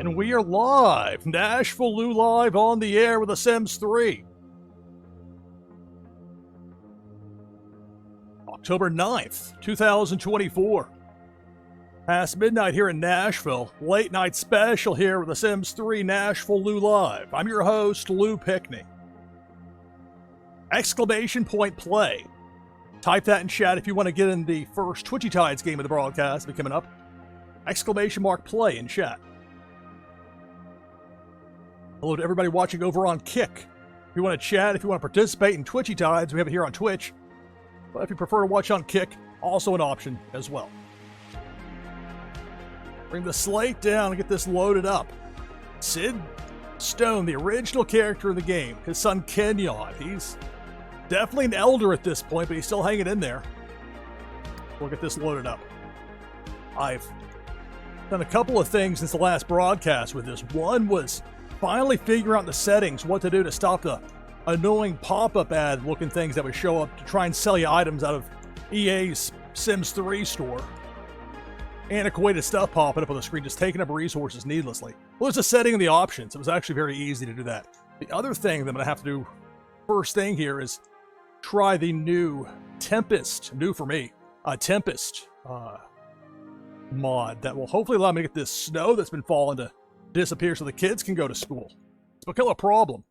And we are live! NashvilleLou live on the air with The Sims 3. October 9th, 2024. Past midnight here in Nashville. Late night special here with The Sims 3 NashvilleLou live. I'm your host, Lou Pickney. Exclamation point play. Type that in chat if you want to get in the first Twitchy Tides game of the broadcast coming up. Exclamation mark play in chat. Hello to everybody watching over on Kick. If you want to chat, if you want to participate in Twitchy Tides, we have it here on Twitch. But if you prefer to watch on Kick, also an option as well. Bring the slate down and get this loaded up. Sid Stone, the original character of the game, his son Kenyon. He's definitely an elder at this point, but he's still hanging in there. We'll get this loaded up. I've done a couple of things since the last broadcast with this. One was finally figure out the settings, what to do to stop the annoying pop-up ad looking things that would show up to try and sell you items out of EA's Sims 3 store. Antiquated stuff popping up on the screen, just taking up resources needlessly. Well, there's a setting in the options. It was actually very easy to do that. The other thing that I'm going to have to do first thing here is try the new Tempest, new for me, Tempest mod that will hopefully allow me to get this snow that's been falling to disappear so the kids can go to school. It's become a problem.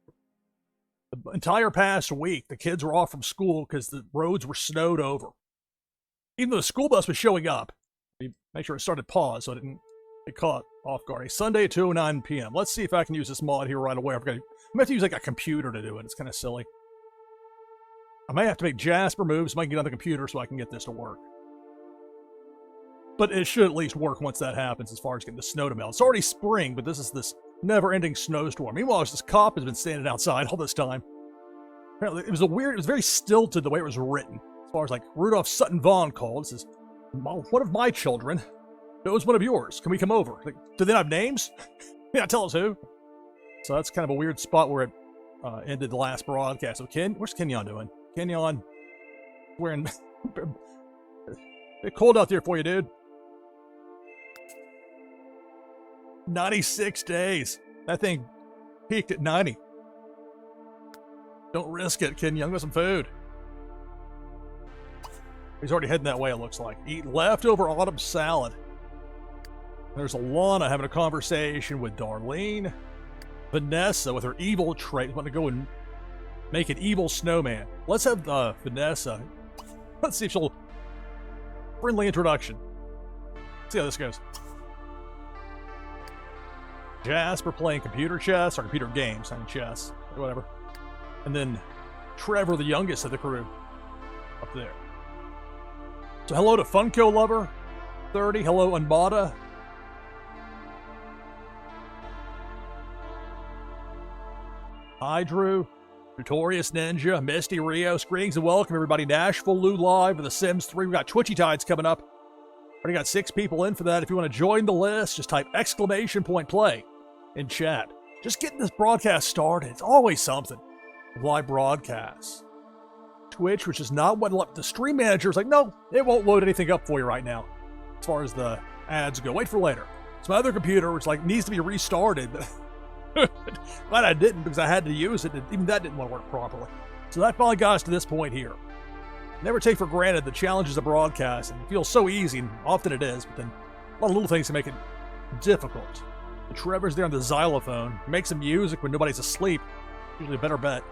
The entire past week, the kids were off from school because the roads were snowed over. Even though the school bus was showing up, make sure it started pause so I didn't get caught off guard. A Sunday at 2:09 p.m. Let's see if I can use this mod here right away. I'm going to have to use like a computer to do it. It's kind of silly. I may have to make Jasper move so I can get on the computer so I can get this to work. But it should at least work once that happens as far as getting the snow to melt. It's already spring, but this is this never-ending snowstorm. Meanwhile, this cop has been standing outside all this time. Apparently, it was very stilted the way it was written. As far as like Rudolph Sutton Vaughn called. It says, one of my children knows one of yours. Can we come over? Like, do they not have names? Yeah, tell us who. So that's kind of a weird spot where it ended the last broadcast. So where's Kenyon doing? Kenyon, wearing... It's cold out there for you, dude. 96 days. That thing peaked at 90. Don't risk it, Ken Young, with some food. He's already heading that way, it looks like. Eat leftover autumn salad. There's Alana having a conversation with Darlene. Vanessa with her evil trait. Want to go and make an evil snowman. Let's have Vanessa. Let's see if she'll... Friendly introduction. See how this goes. Jasper playing computer chess, or computer games, I mean chess, or whatever. And then Trevor, the youngest of the crew, up there. So hello to Funko Lover, 30. Hello, Unbada. Hi, Drew. Notorious Ninja, Misty Rios. Greetings and welcome, everybody. NashvilleLou live with The Sims 3. We got Twitchy Tides coming up. Already got 6 people in for that. If you want to join the list, just type exclamation point play in chat. Just getting this broadcast started. It's always something. Live broadcasts. Twitch, which is not what the stream manager is like, no, it won't load anything up for you right now. As far as the ads go. Wait for later. It's my other computer, which like needs to be restarted. Glad I didn't because I had to use it. And even that didn't want to work properly. So that finally got us to this point here. Never take for granted the challenges of broadcasting. It feels so easy, and often it is, but then a lot of little things can make it difficult. Trevor's there on the xylophone. He makes some music when nobody's asleep. Usually a better bet.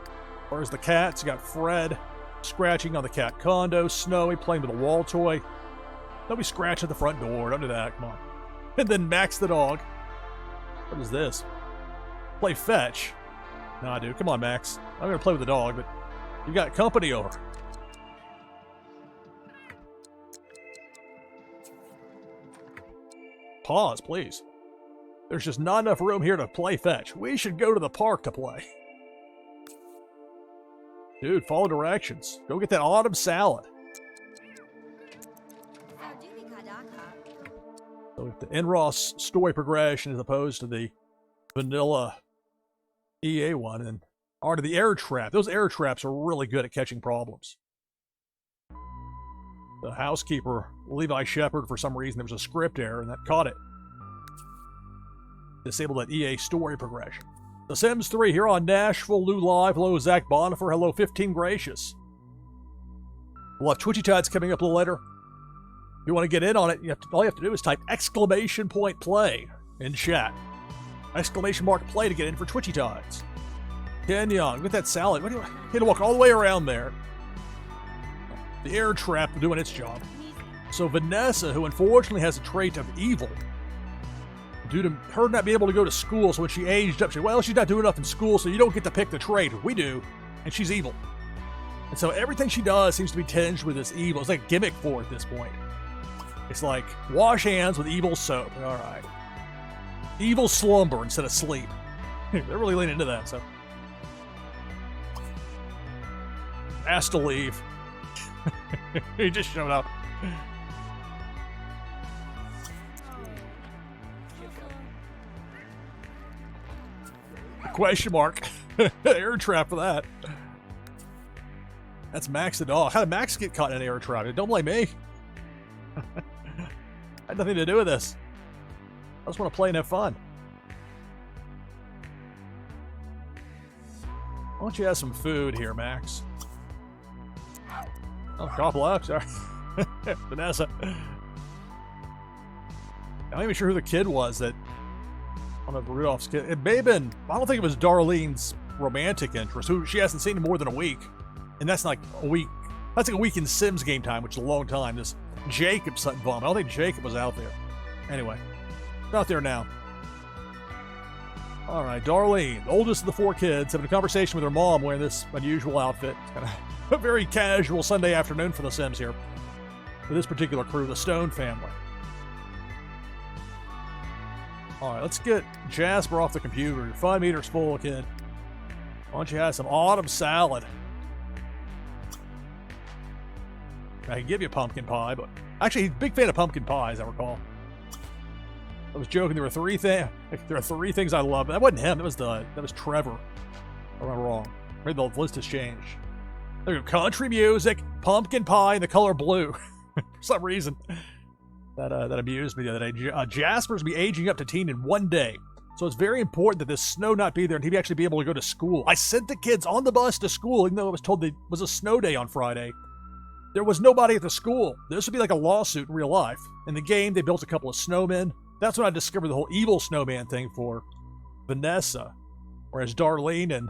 Whereas the cats, you got Fred scratching on the cat condo, Snowy playing with a wall toy. Don't be scratching at the front door. Don't do that. Come on. And then Max the dog. What is this? Play fetch. Nah, dude. Come on, Max. I'm going to play with the dog, but you got company over. Pause, please. There's just not enough room here to play fetch. We should go to the park to play. Dude, follow directions. Go get that autumn salad. So the NROS story progression as opposed to the vanilla EA one. And to the air trap. Those air traps are really good at catching problems. The housekeeper, Levi Shepard, for some reason, there was a script error and that caught it. Disable that EA story progression. The Sims 3 here on NashvilleLou Live. Hello, Zach Bonifer. Hello, 15 Gracious. We'll have Twitchy Tides coming up a little later. If you want to get in on it, all you have to do is type !play in chat. !play to get in for Twitchy Tides. Ken Young, look at that salad. What do you had to walk all the way around there? The air trap doing its job. So Vanessa, who unfortunately has a trait of evil, due to her not being able to go to school, so when she aged up, she's not doing enough in school, so you don't get to pick the trait. We do, and she's evil. And so everything she does seems to be tinged with this evil. It's like a gimmick for her at this point. It's like, wash hands with evil soap. All right. Evil slumber instead of sleep. They're really leaning into that, so. Asked to leave. He just showed up. Question mark. Air trap for that. That's Max the dog. How did Max get caught in an air trap? Don't blame me. Had nothing to do with this. I just want to play and have fun. Why don't you have some food here, Max? Oh, cop left. Sorry. Vanessa. I'm not even sure who the kid was that one of Rudolph's kids. It may have been, I don't think it was Darlene's romantic interest, who she hasn't seen in more than a week. And that's like a week. That's like a week in Sims game time, which is a long time. This Jacob's something bomb. I don't think Jacob was out there. Anyway, out there now. All right, Darlene, oldest of the 4 kids, having a conversation with her mom wearing this unusual outfit. It's kind of a very casual Sunday afternoon for the Sims here. For this particular crew, the Stone family. All right, let's get Jasper off the computer. Your fun meter's full, kid. Why don't you have some autumn salad? I can give you pumpkin pie, but actually, he's a big fan of pumpkin pie, as I recall. I was joking. There are 3 things. There are 3 things I love. That wasn't him. That was Trevor. Or am I wrong? Maybe the list has changed. There you go. Country music, pumpkin pie, and the color blue. For some reason, that amused me the other day. Jasper's be aging up to teen in 1 day, so it's very important that this snow not be there and he'd actually be able to go to school. I sent the kids on the bus to school, even though I was told it was a snow day on Friday. There was nobody at the school. This would be like a lawsuit in real life. In the game, they built a couple of snowmen. That's when I discovered the whole evil snowman thing for Vanessa. Whereas Darlene and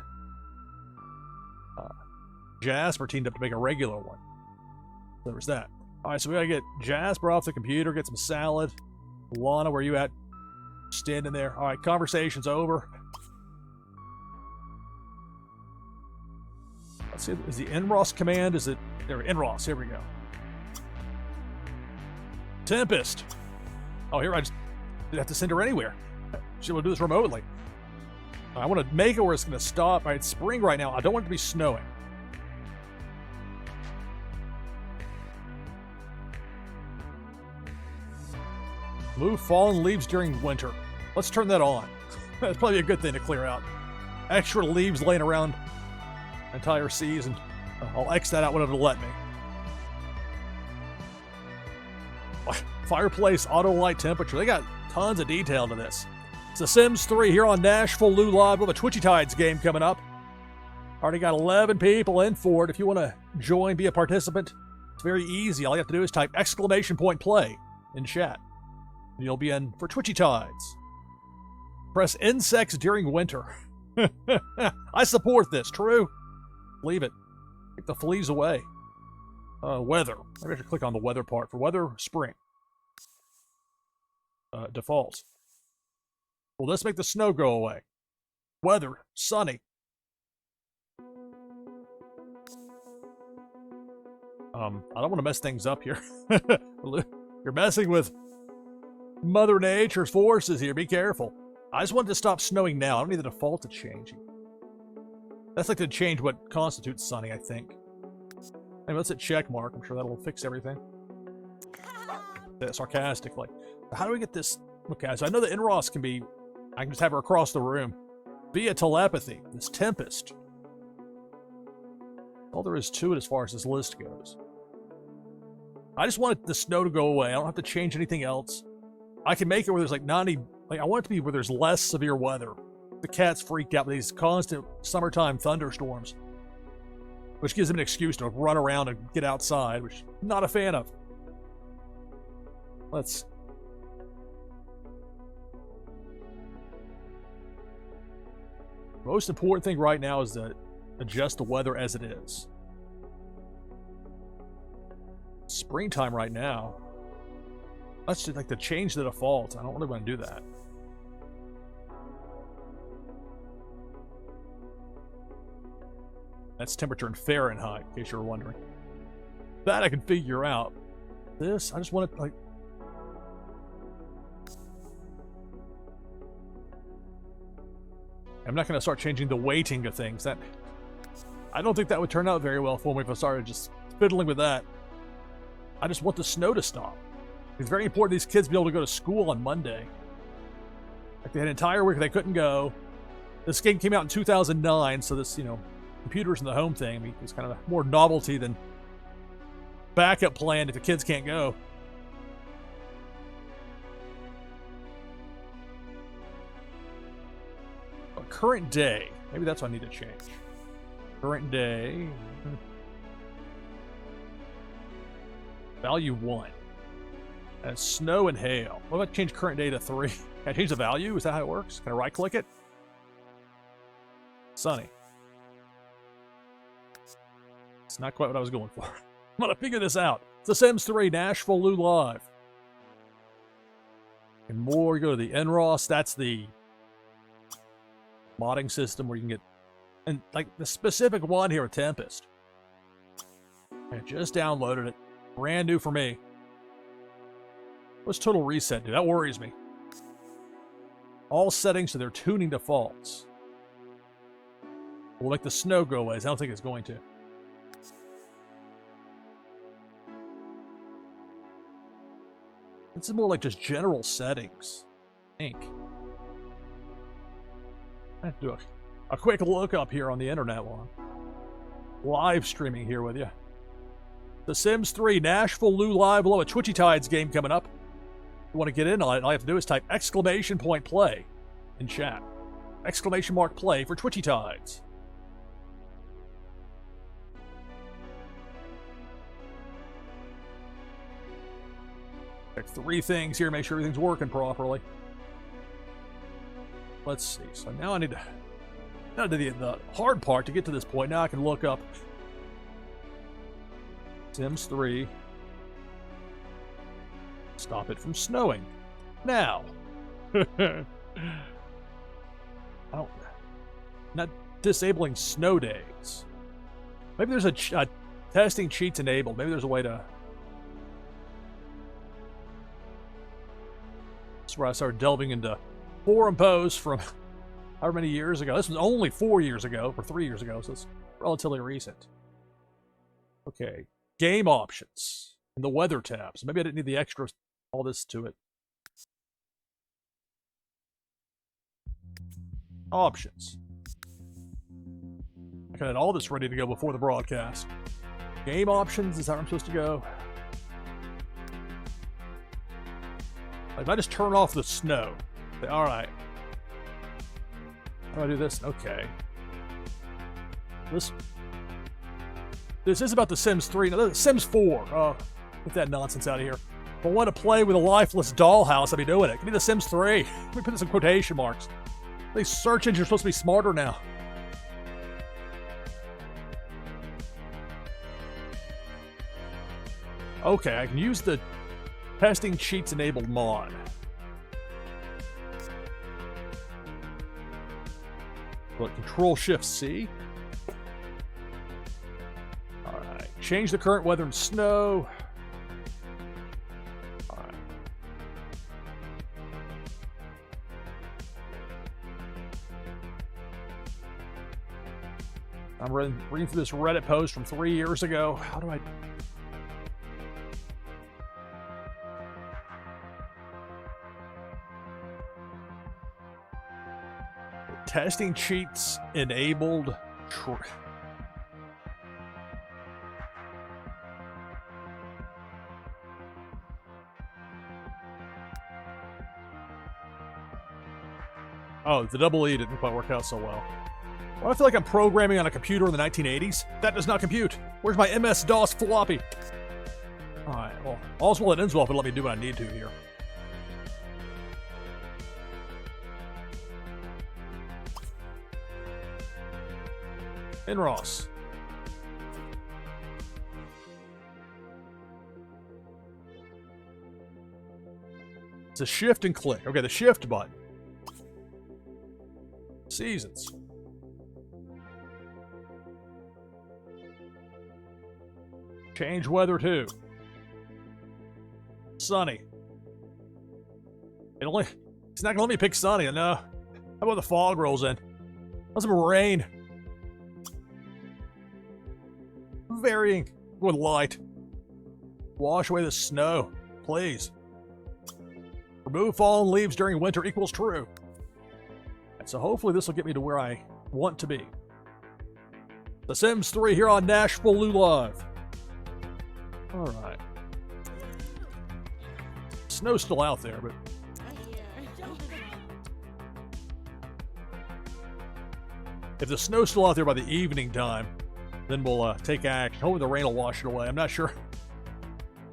Jasper teamed up to make a regular one. So there was that. All right, so we gotta get Jasper off the computer, get some salad. Lana, where you at? Standing there. All right, conversation's over. Let's see, is the NROS command, is it? There, NROS, here we go. Tempest. Oh, here, I just didn't have to send her anywhere. She'll do this remotely. I want to make it where it's going to stop. All right, it's spring right now. I don't want it to be snowing. Move fallen leaves during winter. Let's turn that on. That's probably a good thing to clear out. Extra leaves laying around the entire season. I'll X that out whenever it'll let me. Fireplace auto light temperature. They got tons of detail to this. It's The Sims 3 here on NashvilleLou Live. We have a Twitchy Tides game coming up. Already got 11 people in for it. If you want to join, be a participant, it's very easy. All you have to do is type !play in chat. And you'll be in for Twitchy Tides. Press insects during winter. I support this. True. Leave it. Take the fleas away. Weather. Maybe I should click on the weather part. For weather, spring. Default. Will this make the snow go away? Weather, sunny. I don't want to mess things up here. You're messing with Mother Nature's forces here. Be careful. I just wanted to stop snowing now. I don't need the default to change. That's like to change what constitutes sunny, I think. Anyway, let's hit check mark. I'm sure that'll fix everything. Sarcastically. How do we get this? Okay, so I know that NROS can be... I can just have her across the room. Via telepathy. This Tempest. All there is to it as far as this list goes. I just wanted the snow to go away. I don't have to change anything else. I can make it where there's like 90, like I want it to be where there's less severe weather. The cat's freaked out with these constant summertime thunderstorms, which gives them an excuse to run around and get outside, which I'm not a fan of. Let's... Most important thing right now is to adjust the weather as it is. Springtime right now. Let's just like to change the default. I don't really want to do that. That's temperature in Fahrenheit, in case you were wondering. That I can figure out. This, I just want to like... I'm not going to start changing the weighting of things. That I don't think that would turn out very well for me if I started just fiddling with that. I just want the snow to stop. It's very important these kids be able to go to school on Monday. Like they had an entire week they couldn't go. This game came out in 2009, so this, you know, computers in the home thing, I mean, it's kind of more novelty than backup plan if the kids can't go. Current day. Maybe that's what I need to change. Current day. Value 1. And snow and hail. What if I change current day to 3? Can I change the value? Is that how it works? Can I right click it? Sunny. It's not quite what I was going for. I'm gonna figure this out. It's The Sims 3 NashvilleLou Live. And more, you go to the NROS. That's the modding system where you can get, and like the specific one here with Tempest. I just downloaded it. Brand new for me. What's total reset do? That worries me. All settings to their tuning defaults. Will make the snow go away. I don't think it's going to. This is more like just general settings. I think. I have to do a quick look up here on the internet while I'm live streaming here with you. The Sims 3 NashvilleLou Live. We'll have a Twitchy Tides game coming up. If you want to get in on it, all you have to do is type !play in chat. !play for Twitchy Tides. Check 3 things here, make sure everything's working properly. Let's see. So now I need to... Now to the hard part to get to this point. Now I can look up Sims 3. Stop it from snowing. Now. I don't... Not disabling snow days. Maybe there's a testing cheats enabled. Maybe there's a way to... That's where I started delving into forum posts from however many years ago. This was only 4 years ago, or 3 years ago, so it's relatively recent. Okay, game options in the weather tabs. Maybe I didn't need the extra, all this to it. Options. I had all this ready to go before the broadcast. Game options is how I'm supposed to go. Like if I just turn off the snow, say, all right. How do I do this? Okay. This is about The Sims 3. No, Sims 4. Get that nonsense out of here. If I want to play with a lifeless dollhouse, I'd be doing it. Give me The Sims 3. Let me put this in quotation marks. These search engines are supposed to be smarter now. Okay, I can use the testing cheats enabled mod. What, Control-Shift-C? Alright, change the current weather and snow. Alright. I'm reading through this Reddit post from 3 years ago. How do I... Testing cheats enabled. Oh, the double E didn't quite work out so well. Well, I feel like I'm programming on a computer in the 1980s. That does not compute. Where's my MS-DOS floppy? Alright, well, all's well that ends well, but let me do what I need to here. Ross. It's a shift and click. Okay, the shift button. Seasons. Change weather too. Sunny. It's not gonna let me pick sunny, no. How about the fog rolls in? How's some rain? Varying with light. Wash away the snow, please. Remove fallen leaves during winter equals true. And so hopefully this will get me to where I want to be. The Sims 3 here on NashvilleLou Live. Alright. Snow's still out there, but... if the snow's still out there by the evening time, then we'll take action. Hopefully the rain will wash it away. I'm not sure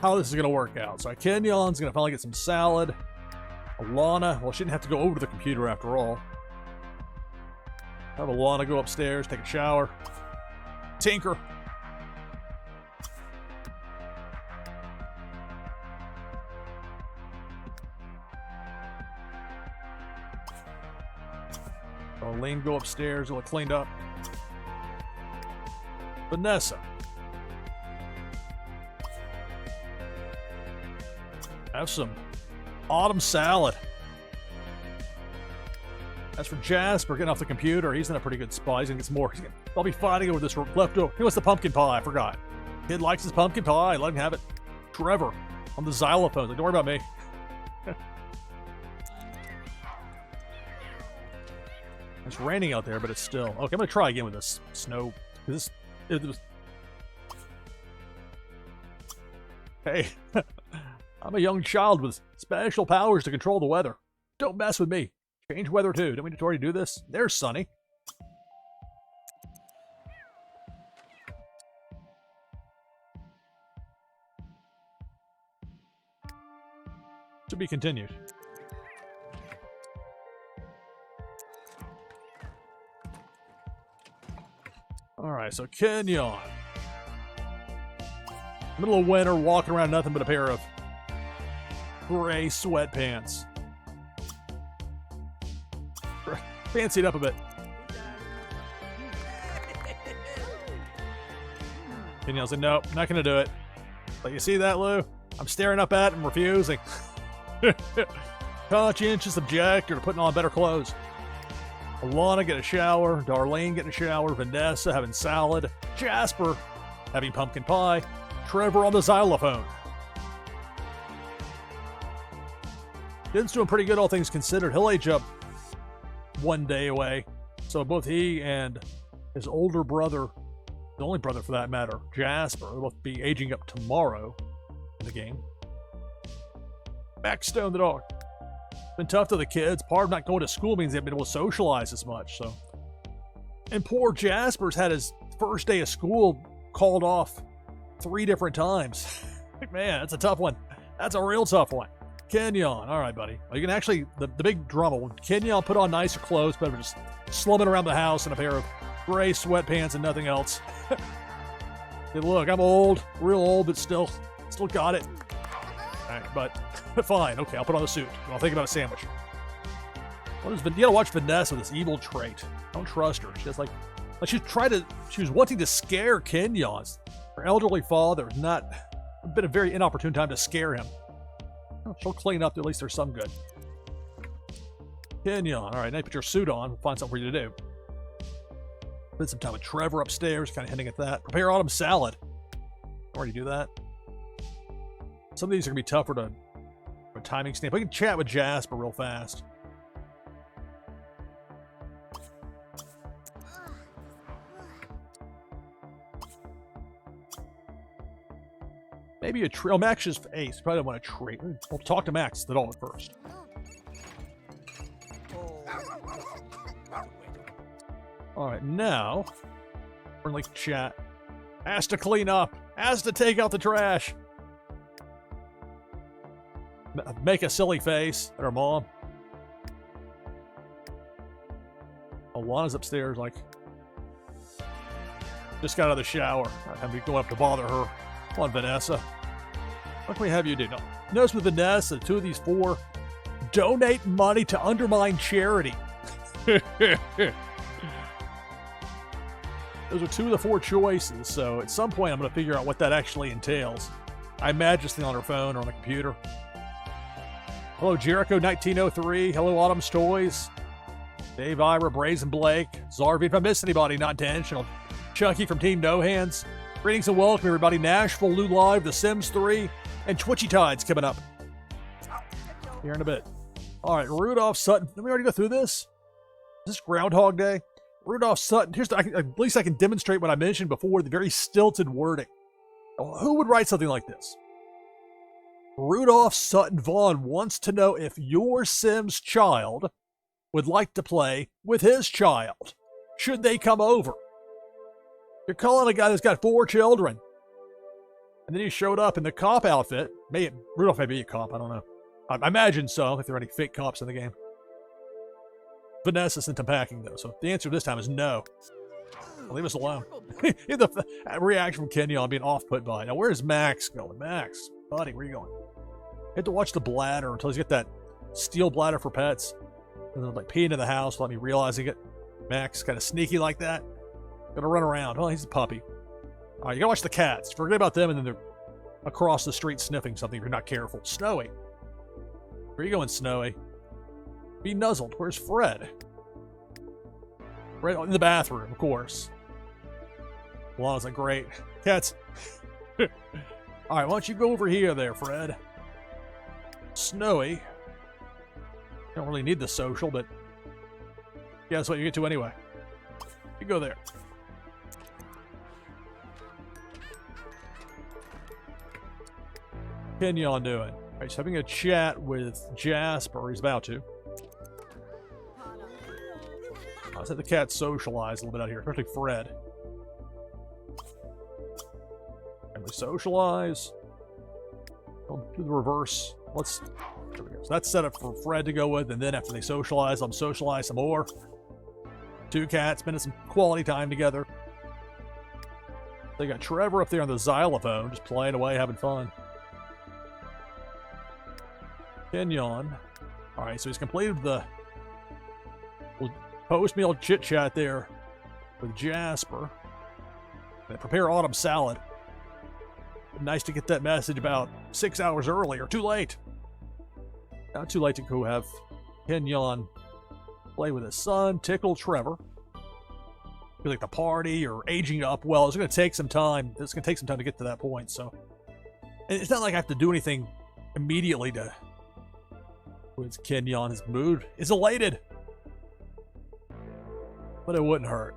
how this is going to work out. So Kenyon's going to finally get some salad. Alana, well, she didn't have to go over to the computer after all. Have Alana go upstairs, take a shower. Tinker. Arlene go upstairs, get cleaned up. Vanessa. Have some autumn salad. As for Jasper getting off the computer, he's in a pretty good spot. He's gonna get some more. I'll be fighting over this leftover. He wants the pumpkin pie, I forgot. Kid likes his pumpkin pie, let him have it. Trevor on the xylophone. Like, don't worry about me. It's raining out there, but it's still... okay, I'm gonna try again with this snow. Hey, I'm a young child with special powers to control the weather. Don't mess with me. Change weather too. Don't we need to already do this? There's sunny. To be continued. Alright, so Kenyon. Middle of winter, walking around nothing but a pair of gray sweatpants. Fancy it up a bit. Kenyon's like, nope, not gonna do it. But you see that, Lou? I'm staring up at him, refusing. Conscientious objector to putting on better clothes. Alana get a shower, Darlene getting a shower, Vanessa having salad, Jasper having pumpkin pie, Trevor on the xylophone. Din's doing pretty good, all things considered. He'll age up one day away. So both he and his older brother, the only brother for that matter, Jasper, will both be aging up tomorrow in the game. Backstone the dog. Been tough to the kids. Part of not going to school means they haven't been able to socialize as much, so. And poor Jasper's had his first day of school called off 3 different times. Man, that's a tough one. That's a real tough one. Kenyon, all right, buddy. Well, you can actually, the big drama, when Kenyon put on nicer clothes, but just slumming around the house in a pair of gray sweatpants and nothing else. Hey, look, I'm old, real old, but still got it. All right, but fine. Okay, I'll put on the suit. I'll think about a sandwich. You gotta watch Vanessa with this evil trait. Don't trust her. She's like she was wanting to scare Kenyon. Her elderly father. Not been a very inopportune time to scare him. She'll clean up. At least there's some good. Kenyon. All right, now you put your suit on. We'll find something for you to do. Spend some time with Trevor upstairs, kind of hinting at that. Prepare autumn salad. Already do that. Some of these are gonna be tougher to from a timing standpoint. We can chat with Jasper real fast. Maybe a trait. Oh, Max is ace. Probably don't want a trait. We'll talk to Max the dog first. Alright, now, friendly chat. Has to clean up. Has to take out the trash. Make a silly face at her mom. Alana's upstairs, like, just got out of the shower. I'm going up to bother her. Come on, Vanessa. What can we have you do? No. Notice with Vanessa, 2 of these 4 donate money to undermine charity. Those are 2 of the 4 choices, so at some point I'm going to figure out what that actually entails. I imagine it's on her phone or on the computer. Hello, Jericho1903. Hello, Autumn's Toys. Dave, Ira, Brazen Blake. Zarvi, if I missed anybody, not intentional. Chucky from Team No Hands. Greetings and welcome, everybody. NashvilleLou Live, The Sims 3, and Twitchy Tides coming up here in a bit. All right, Rudolph Sutton. Did we already go through this? Is this Groundhog Day? Rudolph Sutton. Here's at least I can demonstrate what I mentioned before, the very stilted wording. Who would write something like this? Rudolph Sutton Vaughn wants to know if your Sims child would like to play with his child. Should they come over? You're calling a guy that's got 4 children. And then he showed up in the cop outfit. Rudolph may be a cop, I don't know. I imagine so. I don't think there are any fake cops in the game. Vanessa sent him packing, though, so the answer this time is no. Leave us alone. The reaction from Kenyon being off-put by. Now, where's Max going? Max, buddy, where are you going? You have to watch the bladder until he's got that steel bladder for pets. And then, like, pee into the house without me realizing it. Max, kind of sneaky like that. Gotta run around. Oh, he's a puppy. All right, you gotta watch the cats. Forget about them, and then they're across the street sniffing something if you're not careful. Snowy. Where are you going, Snowy? Be nuzzled. Where's Fred? Right in the bathroom, of course. Lana's like, great. Cats. All right, why don't you go over here there, Fred? Snowy. Don't really need the social, but yeah, that's what you get to anyway. You go there. Kenyon doing? All right, he's having a chat with Jasper. He's about to. Let's have the cat socialize a little bit out here, especially Fred. And we socialize. I'll do the reverse. There we go. So that's set up for Fred to go with, and then after they socialize, I'll socialize some more. 2 cats spending some quality time together. They got Trevor up there on the xylophone, just playing away, having fun. Kenyon. All right, so he's completed the post-meal chit-chat there with Jasper. And prepare autumn salad. Nice to get that message about 6 hours earlier. Too late. Not too late to go have Kenyon play with his son, tickle Trevor. Feel like the party or aging up. Well, it's going to take some time. It's going to take some time to get to that point. So, and it's not like I have to do anything immediately to. With Kenyon, his mood is elated, but it wouldn't hurt.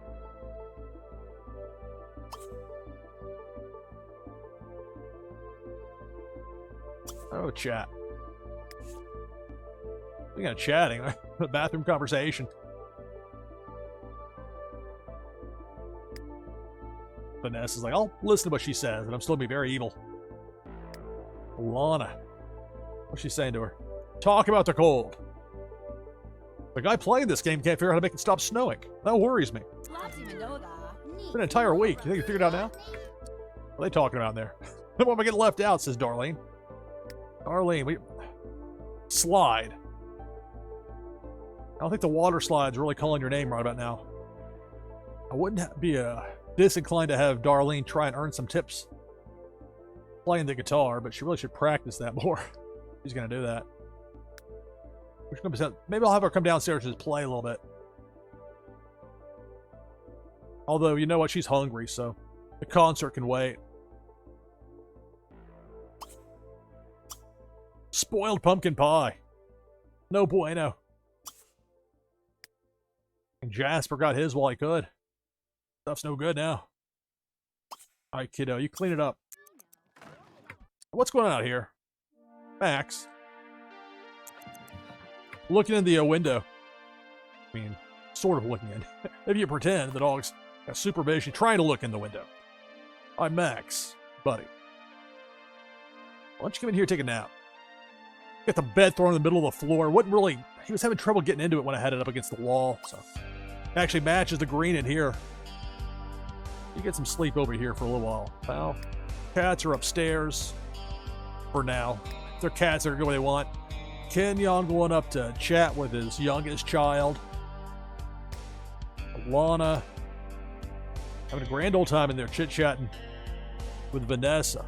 Oh, chat. We got chatting. The bathroom conversation. Vanessa's like, I'll listen to what she says, and I'm still gonna be very evil. Lana. What's she saying to her? Talk about the cold. The guy playing this game can't figure out how to make it stop snowing. That worries me. It's been an entire week. You think you figured it out now? What are they talking about there? When am I getting left out, says Darlene. Darlene, slide. I don't think the water slide's really calling your name right about now. I wouldn't be disinclined to have Darlene try and earn some tips playing the guitar, but she really should practice that more. She's going to do that. Maybe I'll have her come downstairs and just play a little bit. Although, you know what? She's hungry, so the concert can wait. Spoiled pumpkin pie. No bueno. And Jasper got his while he could. Stuff's no good now. All right, kiddo, you clean it up. What's going on out here? Max. Looking in the window. I mean, sort of looking in. If you pretend the dog's got supervision, trying to look in the window. All right, Max, buddy. Why don't you come in here and take a nap? Got the bed thrown in the middle of the floor. Wasn't really, he was having trouble getting into it when I had it up against the wall. So actually matches the green in here. You get some sleep over here for a little while, pal. Cats are upstairs for now. They're cats that are going where they want. Kenyon going up to chat with his youngest child. Alana having a grand old time in there chit-chatting with Vanessa.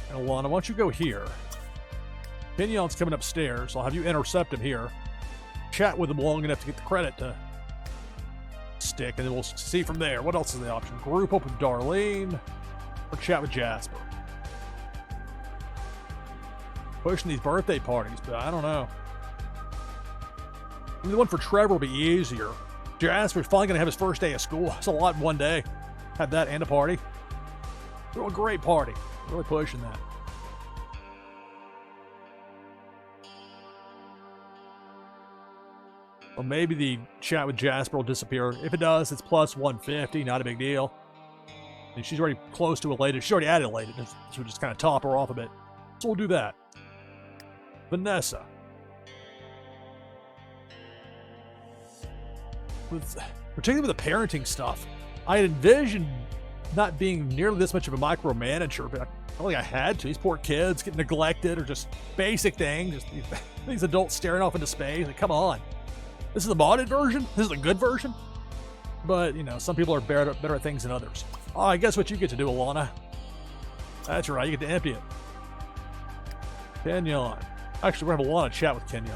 And Alana, why don't you go here? Kenyon's coming upstairs. I'll have you intercept him here. Chat with him long enough to get the credit to stick, and then we'll see from there. What else is the option? Group up with Darlene or chat with Jasper. Pushing these birthday parties, but I don't know. I mean, the one for Trevor will be easier. Jasper's finally going to have his first day of school. It's a lot in one day. Have that and a party. Real great party. Really pushing that. Well, maybe the chat with Jasper will disappear. If it does, it's plus 150. Not a big deal. And she's already close to elated. She's already at elated. So we'll just kind of top her off a bit. So we'll do that. Vanessa. Particularly with the parenting stuff, I had envisioned not being nearly this much of a micromanager, but I don't think I had to. These poor kids get neglected or just basic things. Just these adults staring off into space. Like, come on. This is the modded version? This is the good version? But, you know, some people are better at things than others. Oh, I guess what you get to do, Alana. That's right, you get to empty it. Kenyon. Actually, we're going to have Alana chat with Kenyon.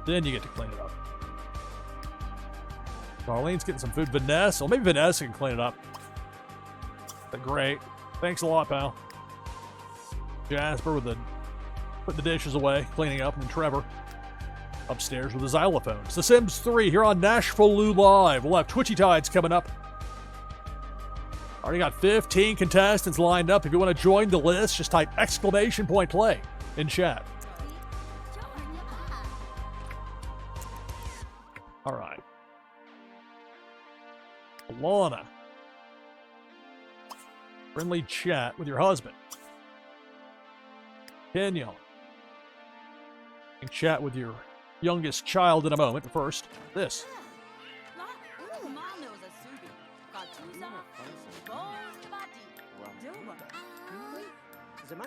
Then you get to clean it up. Darlene's getting some food. Vanessa. Well, maybe Vanessa can clean it up. But great. Thanks a lot, pal. Jasper with the putting the dishes away, cleaning up, and then Trevor upstairs with the xylophones. The Sims 3 here on NashvilleLou Live. We'll have Twitchy Tides coming up. Already got 15 contestants lined up. If you want to join the list, just type !play in chat. All right. Alana. Friendly chat with your husband. Kenyon. And chat with your youngest child in a moment. But first, this.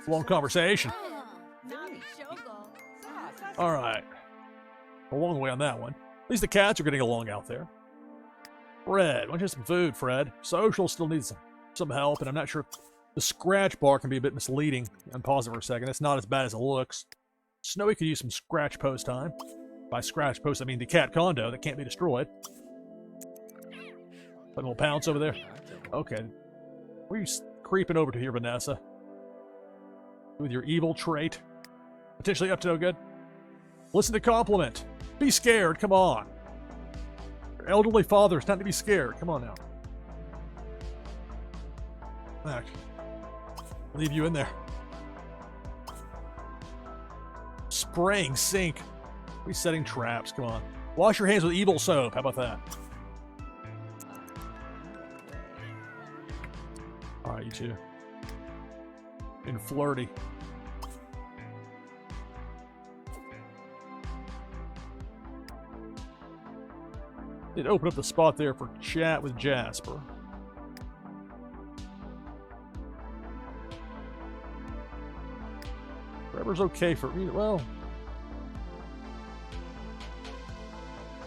Long conversation. All right. A long way on that one. At least the cats are getting along out there. Fred, why don't you have some food, Fred? Social still needs some help, and I'm not sure if the scratch bar can be a bit misleading. I'm pausing for a second. It's not as bad as it looks. Snowy could use some scratch post time. By scratch post, I mean the cat condo that can't be destroyed. Put a little pounce over there. Okay. Where are you creeping over to here, Vanessa? With your evil trait. Potentially up to no good. Listen to compliment. Be scared. Come on. Your elderly father's not to be scared. Come on now. Back. Leave you in there. Spraying sink. Resetting traps. Come on. Wash your hands with evil soap. How about that? All right, you two. And flirty. Did open up the spot there for chat with Jasper. Trevor's okay for me. Well,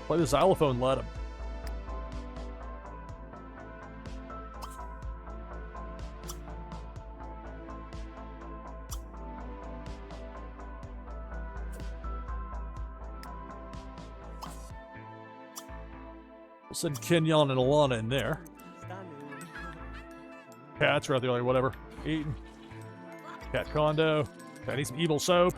play the xylophone, let him. We'll send Kenyon and Alana in there. Cats are out there, like whatever. Eating. Cat condo. I need some evil soap.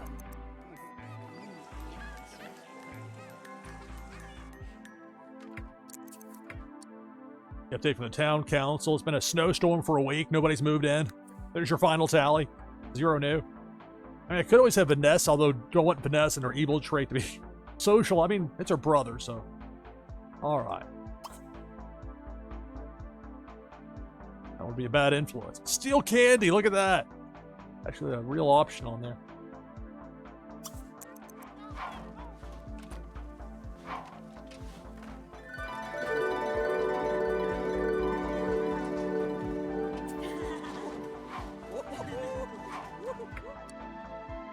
Update from the town council. It's been a snowstorm for a week. Nobody's moved in. There's your final tally. 0 new. I mean, I could always have Vanessa, although don't want Vanessa and her evil trait to be social. I mean, it's her brother, so. All right. That would be a bad influence. Steal candy. Look at that. Actually, a real option on there.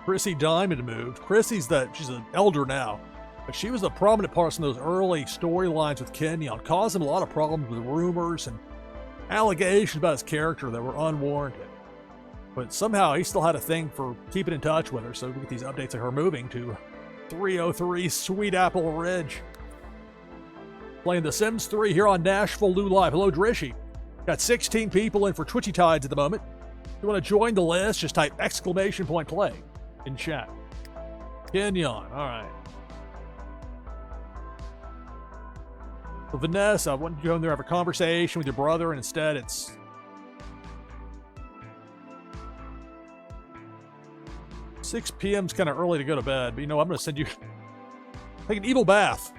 Chrissy Diamond moved. Chrissy's she's an elder now, but she was a prominent part in those early storylines with Kenyon, causing a lot of problems with rumors and allegations about his character that were unwarranted. But somehow he still had a thing for keeping in touch with her, so we get these updates of her moving to 303 Sweet Apple Ridge. Playing The Sims 3 here on NashvilleLou Live. Hello, Drishy. Got 16 people in for Twitchy Tides at the moment. If you want to join the list, just type !play in chat. Kenyon, all right. So Vanessa, why don't you go in there, have a conversation with your brother, and instead it's 6 p.m.'s kind of early to go to bed, but you know, I'm going to send you take an evil bath,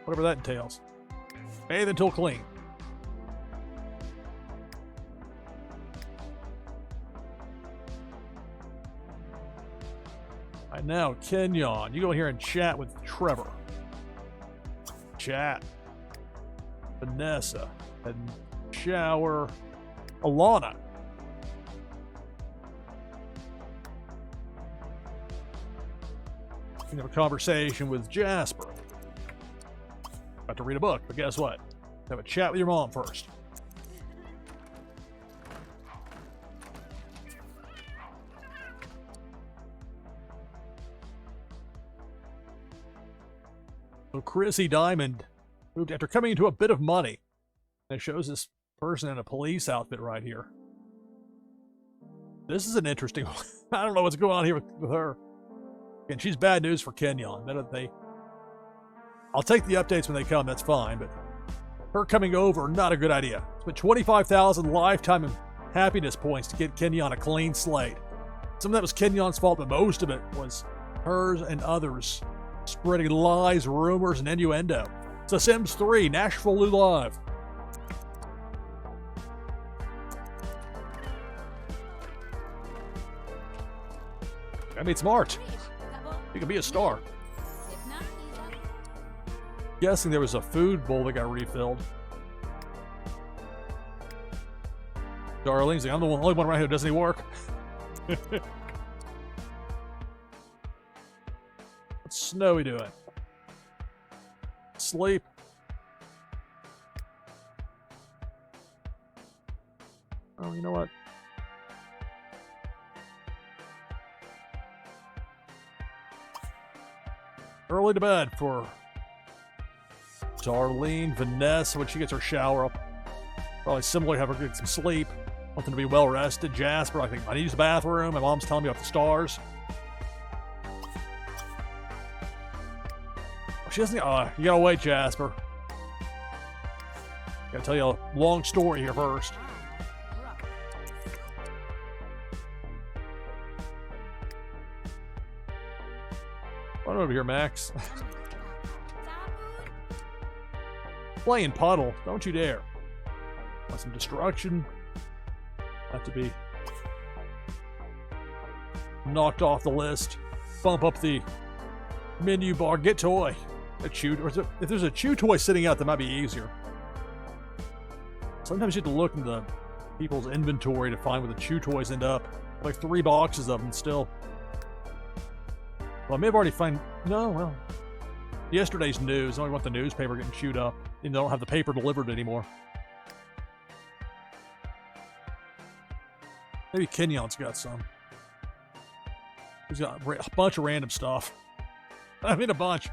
whatever that entails. Bathe until clean. Right now, Kenyon, you go in here and chat with Trevor. Chat. Vanessa. And shower. Alana. You can have a conversation with Jasper. About to read a book, but guess what? Have a chat with your mom first. So Chrissy Diamond moved after coming into a bit of money. And it shows this person in a police outfit right here. This is an interesting one. I don't know what's going on here with her. And she's bad news for Kenyon. I'll take the updates when they come, that's fine, but her coming over, not a good idea. It's been 25,000 lifetime happiness points to get Kenyon a clean slate. Some of that was Kenyon's fault, but most of it was hers and others spreading lies, rumors, and innuendo. It's The Sims 3, NashvilleLou Live. I mean, smart. You can be a star. Guessing there was a food bowl that got refilled. Darling's like, I'm the only one around here that doesn't even work. What's Snowy doing? Sleep. Oh, you know what? Early to bed for Darlene, Vanessa, when she gets her shower up. Probably similar, have her get some sleep. Want them to be well rested. Jasper, I think I need to use the bathroom. My mom's telling me about the stars. She doesn't. You gotta wait, Jasper. Gotta tell you a long story here first. Run over here, Max. Playing puddle. Don't you dare. Want some destruction? Have to be knocked off the list. Bump up the menu bar. Get toy. A chew. Or if there's a chew toy sitting out, that might be easier. Sometimes you have to look in the people's inventory to find where the chew toys end up. Like 3 boxes of them still. Well, I may have already found. No, well. Yesterday's news. I don't want the newspaper getting chewed up. And they don't have the paper delivered anymore. Maybe Kenyon's got some. He's got a bunch of random stuff. I mean, a bunch.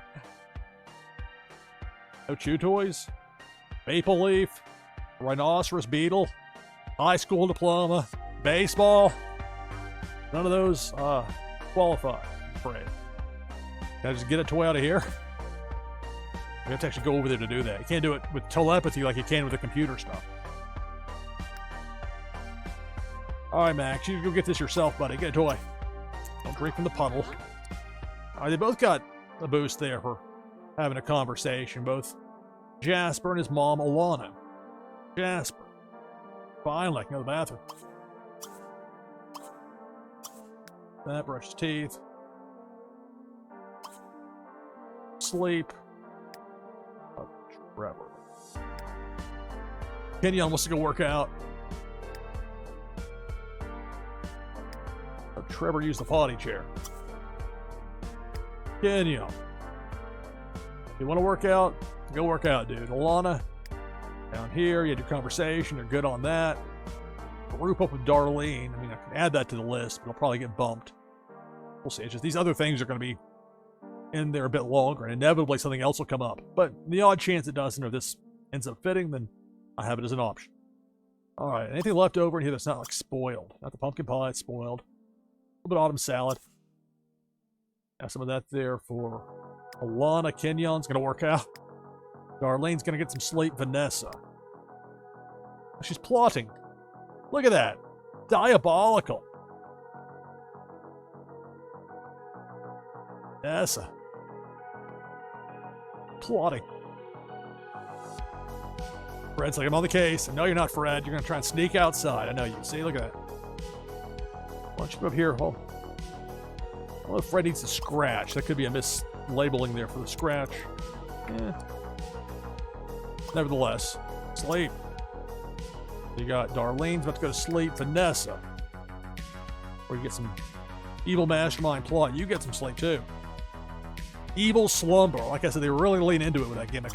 No chew toys. Maple leaf. Rhinoceros beetle. High school diploma. Baseball. None of those qualify, I'm afraid. Can I just get a toy out of here? You have to actually go over there to do that. You can't do it with telepathy like you can with the computer stuff. All right, Max, you go get this yourself, buddy. Get a toy. Don't drink from the puddle. All right, they both got a boost there for having a conversation. Both Jasper and his mom, Alana. Jasper. Fine, like, go to the bathroom. That, brush his teeth. Sleep. Oh, Trevor. Kenyon wants to go work out. Oh, Trevor used the potty chair. Kenyon. You want to work out? Go work out, dude. Alana, down here, you had your conversation. You're good on that. Group up with Darlene. I mean, I can add that to the list, but it'll probably get bumped. We'll see. It's just these other things are going to be in there a bit longer, and inevitably something else will come up. But the odd chance it doesn't, or this ends up fitting, then I have it as an option. All right, anything left over in here that's not like spoiled? Not the pumpkin pie, it's spoiled. A little bit of autumn salad. Have some of that there for Alana. Kenyon's going to work out. Darlene's going to get some sleep. Vanessa. She's plotting. Look at that. Diabolical. Vanessa. Plotting. Fred's like, I'm on the case. I know you're not, Fred. You're going to try and sneak outside. I know you. See, look at that. Why don't you come up here? Well, I don't know if Fred needs to scratch. That could be a mislabeling there for the scratch. Nevertheless, sleep. You got Darlene's about to go to sleep. Vanessa. Or you get some evil mastermind plot. You get some sleep too. Evil slumber. Like I said, they really lean into it with that gimmick.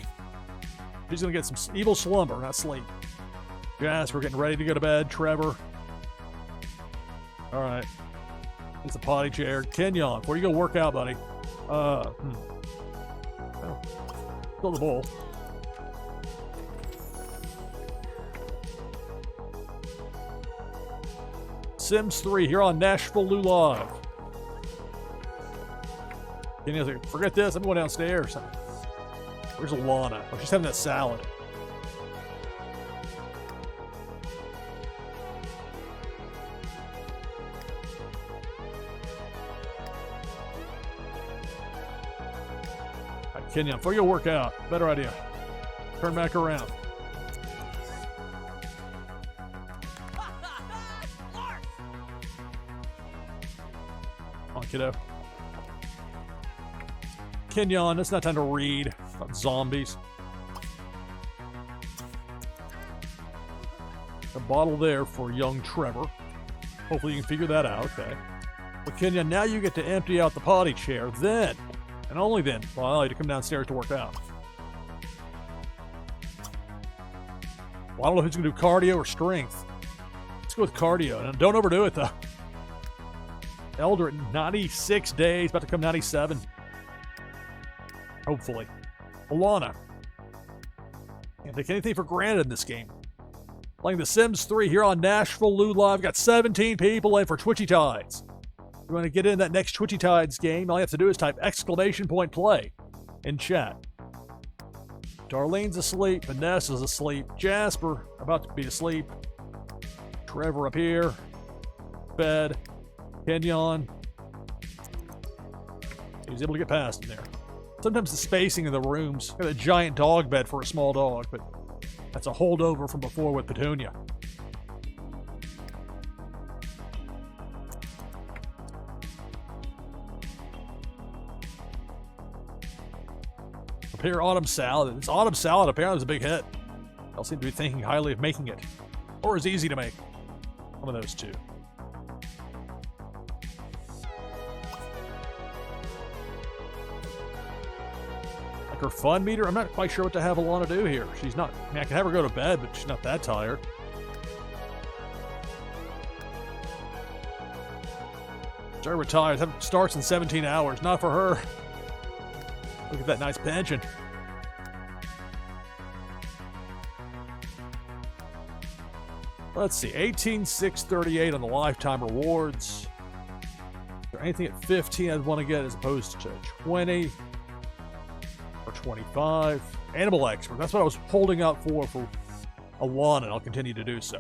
She's going to get some evil slumber, not sleep. Yes, we're getting ready to go to bed. Trevor. All right. It's a potty chair. Kenyon, where you go work out, buddy? Oh. Fill the bowl. Sims 3 here on NashvilleLou Live. Kenyon's like, forget this. I'm going downstairs. Where's Alana? Oh, she's having that salad. Kenyon, before you go work out, better idea. Turn back around. Come on, kiddo. Kenyon, it's not time to read about zombies. A bottle there for young Trevor. Hopefully you can figure that out, okay. Well, Kenyon, now you get to empty out the potty chair. Then, and only then, will I allow you to come downstairs to work out. Well, I don't know who's going to do cardio or strength. Let's go with cardio. And don't overdo it, though. Elder at 96 days, about to come 97. Hopefully. Alana. Can't take anything for granted in this game. Playing The Sims 3 here on NashvilleLou Live. Got 17 people in for Twitchy Tides. If you want to get in that next Twitchy Tides game, all you have to do is type !play in chat. Darlene's asleep. Vanessa's asleep. Jasper about to be asleep. Trevor up here. Bed. Kenyon. He was able to get past him there. Sometimes the spacing of the rooms. Got a giant dog bed for a small dog, but that's a holdover from before with Petunia. Prepare autumn salad. This autumn salad apparently was a big hit. Y'all seem to be thinking highly of making it. Or is easy to make. One of those two. Like her fun meter, I'm not quite sure what to have Alana do here. She's not, I mean, I can have her go to bed, but she's not that tired. She's retired. Starts in 17 hours. Not for her. Look at that nice pension. Let's see. 18,638 on the lifetime rewards. Is there anything at 15 I'd want to get as opposed to 20 or 25? Animal expert. That's what I was holding out for Alana, and I'll continue to do so.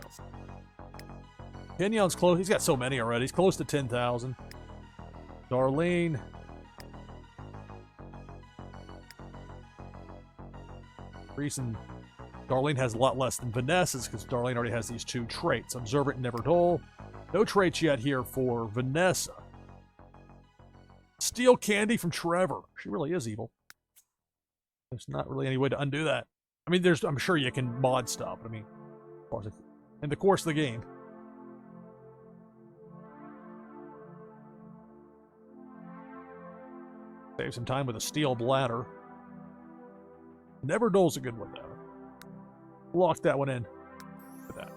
Kenyon's close. He's got so many already. He's close to 10,000. Darlene. Reason Darlene has a lot less than Vanessa's because Darlene already has these 2 traits. Observant and never dull. No traits yet here for Vanessa. Steal candy from Trevor. She really is evil. There's not really any way to undo that. I mean, I'm sure you can mod stuff. I mean, in the course of the game. Save some time with a steel bladder. Never dull's a good one, though. Lock that one in. Look at that.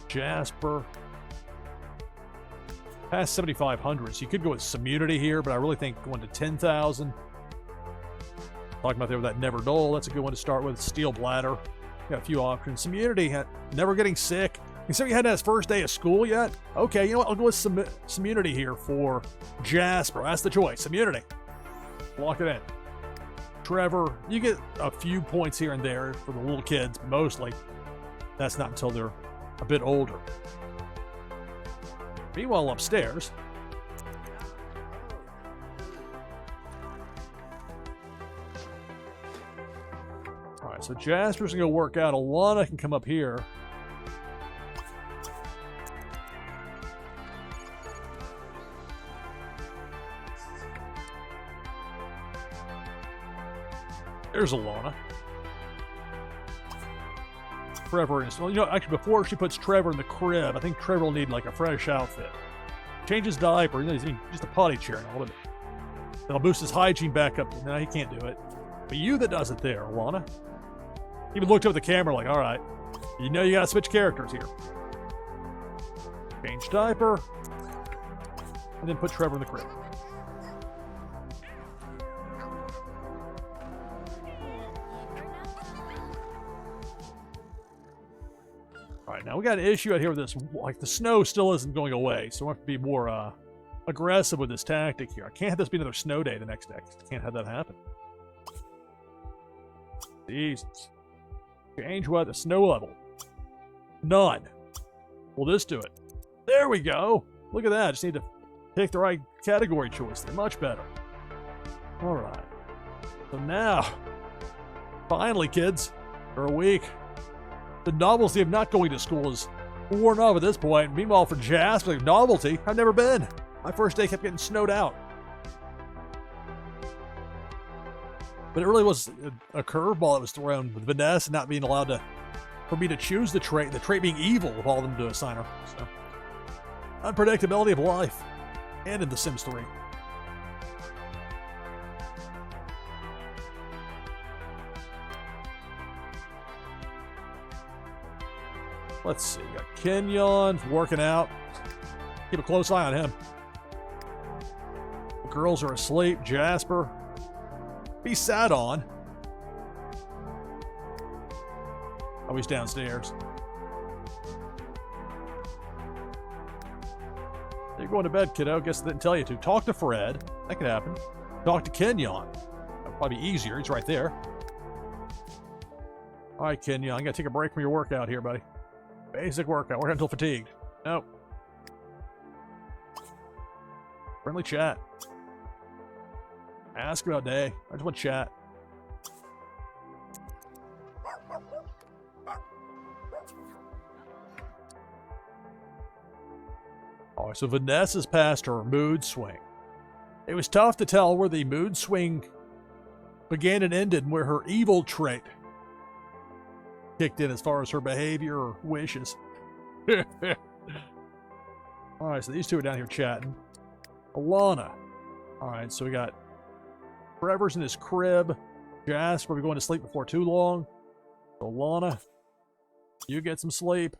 Jasper. Past 7,500, so you could go with Immunity here, but I really think going to 10,000. Talking about there with that Never Dull, that's a good one to start with. Steel Bladder. Got a few options. Immunity, never getting sick. Considering you hadn't had his first day of school yet? Okay, you know what? I'll go with Immunity here for Jasper. That's the choice. Immunity. Lock it in. Trevor, you get a few points here and there for the little kids, but mostly that's not until they're a bit older. Meanwhile, upstairs, all right, so Jasper's gonna go work out. Alana can come up here. There's Alana. Trevor is, well, you know, actually, before she puts Trevor in the crib, I think Trevor will need like a fresh outfit. Change his diaper, you know, he's just a potty chair and all of it. That'll boost his hygiene back up. No, he can't do it. But you that does it there, Alana. Even looked over the camera like, all right, you know you gotta switch characters here. Change diaper, and then put Trevor in the crib. All right, now we got an issue out here with this. Like, the snow still isn't going away, so we have to be more aggressive with this tactic here. I can't have this be another snow day the next day. I can't have that happen. Jesus. Change what? The snow level. None. Will this do it? There we go. Look at that. Just need to pick the right category choice. They're much better. All right. So now, finally, kids, for a week, the novelty of not going to school is worn off at this point. Meanwhile, for Jasper, like, novelty, I've never been. My first day kept getting snowed out. But it really was a curveball that was thrown with Vanessa not being allowed to, for me to choose the trait being evil of all of them to assign her. So, unpredictability of life, and in The Sims 3. Let's see, got Kenyon working out. Keep a close eye on him. The girls are asleep. Jasper, be sat on. Oh, he's downstairs. You're going to bed, kiddo. Guess they didn't tell you to. Talk to Fred. That could happen. Talk to Kenyon. That'd probably be easier. He's right there. All right, Kenyon, I gotta take a break from your workout here, buddy. Basic workout. Work until fatigued. Nope. Friendly chat. Ask about day. I just want chat. All right, so Vanessa's past her mood swing. It was tough to tell where the mood swing began and ended and where her evil trait kicked in as far as her behavior or wishes. Alright, so these two are down here chatting. Alana. Alright, so we got Trevor's in his crib. Jasper, we're going to sleep before too long. So Alana, you get some sleep.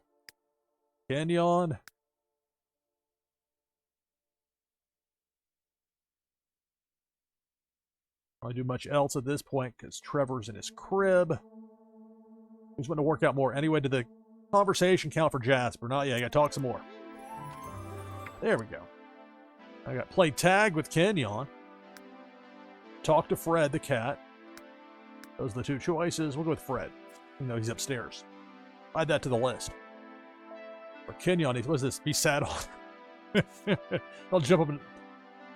Kenyon. I don't do much else at this point because Trevor's in his crib. He's going to work out more. Anyway, did the conversation count for Jasper? Not yet. I got to talk some more. There we go. I got play tag with Kenyon. Talk to Fred the cat. Those are the two choices. We'll go with Fred. You know, he's upstairs. Add that to the list. Or Kenyon needs, what is this? Be sat on. I'll jump up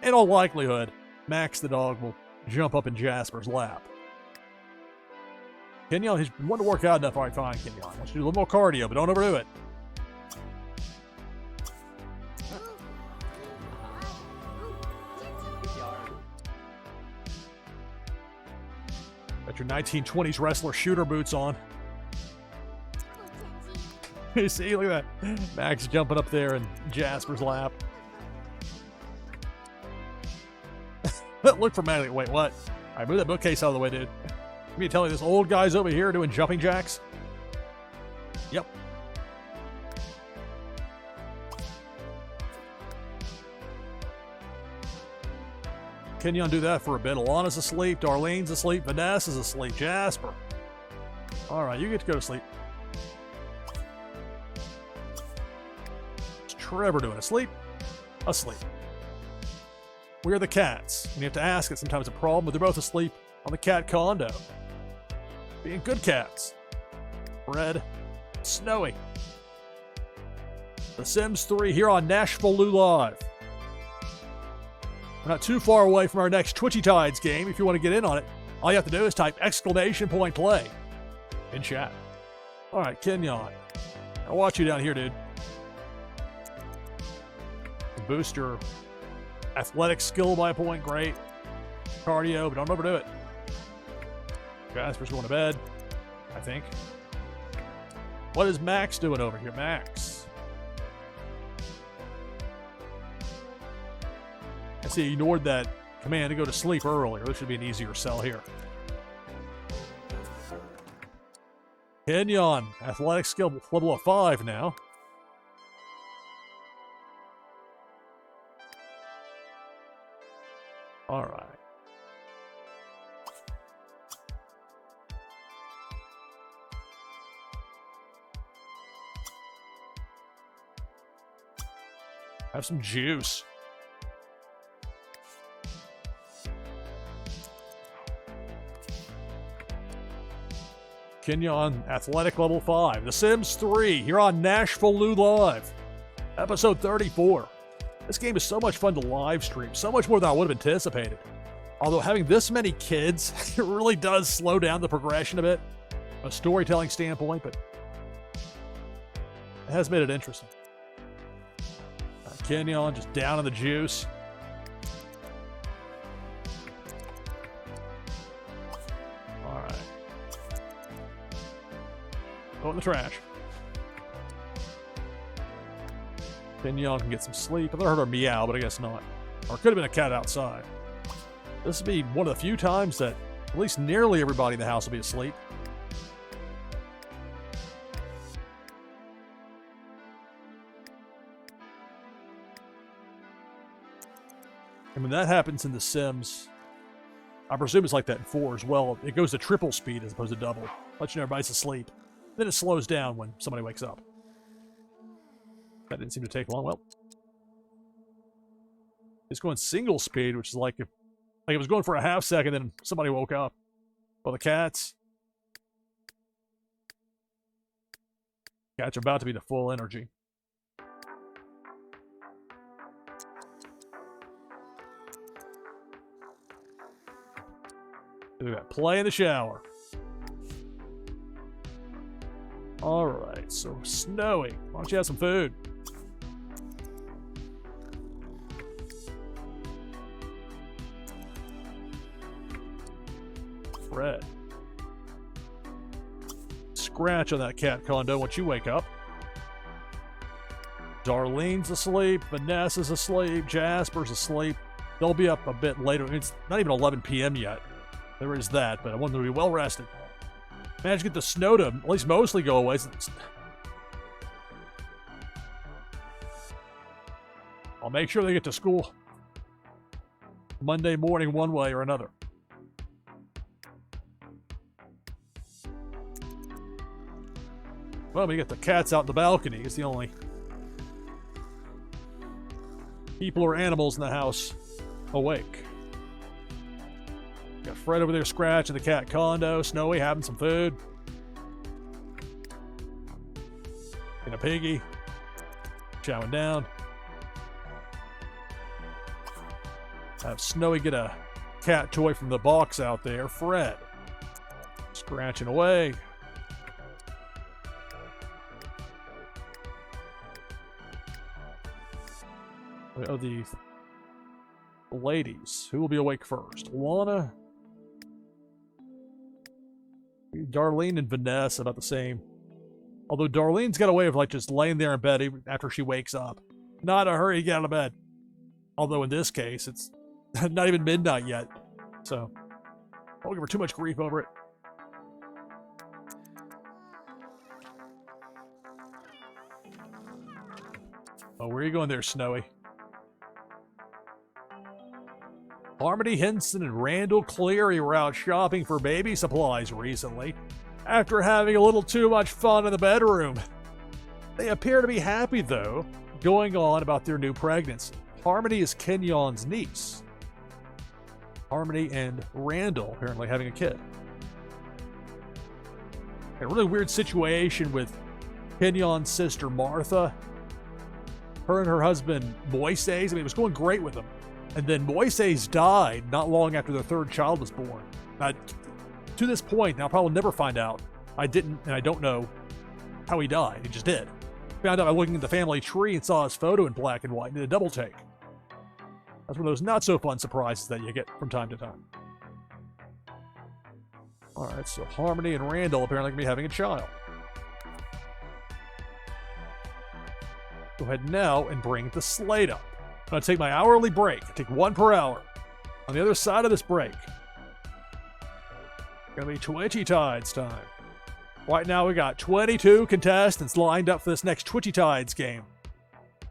in all likelihood, Max the dog will jump up in Jasper's lap. Kenyon, he's been wanting to work out enough. All right, fine, Kenyon. I want you to do a little more cardio, but don't overdo it. Got your 1920s wrestler shooter boots on. You see, look at that. Max jumping up there in Jasper's lap. Look for Maddie. Wait, what? All right, move that bookcase out of the way, dude. You mean to tell me this old guy's over here doing jumping jacks? Yep. Kenyon do that for a bit. Alana's asleep. Darlene's asleep. Vanessa's asleep. Jasper. All right, you get to go to sleep. What's Trevor doing? Asleep? Asleep. We're the cats. And you have to ask it sometimes a problem, but they're both asleep on the cat condo. Being good cats. Red. Snowy. The Sims 3 here on NashvilleLou Live. We're not too far away from our next Twitchy Tides game. If you want to get in on it, all you have to do is type !play in chat. All right, Kenyon. I'll watch you down here, dude. Boost your athletic skill by a point. Great. Cardio, but don't overdo it. Jasper's going to bed, I think. What is Max doing over here? Max. I see he ignored that command to go to sleep earlier. This should be an easier sell here. Kenyon, athletic skill level of 5 now. All right. Have some juice. Kenyon, athletic level 5. The Sims 3 here on NashvilleLou Live. Episode 34. This game is so much fun to live stream, so much more than I would have anticipated. Although having this many kids, it really does slow down the progression a bit, from a storytelling standpoint, but it has made it interesting. Kenyon just down in the juice. All right. Go in the trash. Kenyon can get some sleep. I thought I heard her meow, but I guess not. Or it could have been a cat outside. This would be one of the few times that at least nearly everybody in the house will be asleep. And when that happens in The Sims, I presume it's like that in 4 as well. It goes to triple speed as opposed to double. Let you know everybody's asleep. Then it slows down when somebody wakes up. That didn't seem to take long. Well, it's going single speed, which is like if it was going for a half second, then somebody woke up. Well, the cats are about to be to full energy. Look at that. Play in the shower. All right, so Snowy, why don't you have some food? Fred. Scratch on that cat condo once you wake up. Darlene's asleep. Vanessa's asleep. Jasper's asleep. They'll be up a bit later. It's not even 11 p.m. yet. There is that, but I want them to be well rested. Managed to get the snow to at least mostly go away. I'll make sure they get to school Monday morning one way or another. Well, we get the cats out in the balcony. It's the only people or animals in the house awake. Got Fred over there scratching the cat condo. Snowy having some food. And a piggy. Chowing down. Have Snowy get a cat toy from the box out there. Fred. Scratching away. Oh, the ladies. Who will be awake first? Lana, Darlene, and Vanessa about the same. Although Darlene's got a way of like just laying there in bed even after she wakes up. Not in a hurry to get out of bed. Although in this case, it's not even midnight yet. So, I won't give her too much grief over it. Oh, where are you going there, Snowy? Harmony Henson and Randall Cleary were out shopping for baby supplies recently after having a little too much fun in the bedroom. They appear to be happy, though, going on about their new pregnancy. Harmony is Kenyon's niece. Harmony and Randall apparently having a kid. A really weird situation with Kenyon's sister Martha. Her and her husband Moises, it was going great with them. And then Moises died not long after their third child was born. To this point, and I'll probably never find out, I don't know how he died. He just did. Found out by looking at the family tree and saw his photo in black and white and did a double take. That's one of those not so fun surprises that you get from time to time. Alright, so Harmony and Randall apparently going to be having a child. Go ahead now and bring the slate up. I'm going to take my hourly break. Take 1 per hour. On the other side of this break, going to be Twitchy Tides time. Right now we got 22 contestants lined up for this next Twitchy Tides game.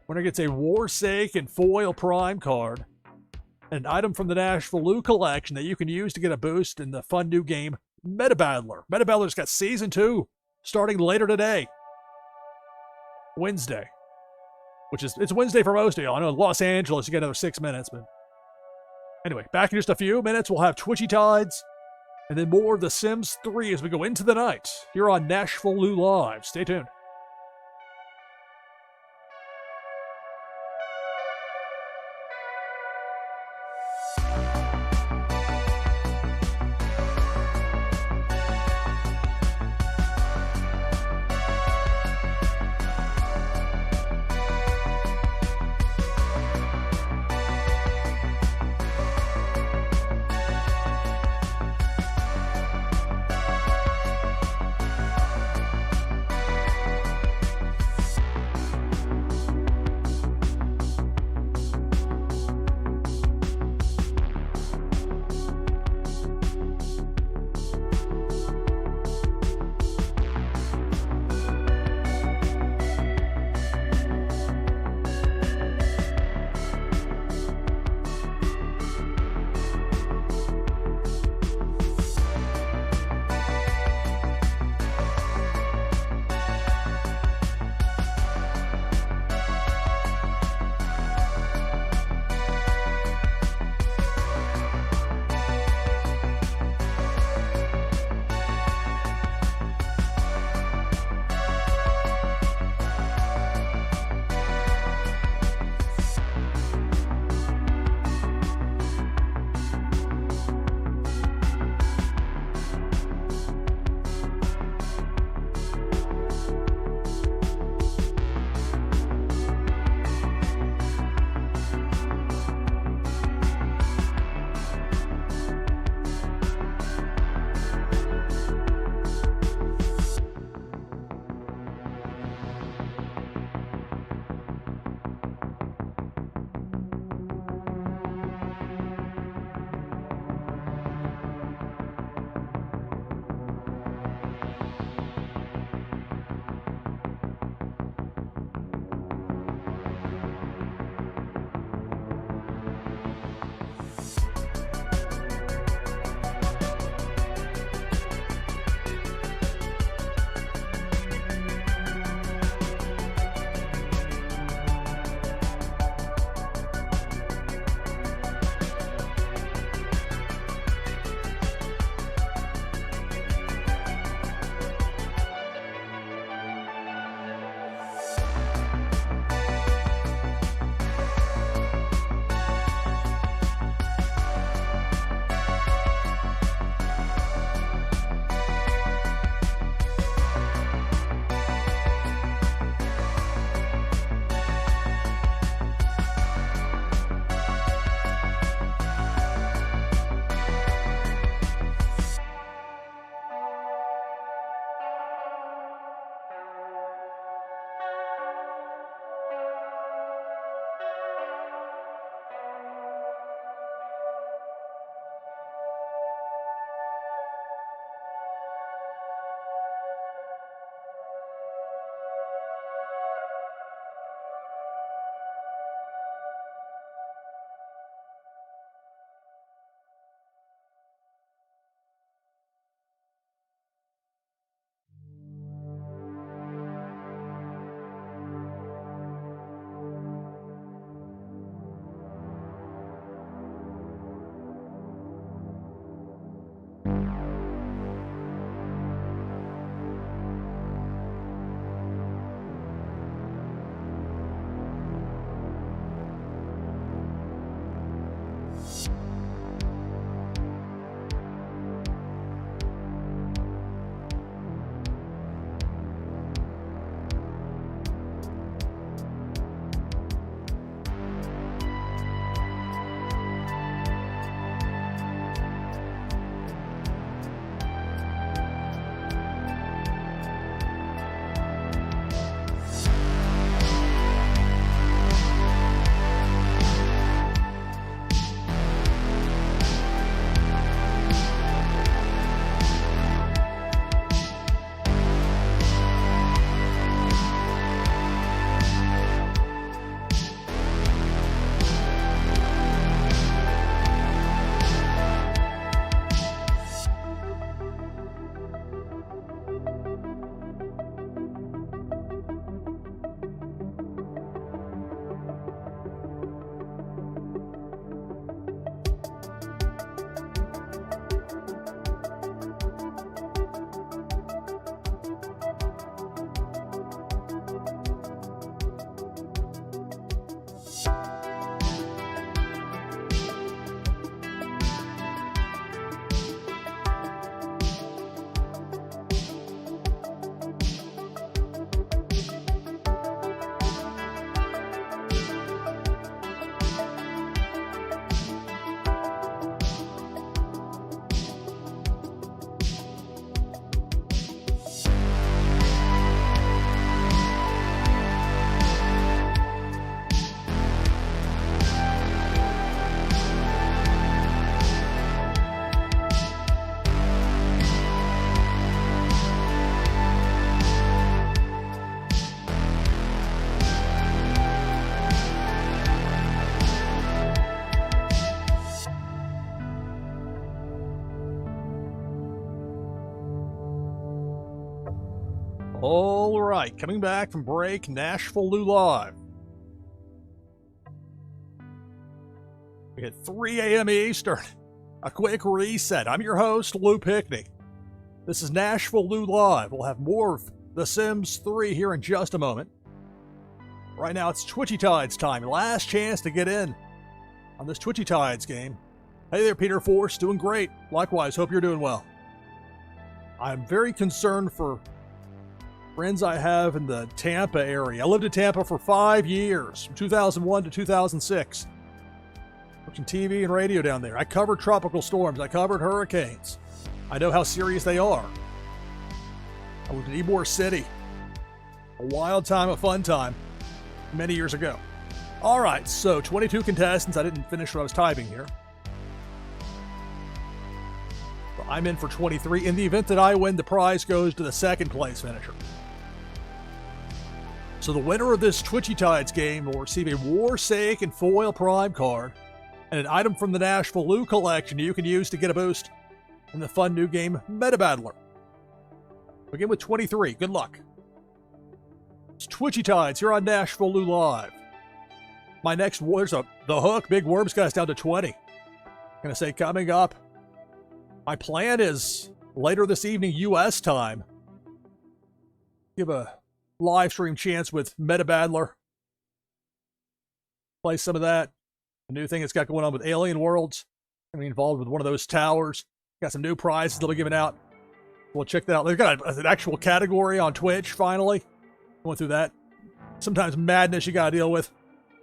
Winner gets a Warsake and Foil Prime card, an item from the NashvilleLou collection that you can use to get a boost in the fun new game, Meta Battler. Meta Battler's got Season 2 starting later today. Wednesday. It's Wednesday for most of y'all. I know Los Angeles, you got another 6 minutes, but anyway, back in just a few minutes, we'll have Twitchy Tides, and then more of The Sims 3 as we go into the night here on NashvilleLou Live. Stay tuned. All right, coming back from break, NashvilleLou Live. We hit 3 a.m. Eastern. A quick reset. I'm your host, Lou Pickney. This is NashvilleLou Live. We'll have more of The Sims 3 here in just a moment. Right now, it's Twitchy Tides time. Last chance to get in on this Twitchy Tides game. Hey there, Peter Force. Doing great. Likewise, hope you're doing well. I'm very concerned for friends I have in the Tampa area. I lived in Tampa for 5 years, from 2001 to 2006. Watching TV and radio down there. I covered tropical storms. I covered hurricanes. I know how serious they are. I lived in Ybor City. A wild time, a fun time, many years ago. All right, so 22 contestants. I didn't finish what I was typing here. So I'm in for 23. In the event that I win, the prize goes to the second place finisher. So the winner of this Twitchy Tides game will receive a Warsake and Foil Prime card and an item from the NashvilleLou collection you can use to get a boost in the fun new game Meta Battler. Begin with 23. Good luck. It's Twitchy Tides here on NashvilleLou Live. My next there's the hook. Big Worm's got us down to 20. Gonna say coming up. My plan is later this evening, U.S. time. Give a live stream chance with Meta Battler. Play some of that. The new thing it's got going on with Alien Worlds. I'm be involved with one of those towers. Got some new prizes they'll be giving out. We'll check that out. They've got an actual category on Twitch, finally. Going through that. Sometimes madness you got to deal with.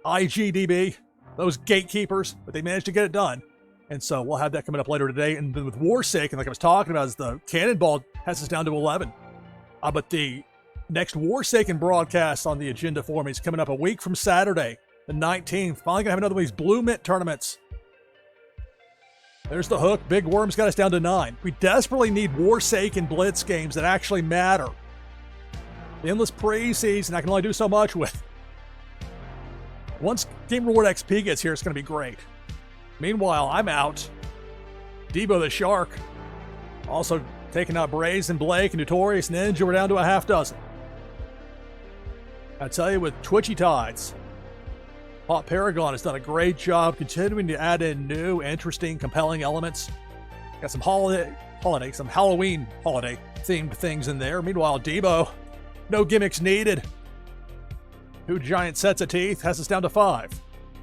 IGDB, those gatekeepers, but they managed to get it done. And so we'll have that coming up later today. And then with Warsake, and like I was talking about, is the Cannonball has us down to 11. But the next Warsaken broadcast on the agenda for me is coming up a week from Saturday, the 19th. Finally going to have another one of these Blue Mint tournaments. There's the hook. Big Worm's got us down to 9. We desperately need Warsaken Blitz games that actually matter. The endless preseason, I can only do so much with. Once Game Reward XP gets here, it's going to be great. Meanwhile, I'm out. Debo the Shark. Also taking out Brazen Blake and Notorious Ninja. We're down to a half dozen. I tell you, with Twitchy Tides, Hot Paragon has done a great job continuing to add in new, interesting, compelling elements. Got some some Halloween holiday themed things in there. Meanwhile, Debo, no gimmicks needed. 2 giant sets of teeth has us down to 5.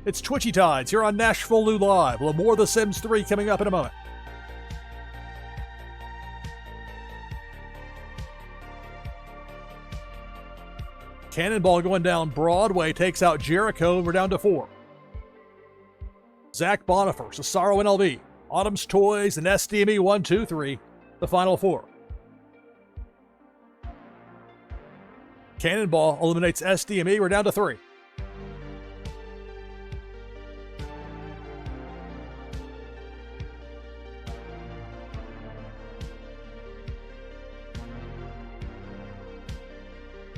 It's Twitchy Tides here on NashvilleLou Live. We'll have more of The Sims 3 coming up in a moment. Cannonball going down Broadway takes out Jericho. We're down to 4. Zach Bonifer, Cesaro NLV, Autumn's Toys, and SDME 1, 2, 3. The final 4. Cannonball eliminates SDME. We're down to 3.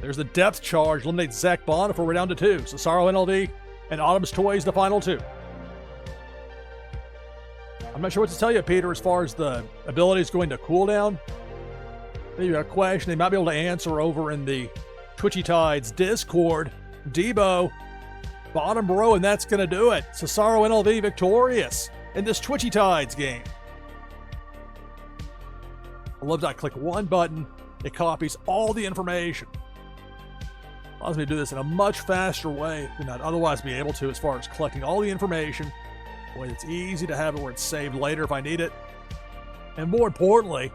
There's the depth charge. Eliminates Zach Bonifer. We're down to 2. Cesaro NLD and Autumn's Toys, the final 2. I'm not sure what to tell you, Peter, as far as the ability is going to cooldown. Maybe a question they might be able to answer over in the Twitchy Tides Discord. Debo, bottom row, and that's going to do it. Cesaro NLD victorious in this Twitchy Tides game. I love that I click one button. It copies all the information. Allows me to do this in a much faster way than I'd otherwise be able to, as far as collecting all the information. A way that's easy to have it where it's saved later if I need it. And more importantly,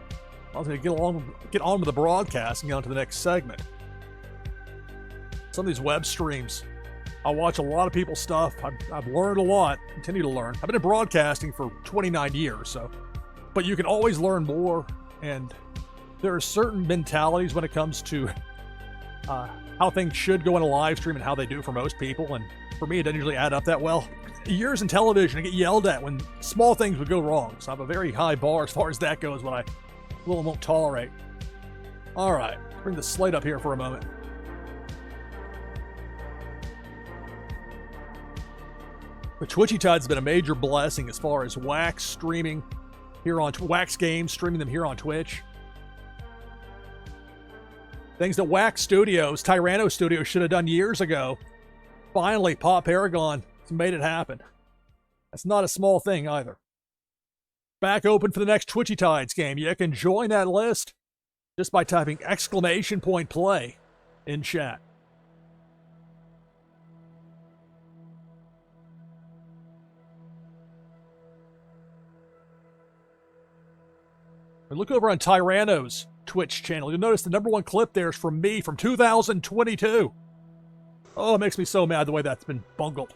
allows me to get on with the broadcast and get on to the next segment. Some of these web streams, I watch a lot of people's stuff. I've learned a lot, continue to learn. I've been in broadcasting for 29 years, but you can always learn more. And there are certain mentalities when it comes to how things should go in a live stream and how they do for most people. And for me, it doesn't usually add up that well. Years in television, I get yelled at when small things would go wrong. So I have a very high bar as far as that goes, what I will and won't tolerate. All right, bring the slate up here for a moment. The Twitchy Tides has been a major blessing as far as Wax streaming here on Wax Games, streaming them here on Twitch. Things that Wax Studios, Tyranno Studios should have done years ago. Finally, Pop Paragon has made it happen. That's not a small thing either. Back open for the next Twitchy Tides game. You can join that list just by typing !play in chat. And look over on Tyranno's Twitch channel. You'll notice the #1 clip there is from me from 2022. Oh, it makes me so mad the way that's been bungled.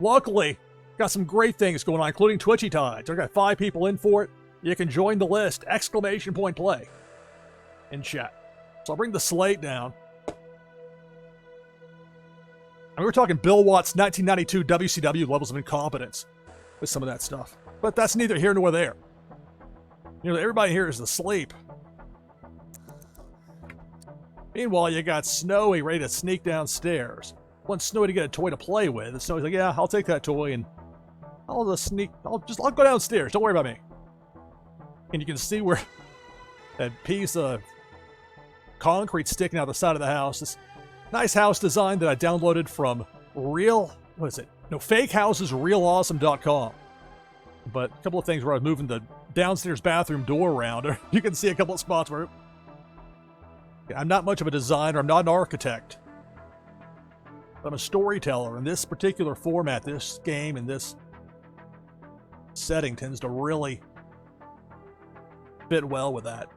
Luckily, got some great things going on, including Twitchy Tides. I've got 5 people in for it. You can join the list, !play in chat. So I'll bring the slate down. And we were talking Bill Watts' 1992 WCW levels of incompetence with some of that stuff. But that's neither here nor there. You know, everybody here is asleep. Meanwhile, you got Snowy ready to sneak downstairs. Wants Snowy to get a toy to play with. And Snowy's like, yeah, I'll take that toy and I'll go downstairs. Don't worry about me. And you can see where that piece of concrete sticking out the side of the house. This nice house design that I downloaded from fakehouses.realawesome.com. But a couple of things where I was moving the downstairs bathroom door around. You can see a couple of spots where I'm not much of a designer. I'm not an architect. I'm a storyteller. In this particular format, this game and this setting tends to really fit well with that.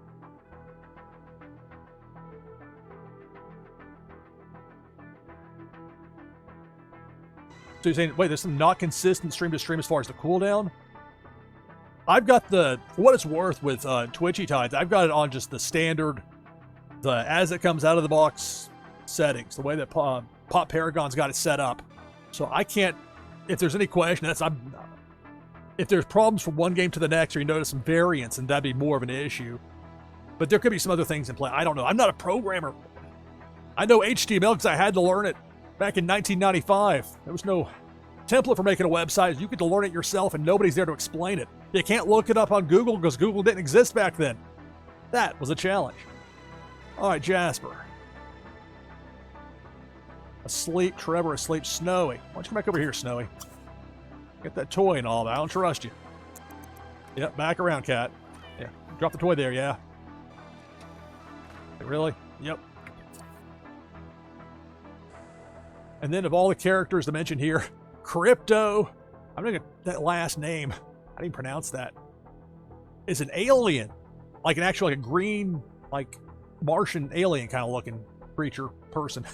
So you're saying, wait, there's some not consistent stream to stream as far as the cooldown? I've got for what it's worth with Twitchy Tides, I've got it on just the standard, as it comes out of the box settings, the way that Pop Paragon's got it set up. So I can't, if there's any question, if there's problems from one game to the next or you notice some variance, and that'd be more of an issue. But there could be some other things in play. I don't know. I'm not a programmer. I know HTML because I had to learn it back in 1995. There was no template for making a website. You get to learn it yourself and nobody's there to explain it. You can't look it up on Google because Google didn't exist back then. That was a challenge. All right, Jasper. Asleep, Trevor asleep, Snowy. Why don't you come back over here, Snowy? Get that toy and all that. I don't trust you. Yep, back around, cat. Yeah, drop the toy there, yeah. Really? Yep. And then of all the characters to mention here, Crypto, I'm gonna get that last name, I didn't pronounce that, is an alien. Like an actual, like a green, like Martian alien kind of looking creature, person.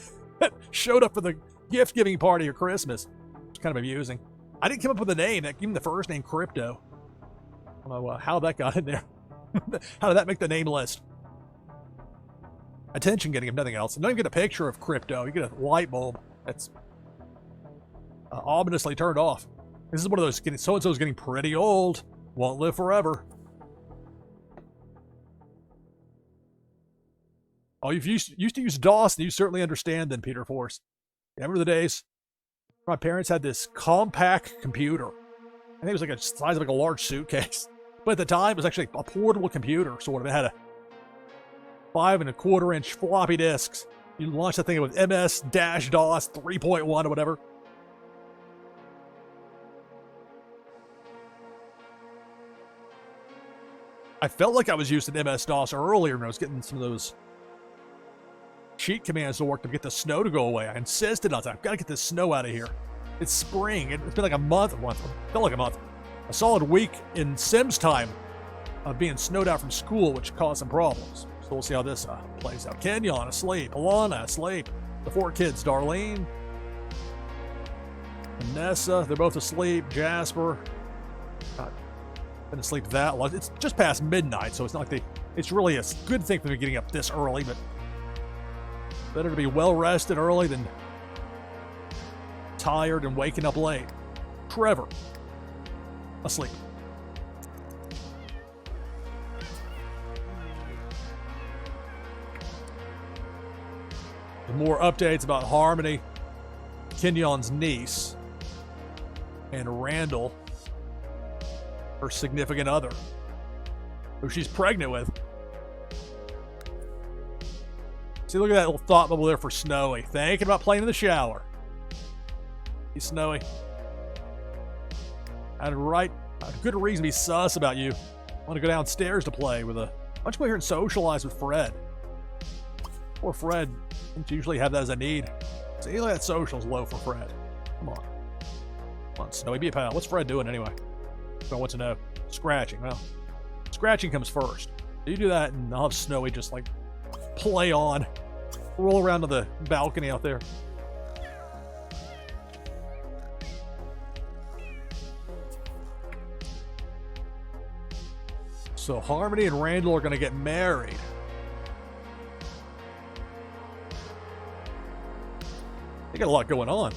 Showed up for the gift-giving party or Christmas. It's kind of amusing. I didn't come up with a name, even the first name, Crypto. I don't know how that got in there. How did that make the name list? Attention getting, if nothing else. And don't even get a picture of Crypto. You get a light bulb that's ominously turned off. This is one of those, so-and-so's getting pretty old. Won't live forever. Oh, if you used to use DOS, and you certainly understand then, Peter Force. Remember the days? My parents had this compact computer. I think it was like a size of like a large suitcase. But at the time, it was actually a portable computer, sort of. It had a 5 1/4 inch floppy disks. You launch that thing with MS-DOS 3.1 or whatever. I felt like I was using MS-DOS earlier when I was getting some of those cheat commands to work to get the snow to go away. I insisted on that. I've got to get this snow out of here. It's spring. It's been like a month. It felt like a month. A solid week in Sims time of being snowed out from school, which caused some problems. So we'll see how this plays out. Kenyon asleep. Alana asleep. The 4 kids. Darlene. Vanessa. They're both asleep. Jasper. God, been asleep that long. It's just past midnight, so it's not like it's really a good thing for them getting up this early, but better to be well rested early than tired and waking up late. Trevor, asleep. And more updates about Harmony, Kenyon's niece, and Randall, her significant other, who she's pregnant with. See, look at that little thought bubble there for Snowy. Thinking about playing in the shower. He's Snowy. I had a good reason to be sus about you. I want to go downstairs to play with a... Why don't you go here and socialize with Fred? Poor Fred. Don't usually have that as a need. See, look at that social's low for Fred. Come on. Come on, Snowy, be a pal. What's Fred doing anyway? I want to know. Scratching. Well, scratching comes first. You do that, and I'll have Snowy just, like, play on. Roll around to the balcony out there. So Harmony and Randall are going to get married. They got a lot going on.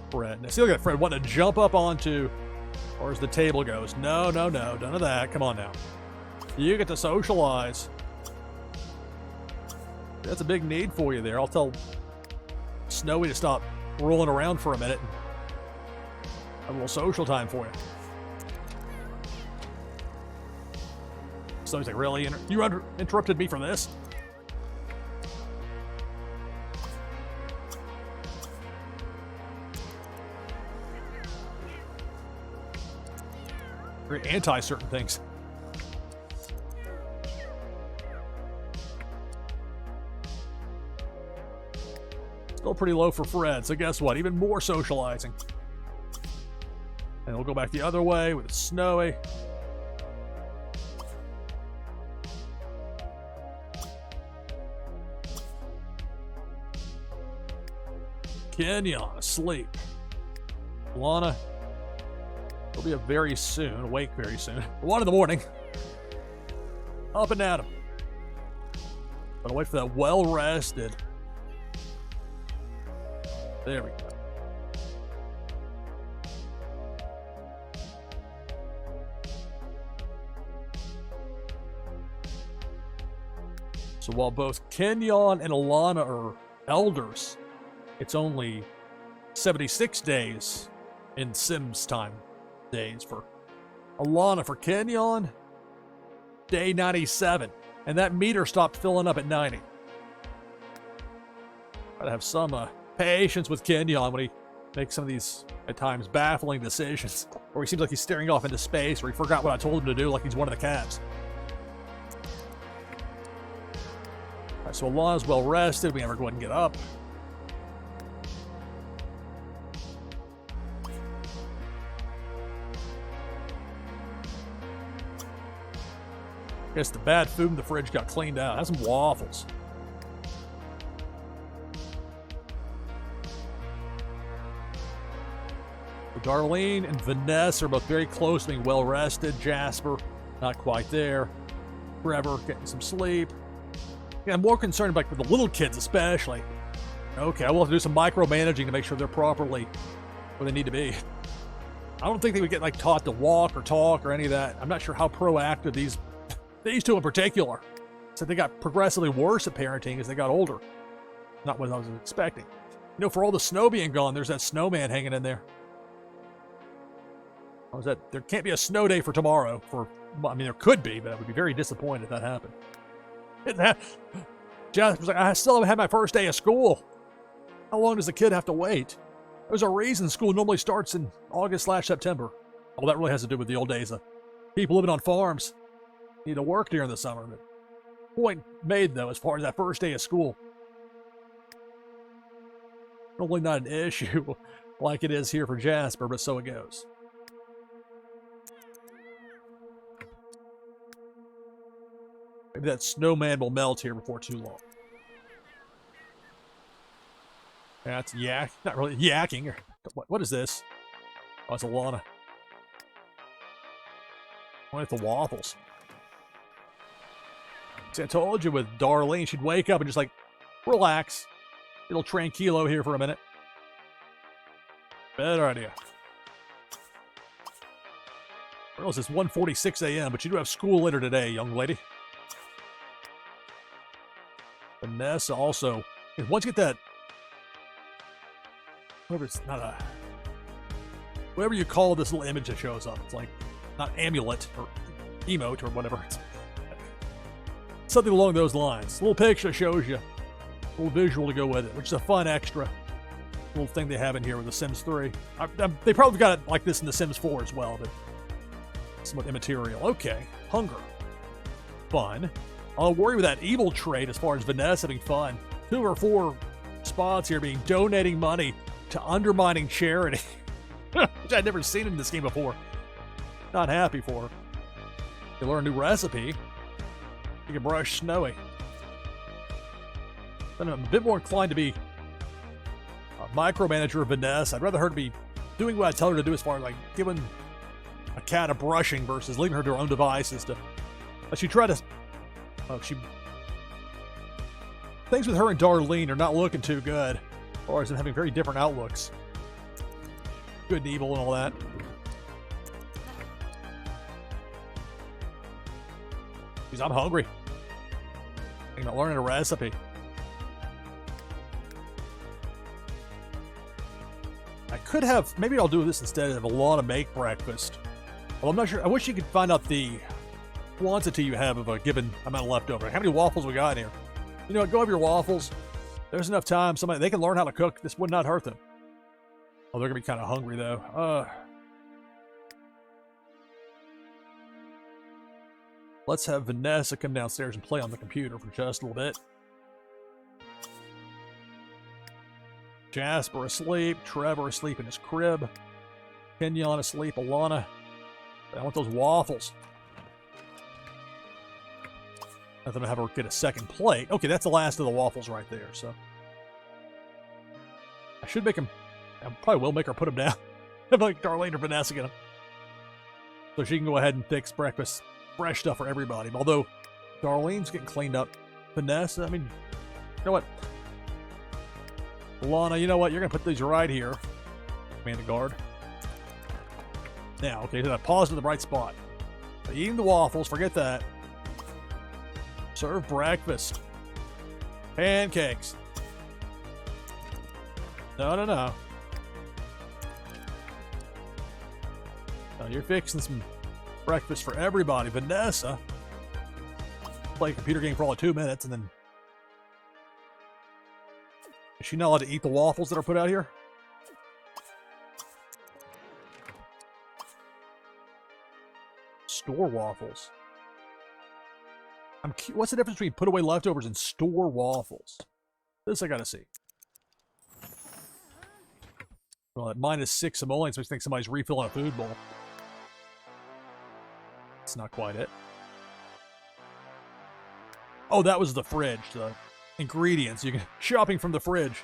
Fred. Now, see, look at Fred wanting to jump up onto, or as the table goes. No, no, no. None of that. Come on now. You get to socialize. That's a big need for you there. I'll tell Snowy to stop rolling around for a minute. Have a little social time for you. Snowy's like, really? You interrupted me for this? Very anti-certain things. Still pretty low for Fred, so guess what? Even more socializing. And we'll go back the other way with Snowy. Kenyon asleep. Lana will be up very soon, awake very soon. 1 in the morning. Up and at him. Gonna wait for that well-rested. There we go. So while both Kenyon and Alana are elders, it's only 76 days in Sims time days for Alana. For Kenyon, day 97. And that meter stopped filling up at 90. Gotta have some patience with Kenyon when he makes some of these, at times, baffling decisions. Or he seems like he's staring off into space, or he forgot what I told him to do, like he's one of the Cavs. All right, so Alana's well rested. We never go ahead and get up. Guess the bad food in the fridge got cleaned out. Have some waffles. Darlene and Vanessa are both very close to being well rested. Jasper, not quite there. Trevor getting some sleep. Yeah, I'm more concerned about with the little kids especially. Okay, I will have to do some micromanaging to make sure they're properly where they need to be. I don't think they would get like taught to walk or talk or any of that. I'm not sure how proactive these two in particular. So they got progressively worse at parenting as they got older. Not what I was expecting. You know, for all the snow being gone, there's that snowman hanging in there. How is that? There can't be a snow day for tomorrow. I mean, there could be, but I would be very disappointed if that happened. Jasper's like, I still haven't had my first day of school. How long does the kid have to wait? There's a reason school normally starts in August/September. All that really has to do with the old days of people living on farms need to work during the summer. But point made, though, as far as that first day of school. Probably not an issue like it is here for Jasper, but so it goes. Maybe that snowman will melt here before too long. That's not really yakking. What is this? Oh, it's Alana. What if the waffles? See, I told you with Darlene, she'd wake up and just like, relax. Little tranquilo here for a minute. Better idea. Well, it's 1:46 a.m., but you do have school later today, young lady. Vanessa also, once you get that, whatever you call this little image that shows up, it's like, not amulet or emote or whatever. Something along those lines. A little picture shows you. A little visual to go with it, which is a fun extra little thing they have in here with The Sims 3. They probably got it like this in The Sims 4 as well, but somewhat immaterial. Okay, hunger. Fun. I'll worry with that evil trait as far as Vanessa having fun. 2 or 4 spots here being donating money to undermining charity, which I'd never seen in this game before. Not happy for her. You learn a new recipe. You can brush Snowy. Then I'm a bit more inclined to be a micromanager of Vanessa. I'd rather her to be doing what I tell her to do as far as like giving a cat a brushing versus leaving her to her own devices to. She tried to. Things with her and Darlene are not looking too good, as far as them having very different outlooks. Good and evil and all that. Because I'm hungry. I'm not learning a recipe. I could have, maybe I'll do this instead of Alana make breakfast. Well, I'm not sure. I wish you could find out the quantity you have of a given amount of leftover. How many waffles we got in here? You know what? Go over your waffles. There's enough time. They can learn how to cook. This would not hurt them. Oh, they're going to be kind of hungry, though. Let's have Vanessa come downstairs and play on the computer for just a little bit. Jasper asleep. Trevor asleep in his crib. Kenyon asleep. Alana. I want those waffles. Nothing to have her get a second plate. Okay, that's the last of the waffles right there, so. I should make him. I probably will make her put them down. Like Darlene or Vanessa get them. So she can go ahead and fix breakfast. Fresh stuff for everybody. Although Darlene's getting cleaned up. Vanessa, I mean, you know what? Lana, you know what? You're going to put these right here. Command the guard. Now, okay, so I paused in the right spot. So eating the waffles, forget that. Serve breakfast. Pancakes. No. No, you're fixing some breakfast for everybody. Vanessa. Play a computer game for all of 2 minutes and then. Is she not allowed to eat the waffles that are put out here? Store waffles. What's the difference between put away leftovers and store waffles? This I gotta see. Well, at -6 simoleons makes me think somebody's refilling a food bowl. That's not quite it. Oh, that was the fridge. The ingredients. You can shopping from the fridge.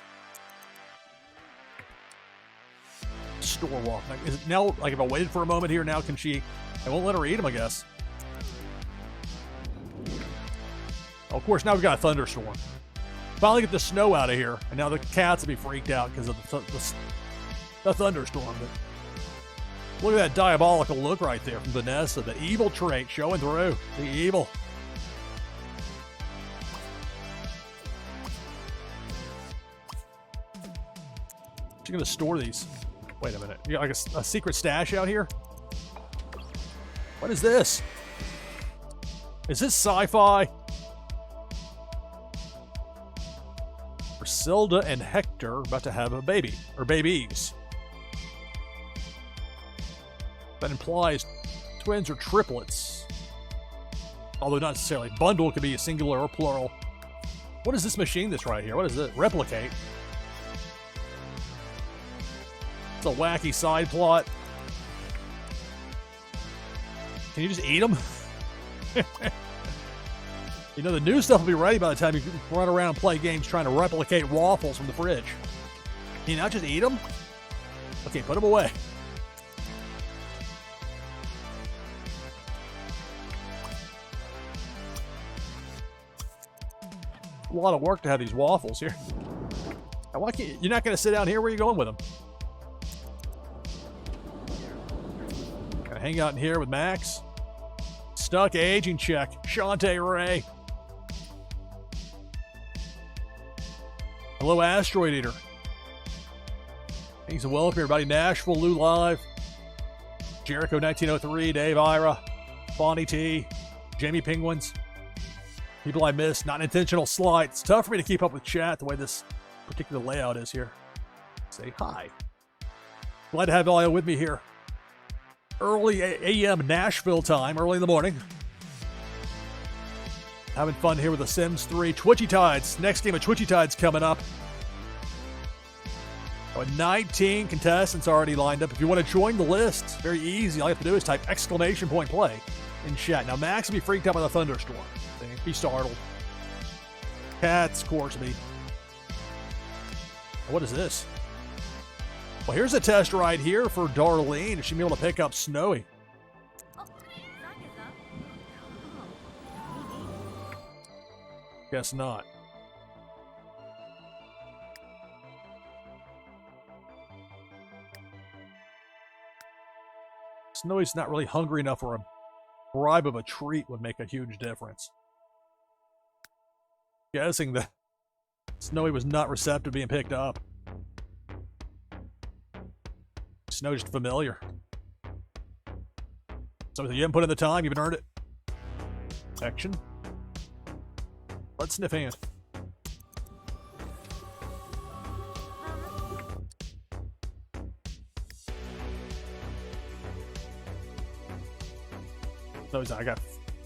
Store waffle. Is it now, like if I waited for a moment here, now can she? I won't let her eat them, I guess. Oh, of course, now we've got a thunderstorm. Finally get the snow out of here, and now the cats will be freaked out because of the thunderstorm. But look at that diabolical look right there from Vanessa. The evil trait showing through. The evil. She's going to store these. Wait a minute. You got like a secret stash out here? What is this? Is this sci-fi? Priscilla and Hector are about to have a baby, or babies. That implies twins or triplets. Although not necessarily. Bundle could be a singular or plural. What is this machine that's right here? What is it? Replicate. It's a wacky side plot. Can you just eat them? You know, the new stuff will be ready by the time you run around and play games trying to replicate waffles from the fridge. Can you not just eat them? Okay, put them away. A lot of work to have these waffles here. Now, why can't you're not going to sit down here? Where are you going with them? Gonna hang out in here with Max. Stuck aging check. Shantae Ray. Hello, Asteroid Eater. Thanks and welcome, everybody. NashvilleLou Live. Jericho 1903, Dave Ira, Bonnie T, Jamie Penguins. People I miss, not an intentional slight. It's tough for me to keep up with chat the way this particular layout is here. Say hi. Glad to have all you with me here. Early a.m. Nashville time, early in the morning. Having fun here with The Sims 3. Twitchy Tides. Next game of Twitchy Tides coming up. 19 contestants already lined up. If you want to join the list, very easy. All you have to do is type !play in chat. Now, Max will be freaked out by the thunderstorm. Be startled. Cats, of course, be. What is this? Well, here's a test right here for Darlene. Is she be able to pick up Snowy? Guess not. Snowy's not really hungry enough for a bribe of a treat would make a huge difference. Guessing that Snowy was not receptive to being picked up. Snowy's just familiar. So you haven't put in the time, you've earned it. Action. Let's sniff hand. So I got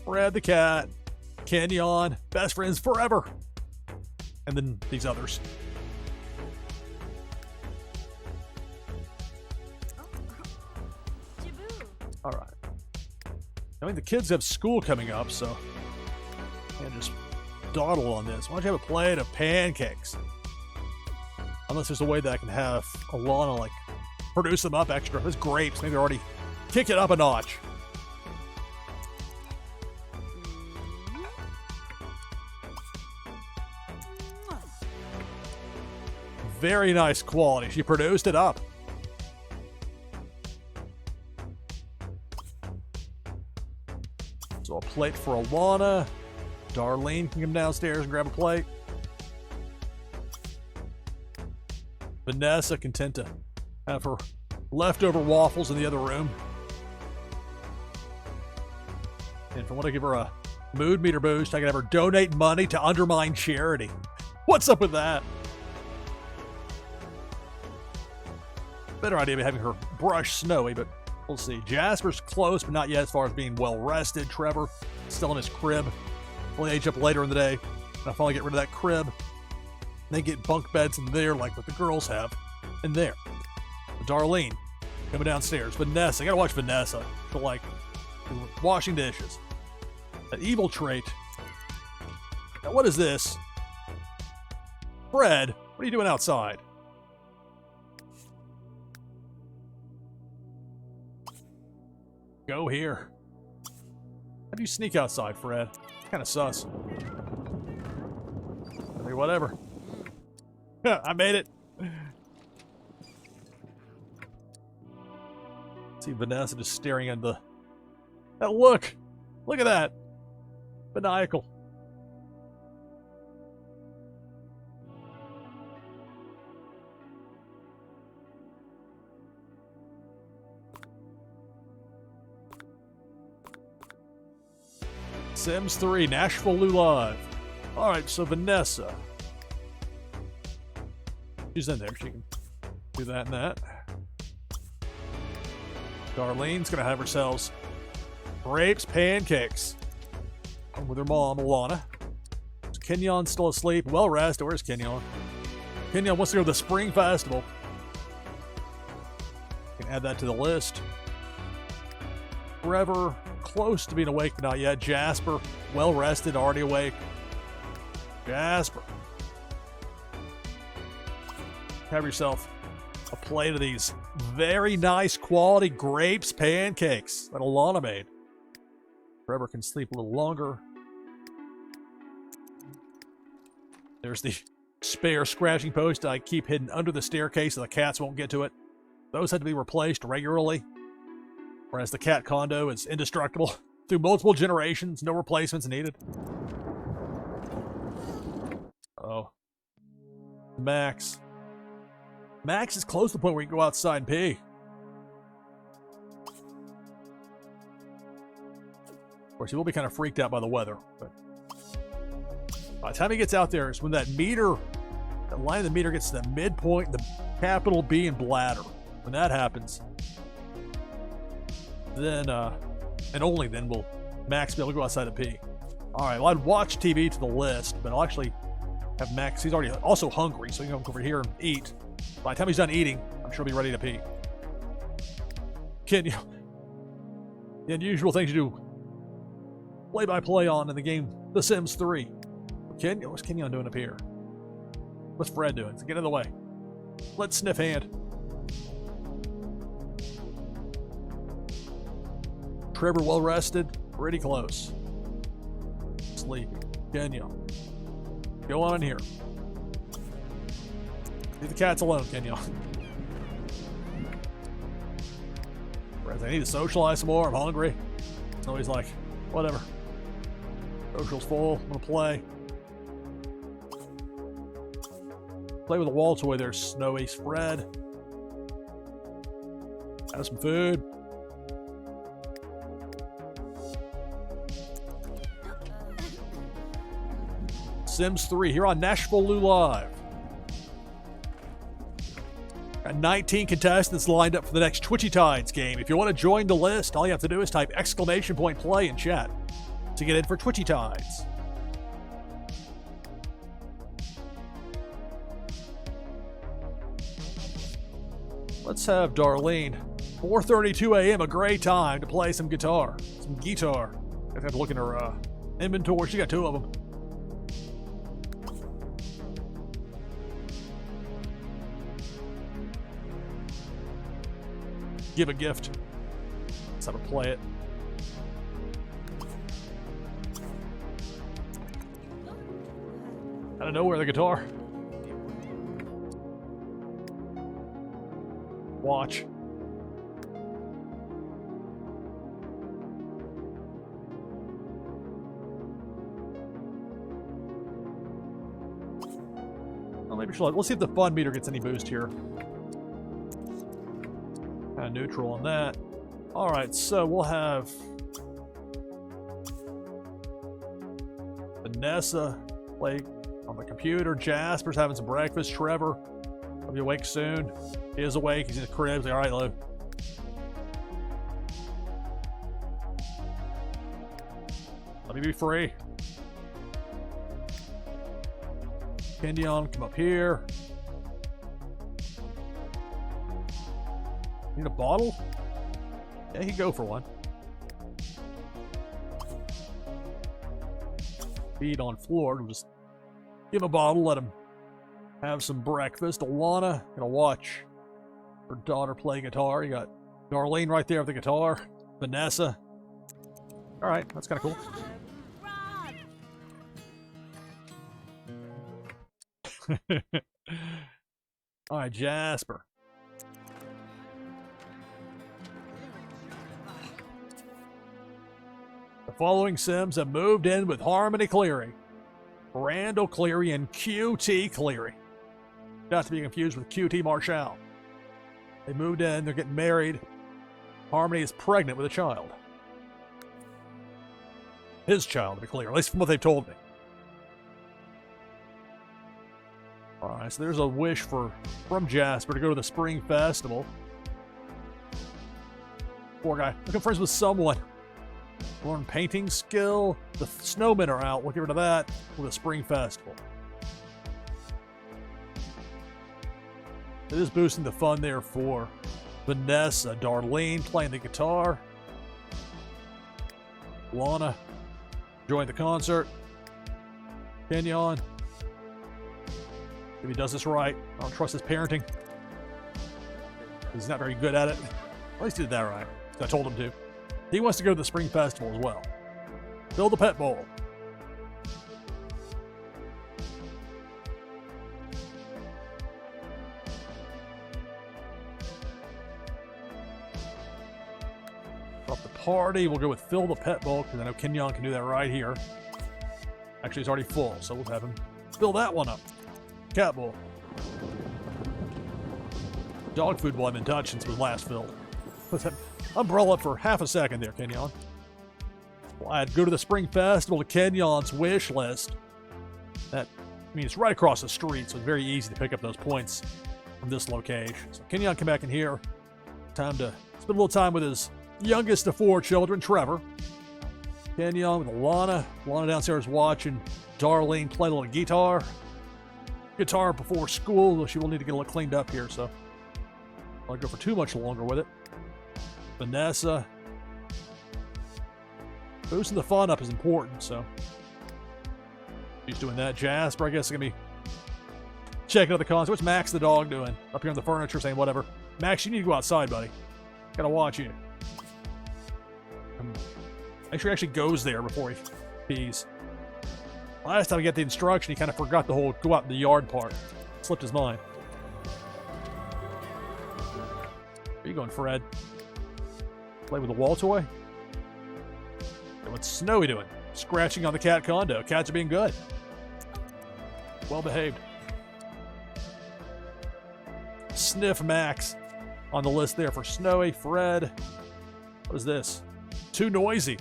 Fred the cat, Kenyon, best friends forever, and then these others. All right. I mean, the kids have school coming up, so I can't just dawdle on this. Why don't you have a plate of pancakes? Unless there's a way that I can have Alana, like, produce them up extra. There's grapes. Maybe already kick it up a notch. Very nice quality. She produced it up. So a plate for Alana. Darlene can come downstairs and grab a plate. Vanessa content to have her leftover waffles in the other room. And if I want to give her a mood meter boost, I can have her donate money to undermine charity. What's up with that? Better idea of having her brush Snowy, but we'll see. Jasper's close, but not yet as far as being well rested. Trevor still in his crib. We'll age up later in the day. And I'll finally get rid of that crib. They get bunk beds in there like what the girls have in there. Darlene coming downstairs. Vanessa. I gotta watch Vanessa. She'll like washing dishes. An evil trait. Now, what is this? Fred, what are you doing outside? Go here. How do you sneak outside, Fred? Kind of sus. I mean, whatever. I made it. See Vanessa just staring at the... Oh, look! Look at that! Maniacal. Sims 3, NashvilleLou Live. Alright, so Vanessa. She's in there. She can do that and that. Darlene's going to have herself grapes, pancakes. With her mom, Alana. Is Kenyon still asleep? Well rested. Where's Kenyon? Kenyon wants to go to the Spring Festival. Can add that to the list. Trevor, close to being awake, but not yet. Jasper, well rested, already awake. Jasper. Have yourself a plate of these very nice quality grapes pancakes that Alana made. Trevor can sleep a little longer. There's the spare scratching post I keep hidden under the staircase so the cats won't get to it. Those had to be replaced regularly. Whereas the cat condo is indestructible through multiple generations, no replacements needed. Oh. Max. Max is close to the point where you can go outside and pee. Of course, he will be kind of freaked out by the weather, but By the time he gets out there is when that meter, that line of the meter gets to the midpoint, the capital B in bladder. When that happens, then, and only then will Max be able to go outside and pee. All right, well, I'd watch TV to the list, but I'll actually have Max. He's already also hungry, so he can come over here and eat. By the time he's done eating, I'm sure he'll be ready to pee. The unusual things you do play-by-play on in the game The Sims 3. What's Kenyon doing up here? What's Fred doing? Get in the way. Let's sniff hand. Trevor well rested, pretty close. Sleep. Kenyon. Go on in here. Leave the cats alone, Kenyon. I need to socialize some more. I'm hungry. So he's like, whatever. Social's full. I'm gonna play. Play with a wall toy there, Snowy Fred. Have some food. Sims 3 here on NashvilleLou Live. Got 19 contestants lined up for the next Twitchy Tides game. If you want to join the list, all you have to do is type !play in chat to get in for Twitchy Tides. Let's have Darlene. 4:32 a.m. a great time to play some guitar. Some guitar. I have to look in her inventory. She got 2 of them. Give a gift. Let's have her play it. Out of nowhere, the guitar. Watch. Well, maybe she'll. We'll see if the fun meter gets any boost here. Kind of neutral on that. All right, so we'll have Vanessa play on the computer. Jasper's having some breakfast. Trevor will be awake soon. He is awake. He's in the crib. He's like, all right, Lou. Let me be free. Kenyon, come up here. Need a bottle? Yeah, he can go for one. Feed on floor. We'll just give him a bottle, let him have some breakfast. Alana, gonna watch her daughter play guitar. You got Darlene right there with the guitar. Vanessa. All right, that's kind of cool. All right, Jasper. The following Sims have moved in with Harmony Cleary, Randall Cleary, and QT Cleary. Not to be confused with QT Marshall. They moved in, they're getting married. Harmony is pregnant with a child. His child, to be clear, at least from what they've told me. Alright, so there's a wish from Jasper to go to the Spring Festival. Poor guy. Looking friends with someone. Learn painting skill. The snowmen are out. We'll get rid of that for the Spring Festival. It is boosting the fun there for Vanessa. Darlene playing the guitar. Lana enjoying the concert. Kenyon. If he does this right, I don't trust his parenting. He's not very good at it. At least he did that right. I told him to. He wants to go to the Spring Festival as well. Fill the pet bowl. Drop the party. We'll go with fill the pet bowl because I know Kenyon can do that right here. Actually, it's already full, so we'll have him fill that one up. Cat bowl. Dog food will have been touched since it was last filled. Put that umbrella for half a second there, Kenyon. Well, I'd go to the Spring Festival to Kenyon's wish list. That, I mean, it's right across the street, so it's very easy to pick up those points from this location. So Kenyon come back in here. Time to spend a little time with his youngest of 4 children, Trevor. Kenyon with Alana. Alana downstairs watching Darlene play a little guitar. Guitar before school, though she will need to get a little cleaned up here, so I won't go for too much longer with it. Vanessa. Boosting the fun up is important, so she's doing that. Jasper, I guess, is going to be checking out the concert. What's Max the dog doing? Up here on the furniture saying whatever. Max, you need to go outside, buddy. Gotta watch you. Make sure he actually goes there before he pees. Last time he got the instruction, he kind of forgot the whole go out in the yard part. Slipped his mind. Where you going, Fred? Play with the wall toy? And what's Snowy doing? Scratching on the cat condo. Cats are being good. Well behaved. Sniff Max on the list there for Snowy. Fred. What is this? Too noisy.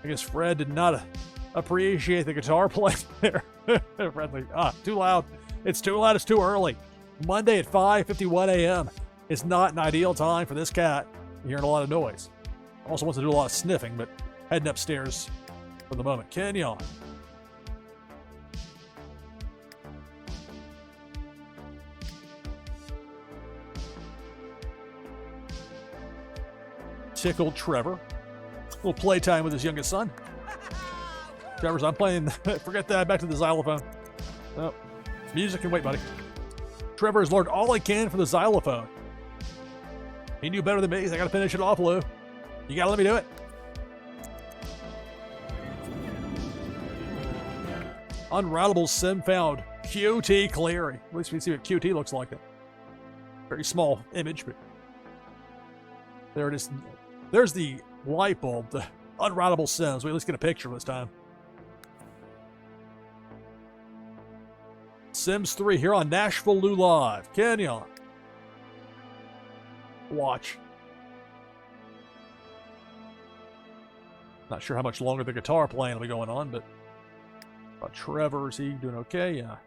I guess Fred did not appreciate the guitar playing there. Fred's like, too loud. It's too loud. It's too early. Monday at 5:51 a.m. is not an ideal time for this cat. You're hearing a lot of noise. Also wants to do a lot of sniffing, but heading upstairs for the moment. Kenyon. Tickled Trevor. A little playtime with his youngest son. Trevor's, I'm playing, forget that, back to the xylophone. Oh, music can wait, buddy. Trevor has learned all he can from the xylophone. He knew better than me. I gotta finish it off, Lou. You gotta let me do it. Unroutable sim found. QT Cleary. At least we can see what QT looks like. That very small image, but there it is. There's the light bulb, the unroutable sims. We at least get a picture this time. Sims 3 here on NashvilleLou Live. Kenyon. Watch. Not sure how much longer the guitar playing will be going on, but Trevor, is he doing okay? Yeah.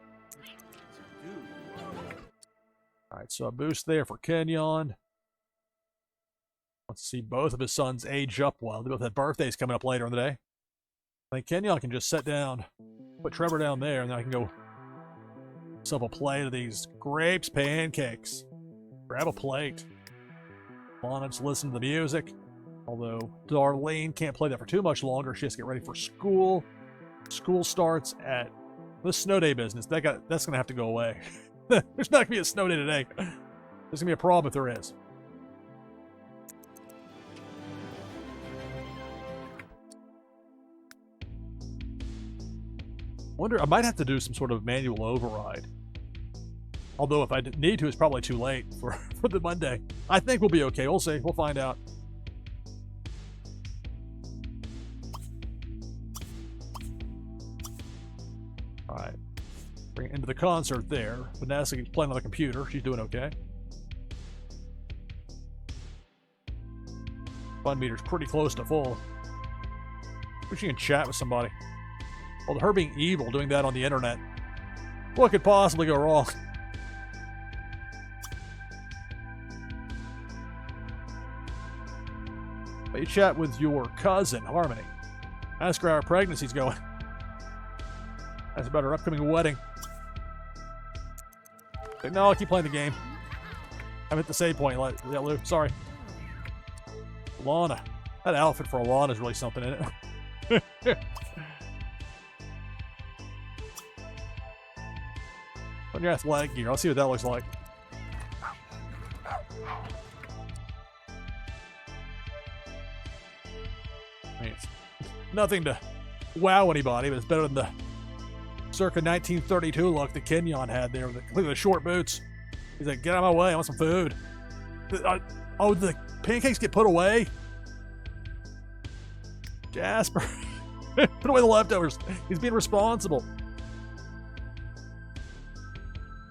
All right, so a boost there for Kenyon. Wants to see both of his sons age up well. They both have birthdays coming up later in the day. I think Kenyon can just sit down, put Trevor down there, and then I can go myself a plate of these grapes pancakes. Grab a plate. Let's listen to the music. Although Darlene can't play that for too much longer. She has to get ready for school. School starts at the snow day business. That's going to have to go away. There's not going to be a snow day today. There's going to be a problem if there is. I might have to do some sort of manual override. Although if I need to, it's probably too late for the Monday. I think we'll be okay. We'll see. We'll find out. All right. Bring it into the concert there. Vanessa is playing on the computer. She's doing okay. Fun meter's pretty close to full. Wish she can chat with somebody. Well, her being evil, doing that on the internet. What could possibly go wrong? You chat with your cousin, Harmony. Ask her how her pregnancy's going. Ask about her upcoming wedding. Like, no, I'll keep playing the game. I'm at the save point. Yeah, Lou, sorry. Alana. That outfit for Alana is really something in it. On your athletic gear. I'll see what that looks like. I mean, it's nothing to wow anybody, but it's better than the circa 1932 look that Kenyon had there with the short boots. He's like, get out of my way, I want some food. Oh, the pancakes get put away? Jasper. Put away the leftovers. He's being responsible.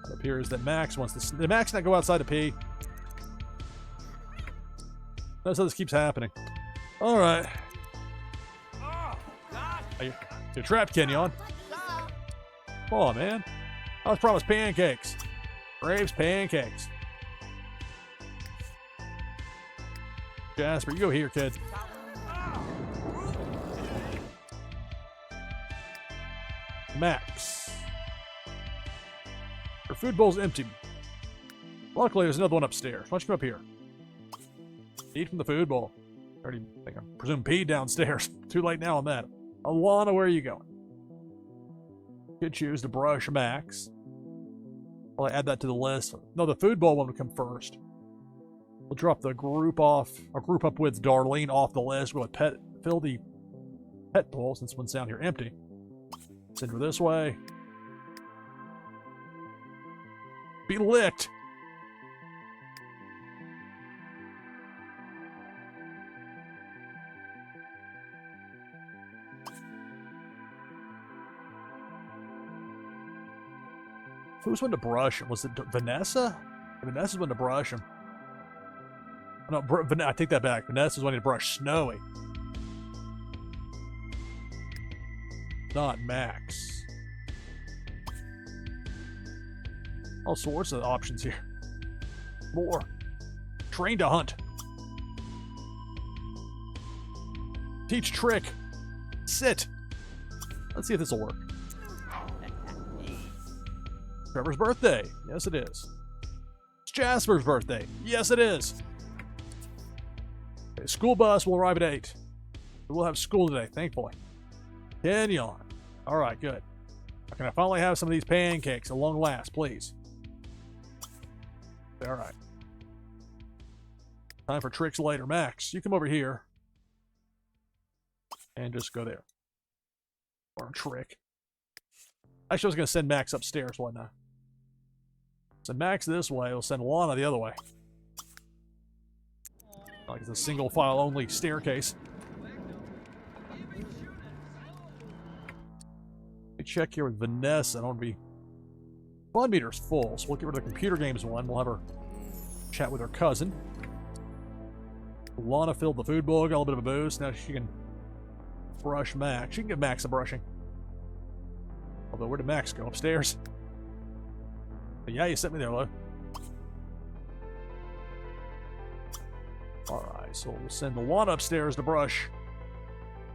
It appears that Max wants to... Did Max not go outside to pee? Notice how this keeps happening. Alright. You're trapped, Kenyon. Come on, man. I was promised pancakes. Graves pancakes. Jasper, you go here, kid. Max. Your food bowl's empty. Luckily, there's another one upstairs. Why don't you come up here? Eat from the food bowl. I presume peed downstairs. Too late now on that. Alana, where are you going? You could choose to brush Max. I'll add that to the list. No, the food bowl one would come first. We'll drop the group off, or group up with Darlene off the list. We'll fill the pet bowl, since one's down here empty. Send her this way. Be licked. Who's one to brush him? Was it Vanessa? Vanessa's one to brush him. No, I take that back. Vanessa's one to brush Snowy. Not Max. All sorts of options here. More. Train to hunt. Teach trick. Sit. Let's see if this will work. Trevor's birthday. Yes, it is. It's Jasper's birthday. Yes, it is. Okay, school bus will arrive at 8. We'll have school today, thankfully. Kenyon. All right, good. Can I finally have some of these pancakes at long last, please? All right. Time for tricks later. Max, you come over here. And just go there. Or a trick. Actually, I was going to send Max upstairs, wasn't I? Send Max this way. We'll send Lana the other way. Like it's a single file only staircase. Let me check here with Vanessa. I don't want to be... Fun meter's full, so we'll get rid of the computer games one. We'll have her chat with her cousin. Lana filled the food bowl, got a little bit of a boost. Now she can brush Max. She can give Max a brushing. Although, where did Max go? Upstairs? But yeah, you sent me there, Lou. Alright, so we'll send the one upstairs to brush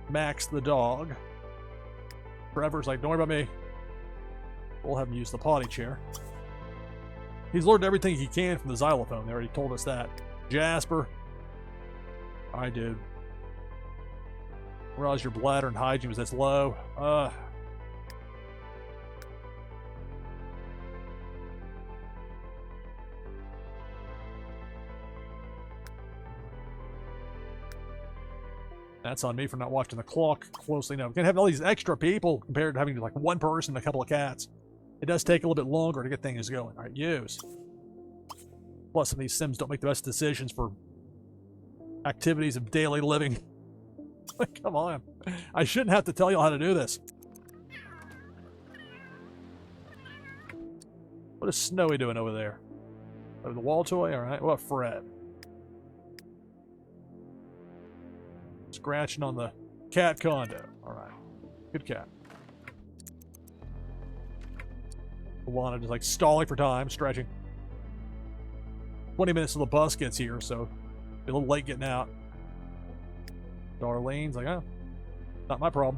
Max the dog. Trevor's like, don't worry about me. We'll have him use the potty chair. He's learned everything he can from the xylophone. They already told us that. Jasper. I did. Realize your bladder and hygiene was this low. That's on me for not watching the clock closely enough. We can have all these extra people compared to having like one person and a couple of cats. It does take a little bit longer to get things going. All right, use. Plus, some of these Sims don't make the best decisions for activities of daily living. Come on. I shouldn't have to tell you how to do this. What is Snowy doing over there? Oh, the wall toy? All right. What about Fred? Scratching on the cat condo. All right. Good cat. Alana just like stalling for time, stretching. 20 minutes till the bus gets here, so be a little late getting out. Darlene's like, oh, not my problem.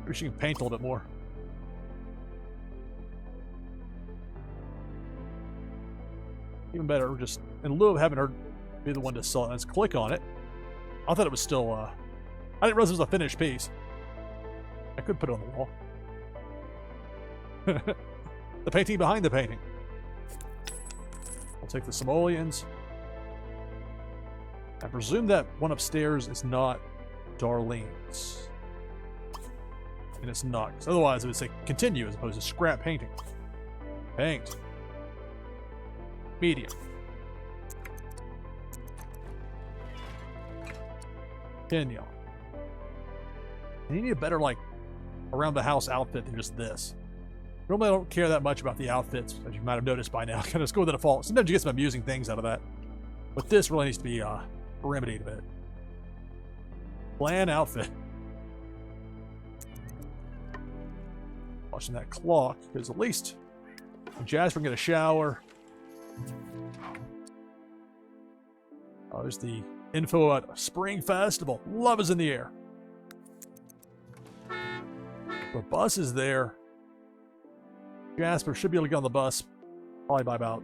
Maybe she can paint a little bit more. Even better, just in lieu of having her be the one to sell it, let's click on it. I thought it was still, I didn't realize it was a finished piece. I could put it on the wall. The painting behind the painting. I'll take the simoleons. I presume that one upstairs is not Darlene's. And it's not, because otherwise it would say continue as opposed to scrap painting. Paint. Medium. Kenyon. And you need a better, like, around the house outfit than just this. Normally I don't care that much about the outfits, as you might have noticed by now. Kind of just go with the default. Sometimes you get some amusing things out of that. But this really needs to be remedied a bit. Plan outfit. Watching that clock, because at least Jasper can get a shower. Oh, there's the info at Spring Festival. Love is in the air. The bus is there. Jasper should be able to get on the bus probably by about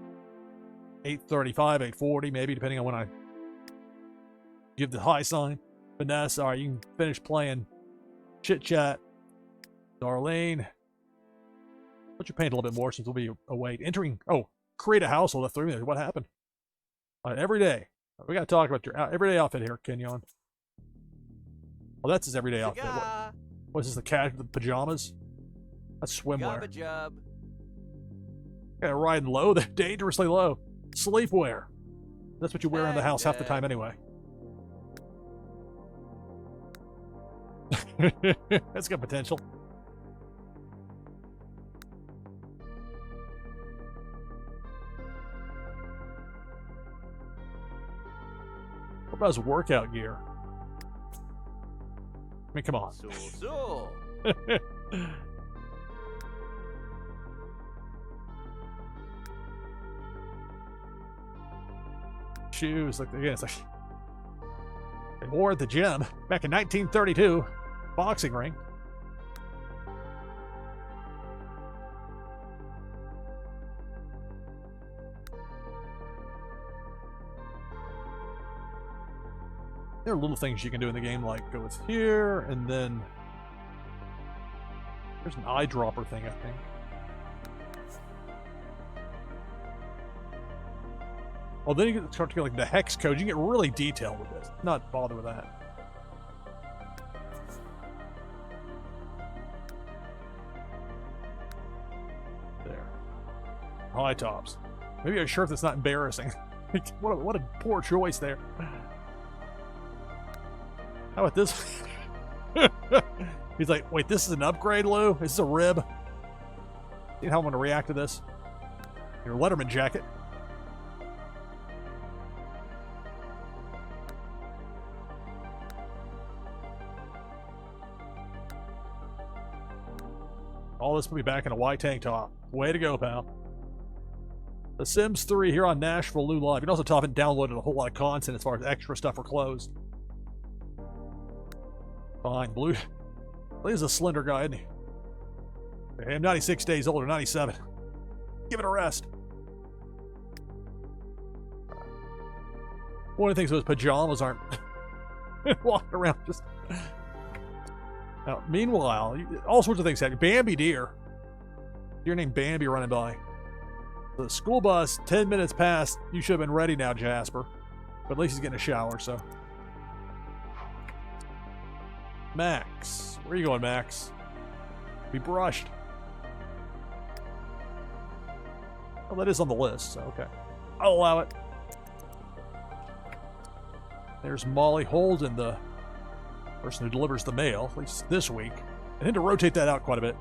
8:35, 8:40, maybe, depending on when I give the high sign. Vanessa, all right, you can finish playing chit chat. Darlene, let you paint a little bit more since we'll be away. Entering, oh, create a household. That threw me there. What happened? All right, every day. We got to talk about your everyday outfit here, Kenyon. Well, that's his everyday outfit. What is this, the pajamas? That's swimwear. Yeah, riding low, they're dangerously low. Sleepwear. That's what you wear in the house half the time anyway. That's got potential. What about his workout gear? I mean, come on. Shoes, like, again, it's like they wore at the gym back in 1932, boxing ring. There are little things you can do in the game, like go with here, and then there's an eyedropper thing, I think. Oh, then you can start to get like the hex code. You can get really detailed with this. Not bother with that. There. High tops. Maybe a shirt that's not embarrassing. what a poor choice there. How about this? He's like, wait, this is an upgrade, Lou? Is this a rib? You know how I'm going to react to this? Your Letterman jacket. All this will be back in a white tank top. Way to go, pal. The Sims 3 here on NashvilleLou Live. You can also top and download a whole lot of content as far as extra stuff for closed. Fine, Blue. He's a slender guy, isn't he? Hey, I'm 96 days old or 97. Give it a rest. One of the things was pajamas aren't walking around just... Now, meanwhile, all sorts of things happen. Bambi deer. Deer named Bambi running by. The school bus, 10 minutes past. You should have been ready now, Jasper. But at least he's getting a shower, so. Max. Where are you going, Max? Be brushed. Oh, that is on the list, so okay. I'll allow it. There's Molly Holden, the person who delivers the mail, at least this week. I need to rotate that out quite a bit.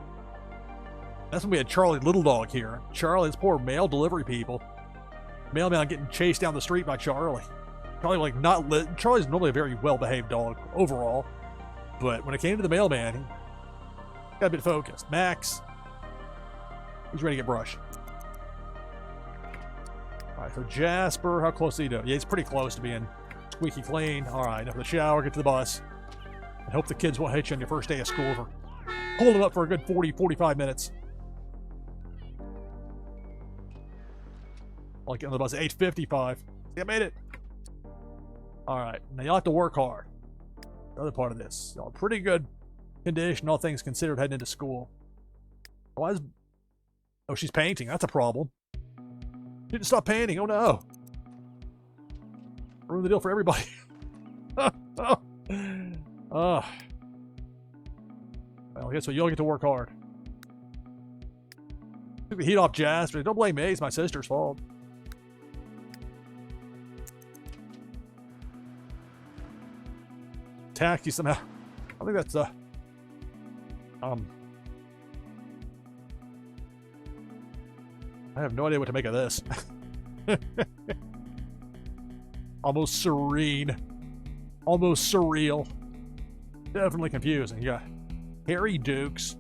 That's when we had Charlie Little Dog here. Charlie's poor mail delivery people. Mailman getting chased down the street by Charlie. Charlie, like, not lit. Charlie's normally a very well-behaved dog overall. But when it came to the mailman, he got a bit focused. Max. He's ready to get brushed. All right, so Jasper, how close is he to? Yeah, he's pretty close to being squeaky clean. All right, enough of the shower, get to the bus. And hope the kids won't hit you on your first day of school for holding them up for a good 40, 45 minutes. I'll get on the bus at 8:55. See, I made it. All right, now you'll have to work hard. The other part of this. Y'all pretty good condition, all things considered, heading into school. Why is... Oh, she's painting. That's a problem. She didn't stop painting. Oh, no. Ruined the deal for everybody. Well, I guess so. You'll get to work hard. Took the heat off Jasper. Don't blame me. It's my sister's fault. Tacky somehow. I think that's I have no idea what to make of this. Almost serene. Almost surreal. Definitely confusing. You got Harry Dukes.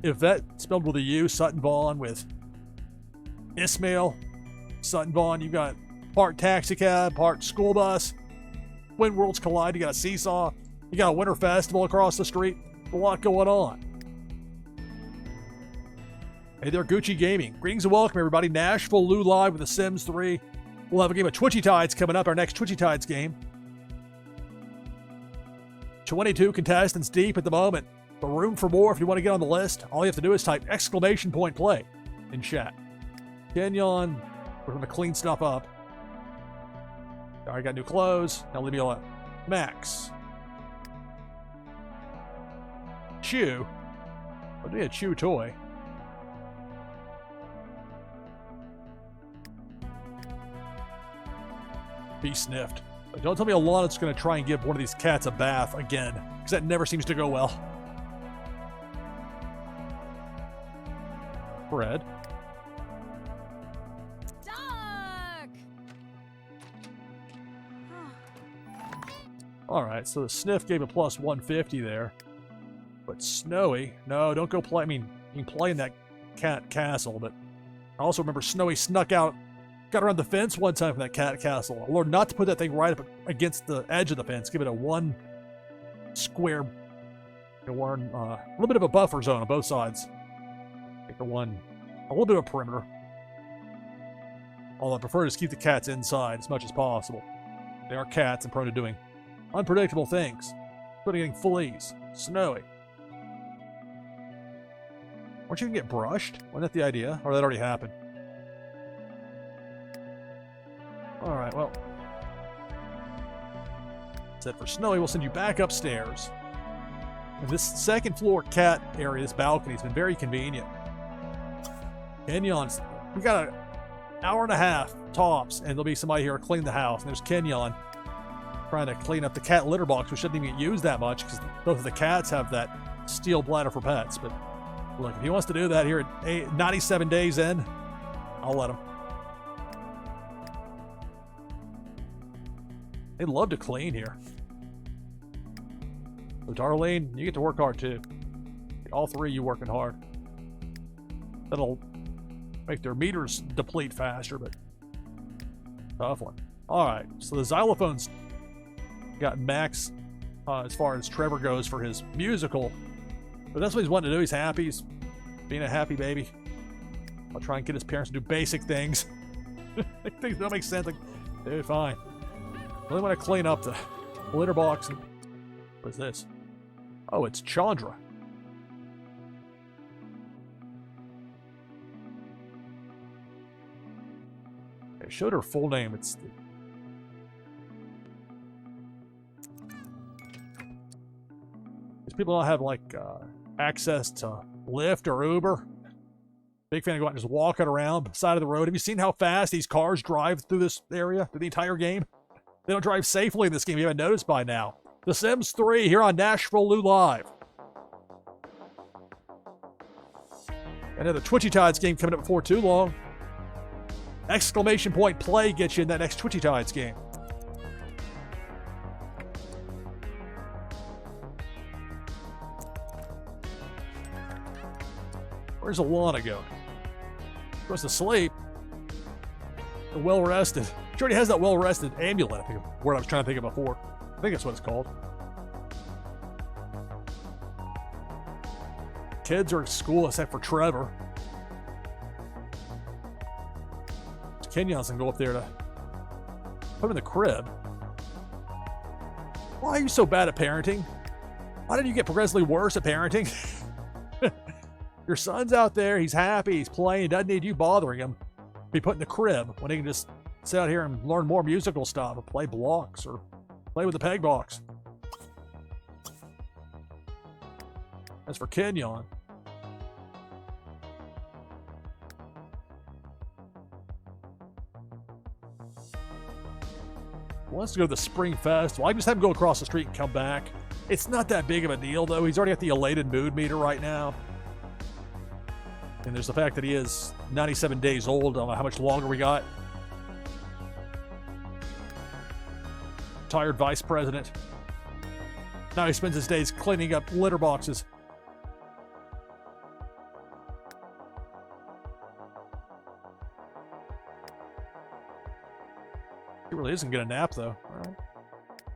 Yvette spelled with a U. Sutton Vaughn with Ismail. Sutton Vaughn. You got part taxicab, part school bus. When worlds collide, you got a seesaw. You got a winter festival across the street. A lot going on. Hey there, Gucci Gaming. Greetings and welcome, everybody. NashvilleLou live with The Sims 3. We'll have a game of Twitchy Tides coming up, our next Twitchy Tides game. 22 contestants deep at the moment, but room for more if you want to get on the list. All you have to do is type !play in chat. Kenyon, we're going to clean stuff up. All right, got new clothes. Now leave me alone. Max. Chew. What do we a Chew toy? Be sniffed. But don't tell me Alana's going to try and give one of these cats a bath again, because that never seems to go well. Fred. All right, so the sniff gave a plus 150 there. But Snowy, no, don't go play. I mean, you can play in that cat castle, but I also remember Snowy snuck out, got around the fence one time from that cat castle. I learned not to put that thing right up against the edge of the fence. Give it a one square, a little bit of a buffer zone on both sides. Make a little bit of a perimeter. Although I prefer to just keep the cats inside as much as possible. They are cats and prone to doing unpredictable things. But getting fleas. Snowy. Weren't you going to get brushed? Wasn't that the idea? Or that already happened? Alright, well. Said for Snowy, we'll send you back upstairs. And this second floor cat area, this balcony, has been very convenient. Kenyon's, we got an hour and a half tops, and there'll be somebody here to clean the house. And there's Kenyon trying to clean up the cat litter box, which shouldn't even get used that much because both of the cats have that steel bladder for pets. But look, if he wants to do that here at 97 days in, I'll let him. They'd love to clean here. So Darlene, you get to work hard too. All three of you working hard. That'll make their meters deplete faster, but tough one. All right, so the xylophones got Max as far as Trevor goes for his musical, but that's what he's wanting to do. He's happy. He's being a happy baby. I'll try and get his parents to do basic things. Things don't make sense. Like, dude, fine. Really want to clean up the litter box. And what is this? Oh, it's Chandra. I showed her full name. It's these people don't have like access to Lyft or Uber. Big fan of going and just walking around the side of the road. Have you seen how fast these cars drive through this area, through the entire game? They don't drive safely in this game. You haven't noticed by now. The Sims 3 here on NashvilleLou Live. Another Twitchy Tides game coming up before too long. !play gets you in that next Twitchy Tides game. Where's Alana going? Goes to sleep. Well rested. She already has that well rested amulet. I think word I was trying to think of before. I think that's what it's called. Kids are at school except for Trevor. Kenyon's gonna go up there to put him in the crib. Why are you so bad at parenting? Why did you get progressively worse at parenting? Your son's out there, he's happy, he's playing, doesn't need you bothering him. Be put in the crib when he can just sit out here and learn more musical stuff or play blocks or play with the peg box. As for Kenyon, wants to go to the Spring Festival. I just have him go across the street and come back. It's not that big of a deal, though. He's already got the elated mood meter right now. And there's the fact that he is 97 days old. I don't know how much longer we got. Retired vice president. Now he spends his days cleaning up litter boxes. He really isn't getting a nap, though. Well,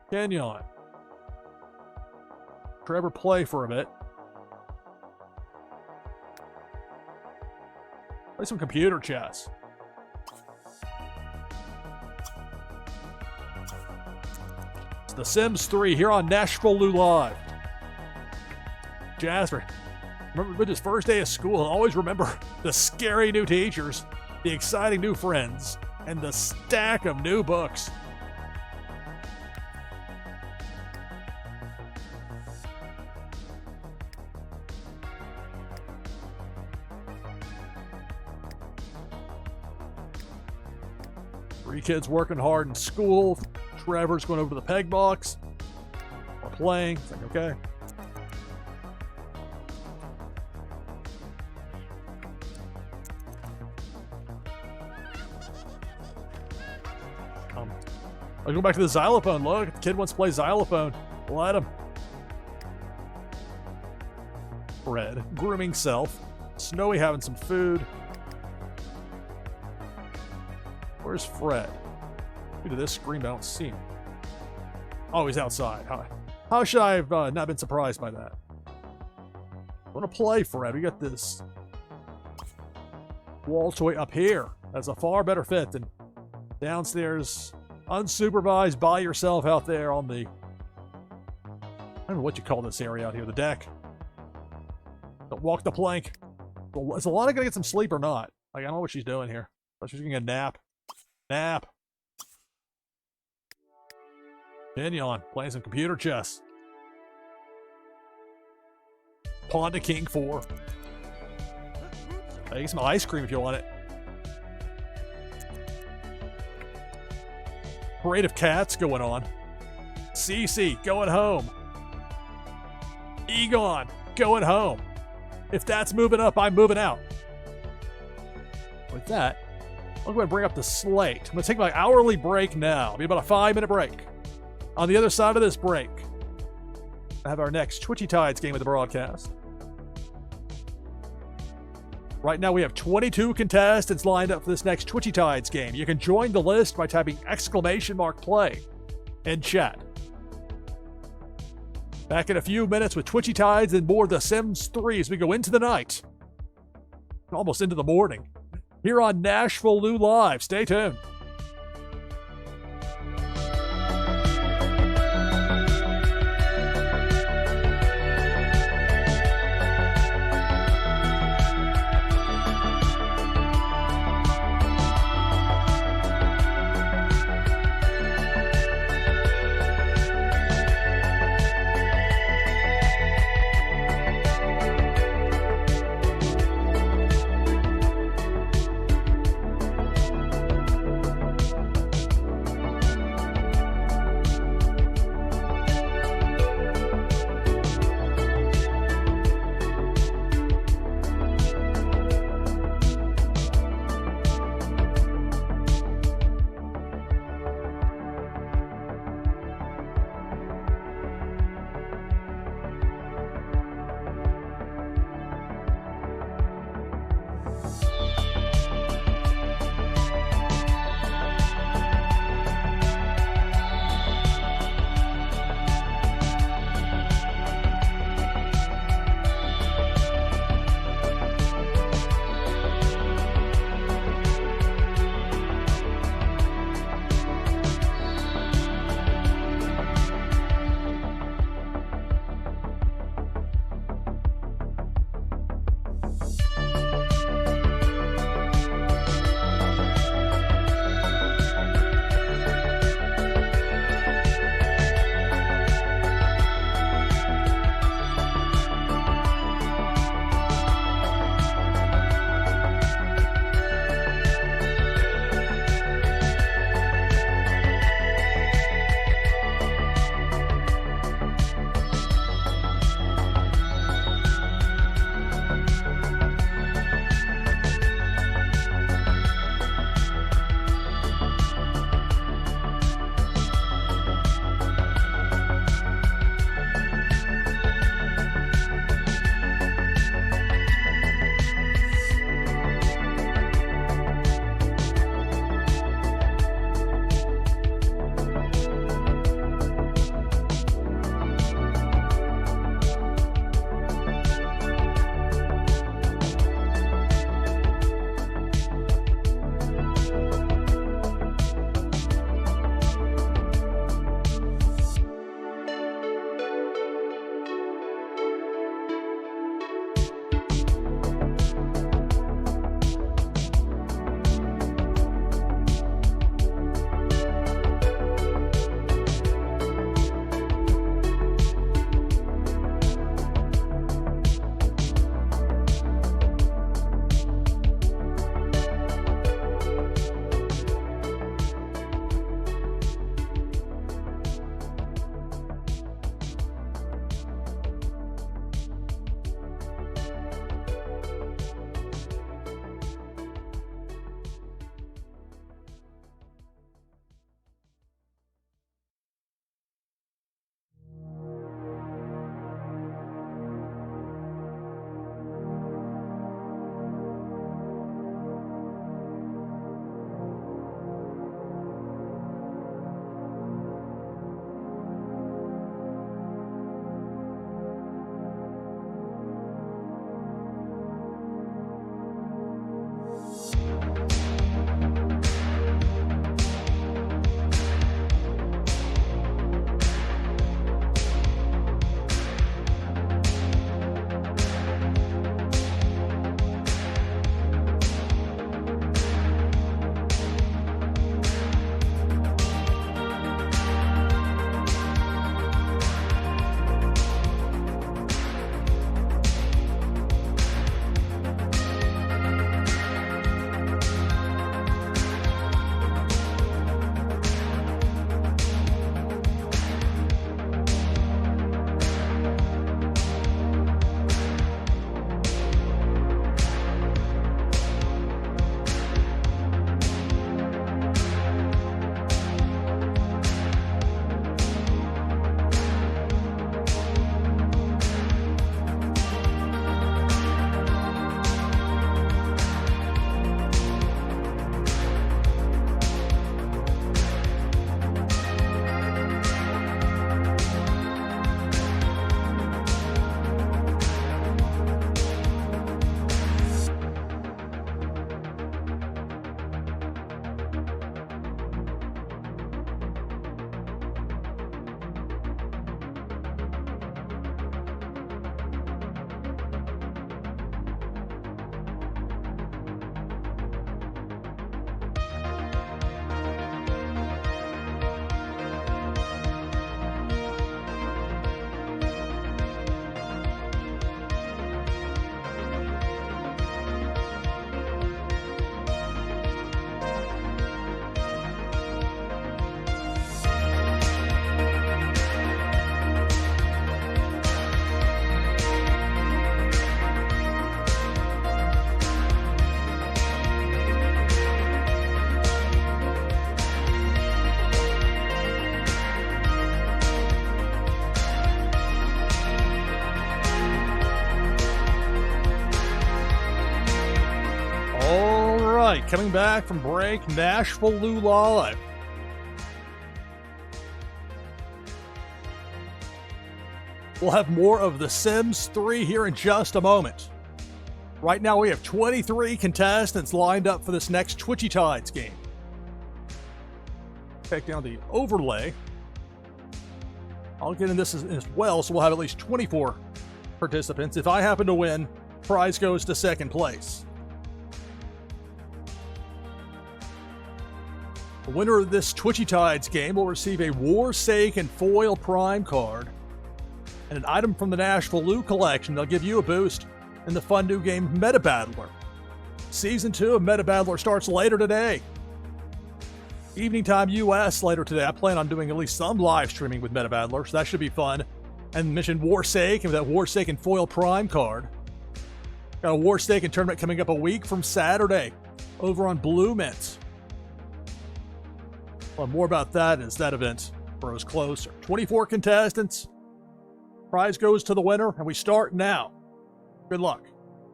Kenyon. Trevor play for a bit. Play some computer chess. It's The Sims 3 here on NashvilleLou Live. Jasper, remember his first day of school, and always remember the scary new teachers, the exciting new friends, and the stack of new books. Three kids working hard in school. Trevor's going over to the peg box. We're playing. It's like, okay. I'll go back to the xylophone. Look, the kid wants to play xylophone. Let him. Fred, grooming self. Snowy having some food. Where's Fred? Look at this screen, but I don't see him. Oh, he's outside. How should I have not been surprised by that? I want to play, Fred. We got this wall toy up here. That's a far better fit than downstairs, unsupervised by yourself out there on the, I don't know what you call this area out here, the deck. Don't walk the plank. Is Alana gonna get some sleep or not? Like, I don't know what she's doing here. But she's getting a nap. Nap. Kenyon playing some computer chess. Pawn to king 4. Take some ice cream if you want it. Parade of cats going on. Cece going home. Egon going home. If that's moving up, I'm moving out. With that, I'll go ahead and bring up the slate. I'm going to take my hourly break now. It'll be about a 5-minute break. On the other side of this break, I have our next Twitchy Tides game of the broadcast. Right now we have 22 contestants lined up for this next Twitchy Tides game. You can join the list by typing !play in chat. Back in a few minutes with Twitchy Tides and more of The Sims 3 as we go into the night. Almost into the morning. Here on NashvilleLou Live. Stay tuned. coming back from break, NashvilleLou Live. We'll have more of The Sims 3 here in just a moment. Right now we have 23 contestants lined up for this next Twitchy Tides game. Take down the overlay. I'll get in this as well, so we'll have at least 24 participants. If I happen to win, prize goes to second place. The winner of this Twitchy Tides game will receive a Warsaken foil prime card and an item from the NashvilleLou collection. They'll give you a boost in the fun new game Meta Battler. Season 2 of Meta Battler starts later today. Evening time US later today. I plan on doing at least some live streaming with Meta Battler, so that should be fun. And mentioned Warsaken with that Warsaken foil prime card. Got a Warsaken tournament coming up a week from Saturday over on Blue Mint. Well, more about that as that event grows closer. 24 contestants. Prize goes to the winner, and we start now. Good luck.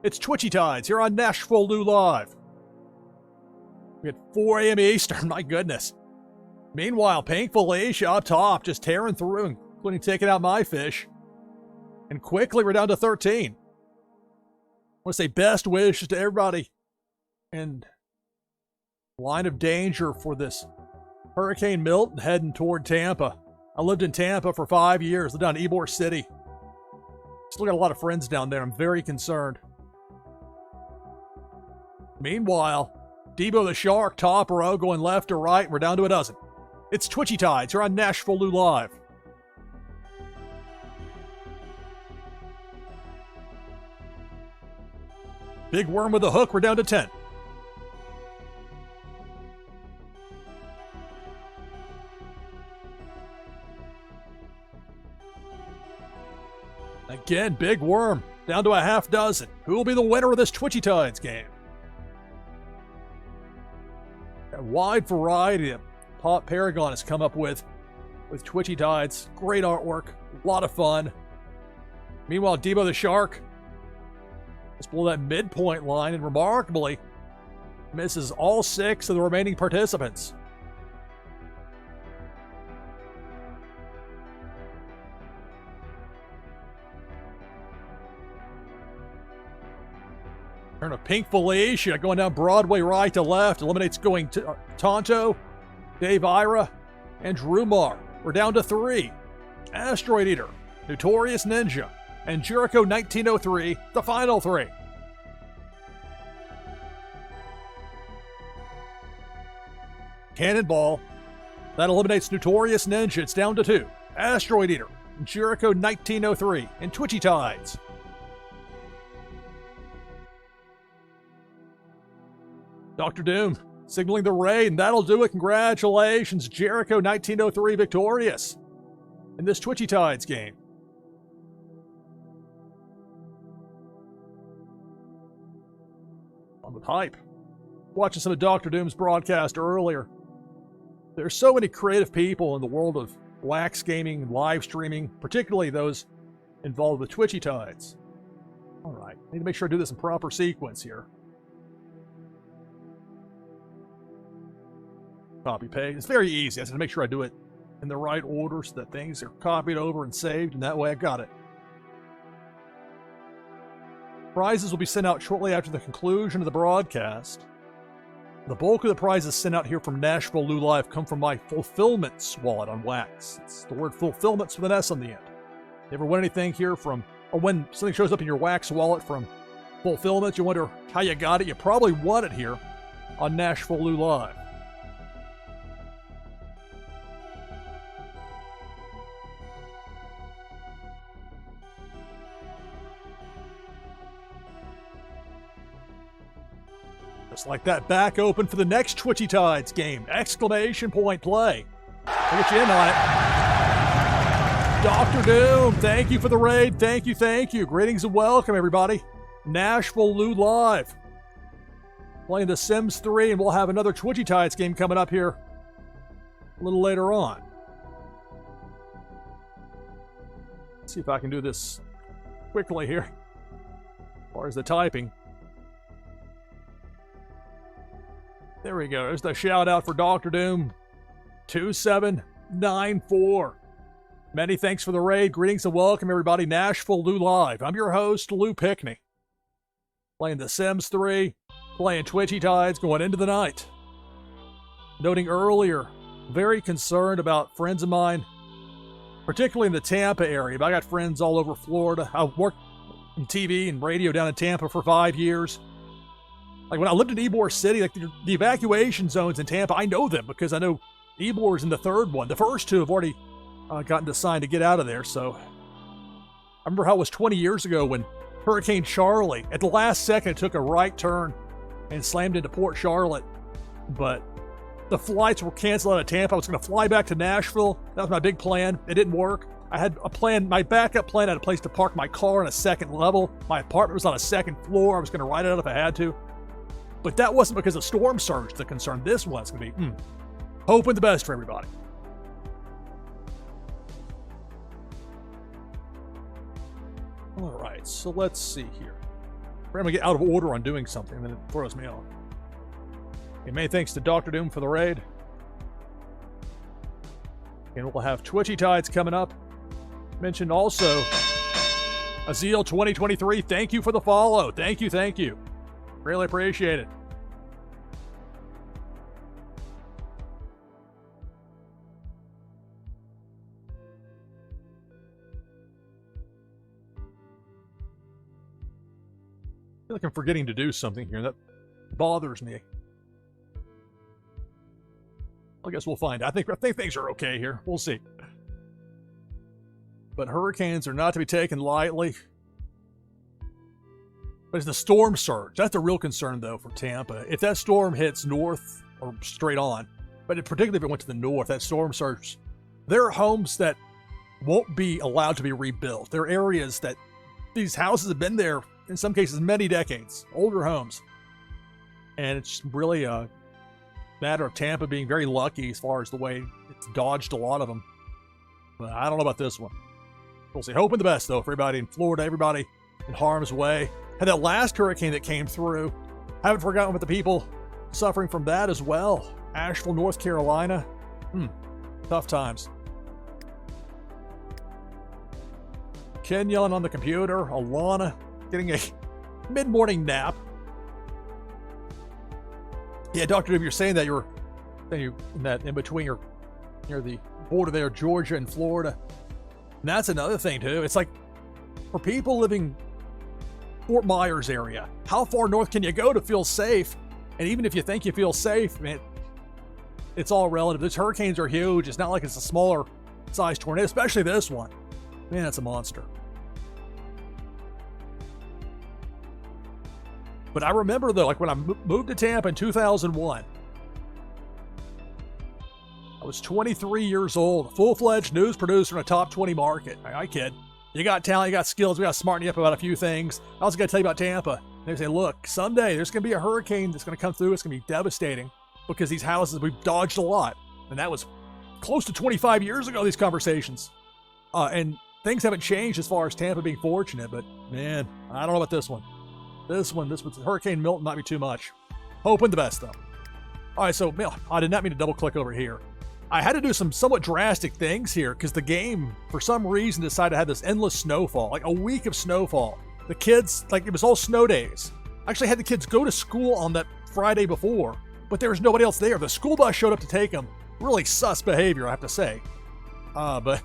It's Twitchy Tides here on NashvilleLou Live. We at 4 a.m. Eastern, my goodness. Meanwhile, Pink Felicia up top, just tearing through, including taking out my fish. And quickly, we're down to 13. I want to say best wishes to everybody in line of danger for this Hurricane Milton heading toward Tampa. I lived in Tampa for 5 years, lived down in Ybor City. Still got a lot of friends down there. I'm very concerned. Meanwhile, Debo the Shark, top row, going left to right. We're down to a dozen. It's Twitchy Tides here on NashvilleLou Live. Big worm with a hook. We're down to 10. Again, big worm, down to a half dozen. Who will be the winner of this Twitchy Tides game? A wide variety of Pop Paragon has come up with Twitchy Tides. Great artwork, a lot of fun. Meanwhile, Debo the Shark is below that midpoint line and remarkably misses all 6 of the remaining participants. Turn of Pink Felicia going down Broadway right to left. Eliminates going to Tonto, Dave Ira, and Drumar. We're down to 3. Asteroid Eater, Notorious Ninja, and Jericho 1903, the final 3. Cannonball. That eliminates Notorious Ninja. It's down to 2. Asteroid Eater, Jericho 1903, and Twitchy Tides. Dr. Doom signaling the raid, and that'll do it. Congratulations, Jericho 1903 victorious in this Twitchy Tides game. On with hype. Watching some of Dr. Doom's broadcast earlier. There's so many creative people in the world of wax gaming and live streaming, particularly those involved with Twitchy Tides. All right, need to make sure I do this in proper sequence here. Copy paste. It's very easy. I just have to make sure I do it in the right order so that things are copied over and saved, and that way I got it. Prizes will be sent out shortly after the conclusion of the broadcast. The bulk of the prizes sent out here from NashvilleLou Live come from my Fulfillments wallet on Wax. It's the word Fulfillments with an S on the end. You ever win anything here from, or when something shows up in your Wax wallet from Fulfillments, you wonder how you got it? You probably won it here on NashvilleLou Live. Just like that, back open for the next Twitchy Tides game. Exclamation point play. I'll get you in on it. Dr. Doom, thank you for the raid. Thank you, thank you. Greetings and welcome, everybody. NashvilleLou Live. Playing The Sims 3, and we'll have another Twitchy Tides game coming up here a little later on. Let's see if I can do this quickly here, as far as the typing. There we go. There's the shout out for Dr. Doom 2794. Many thanks for the raid. Greetings and welcome, everybody. NashvilleLou Live. I'm your host, Lou Pickney. Playing The Sims 3, playing Twitchy Tides, going into the night. Noting earlier, very concerned about friends of mine, particularly in the Tampa area. But I got friends all over Florida. I've worked in TV and radio down in Tampa for 5 years. Like when I lived in Ybor City, like the evacuation zones in Tampa, I know them because I know Ybor's in the third one. The first two have already gotten to sign to get out of there. So I remember how it was 20 years ago when Hurricane Charlie, at the last second, took a right turn and slammed into Port Charlotte. But the flights were canceled out of Tampa. I was going to fly back to Nashville. That was my big plan. It didn't work. I had a plan, my backup plan. I had a place to park my car on a second level. My apartment was on a second floor. I was going to ride it out if I had to. But that wasn't because of storm surge the concern. This one's going to be hoping the best for everybody. All right, so let's see here. We're going to get out of order on doing something, and then it throws me off. Okay, many thanks to Dr. Doom for the raid. And we'll have Twitchy Tides coming up. Mentioned also Azeel 2023. Thank you for the follow. Thank you, thank you. Really appreciate it. I feel like I'm forgetting to do something here. That bothers me. I guess we'll find out. I think things are okay here. We'll see. But hurricanes are not to be taken lightly. But it's the storm surge. That's the real concern, though, for Tampa. If that storm hits north or straight on, but particularly if it went to the north, that storm surge, there are homes that won't be allowed to be rebuilt. There are areas that these houses have been there, in some cases, many decades, older homes. And it's really a matter of Tampa being very lucky as far as the way it's dodged a lot of them. But I don't know about this one. We'll see. Hoping the best, though, for everybody in Florida, everybody in harm's way. And that last hurricane that came through, haven't forgotten about the people suffering from that as well. Asheville, North Carolina. Tough times. Kenyon on the computer. Alana getting a mid-morning nap. Yeah, Dr. Doom, you're saying that you're in between your near the border there, Georgia and Florida. And that's another thing too. It's like for people living Fort Myers area, how far north can you go to feel safe? And even if you think you feel safe, man, it's all relative. These hurricanes are huge. It's not like it's a smaller size tornado, especially this one. Man, that's a monster. But I remember, though, like when I moved to Tampa in 2001, I was 23 years old, full-fledged news producer in a top 20 market. I kid. You got talent, you got skills, we got to smarten you up about a few things. I was going to tell you about Tampa. They say, look, someday there's going to be a hurricane that's going to come through. It's going to be devastating because these houses, we've dodged a lot. And that was close to 25 years ago, these conversations. And things haven't changed as far as Tampa being fortunate, but man, I don't know about this one. This one, Hurricane Milton might be too much. Hoping the best, though. All right, so I did not mean to double-click over here. I had to do some somewhat drastic things here because the game, for some reason, decided to have this endless snowfall, like a week of snowfall. The kids, like it was all snow days. I actually had the kids go to school on that Friday before, but there was nobody else there. The school bus showed up to take them. Really sus behavior, I have to say. But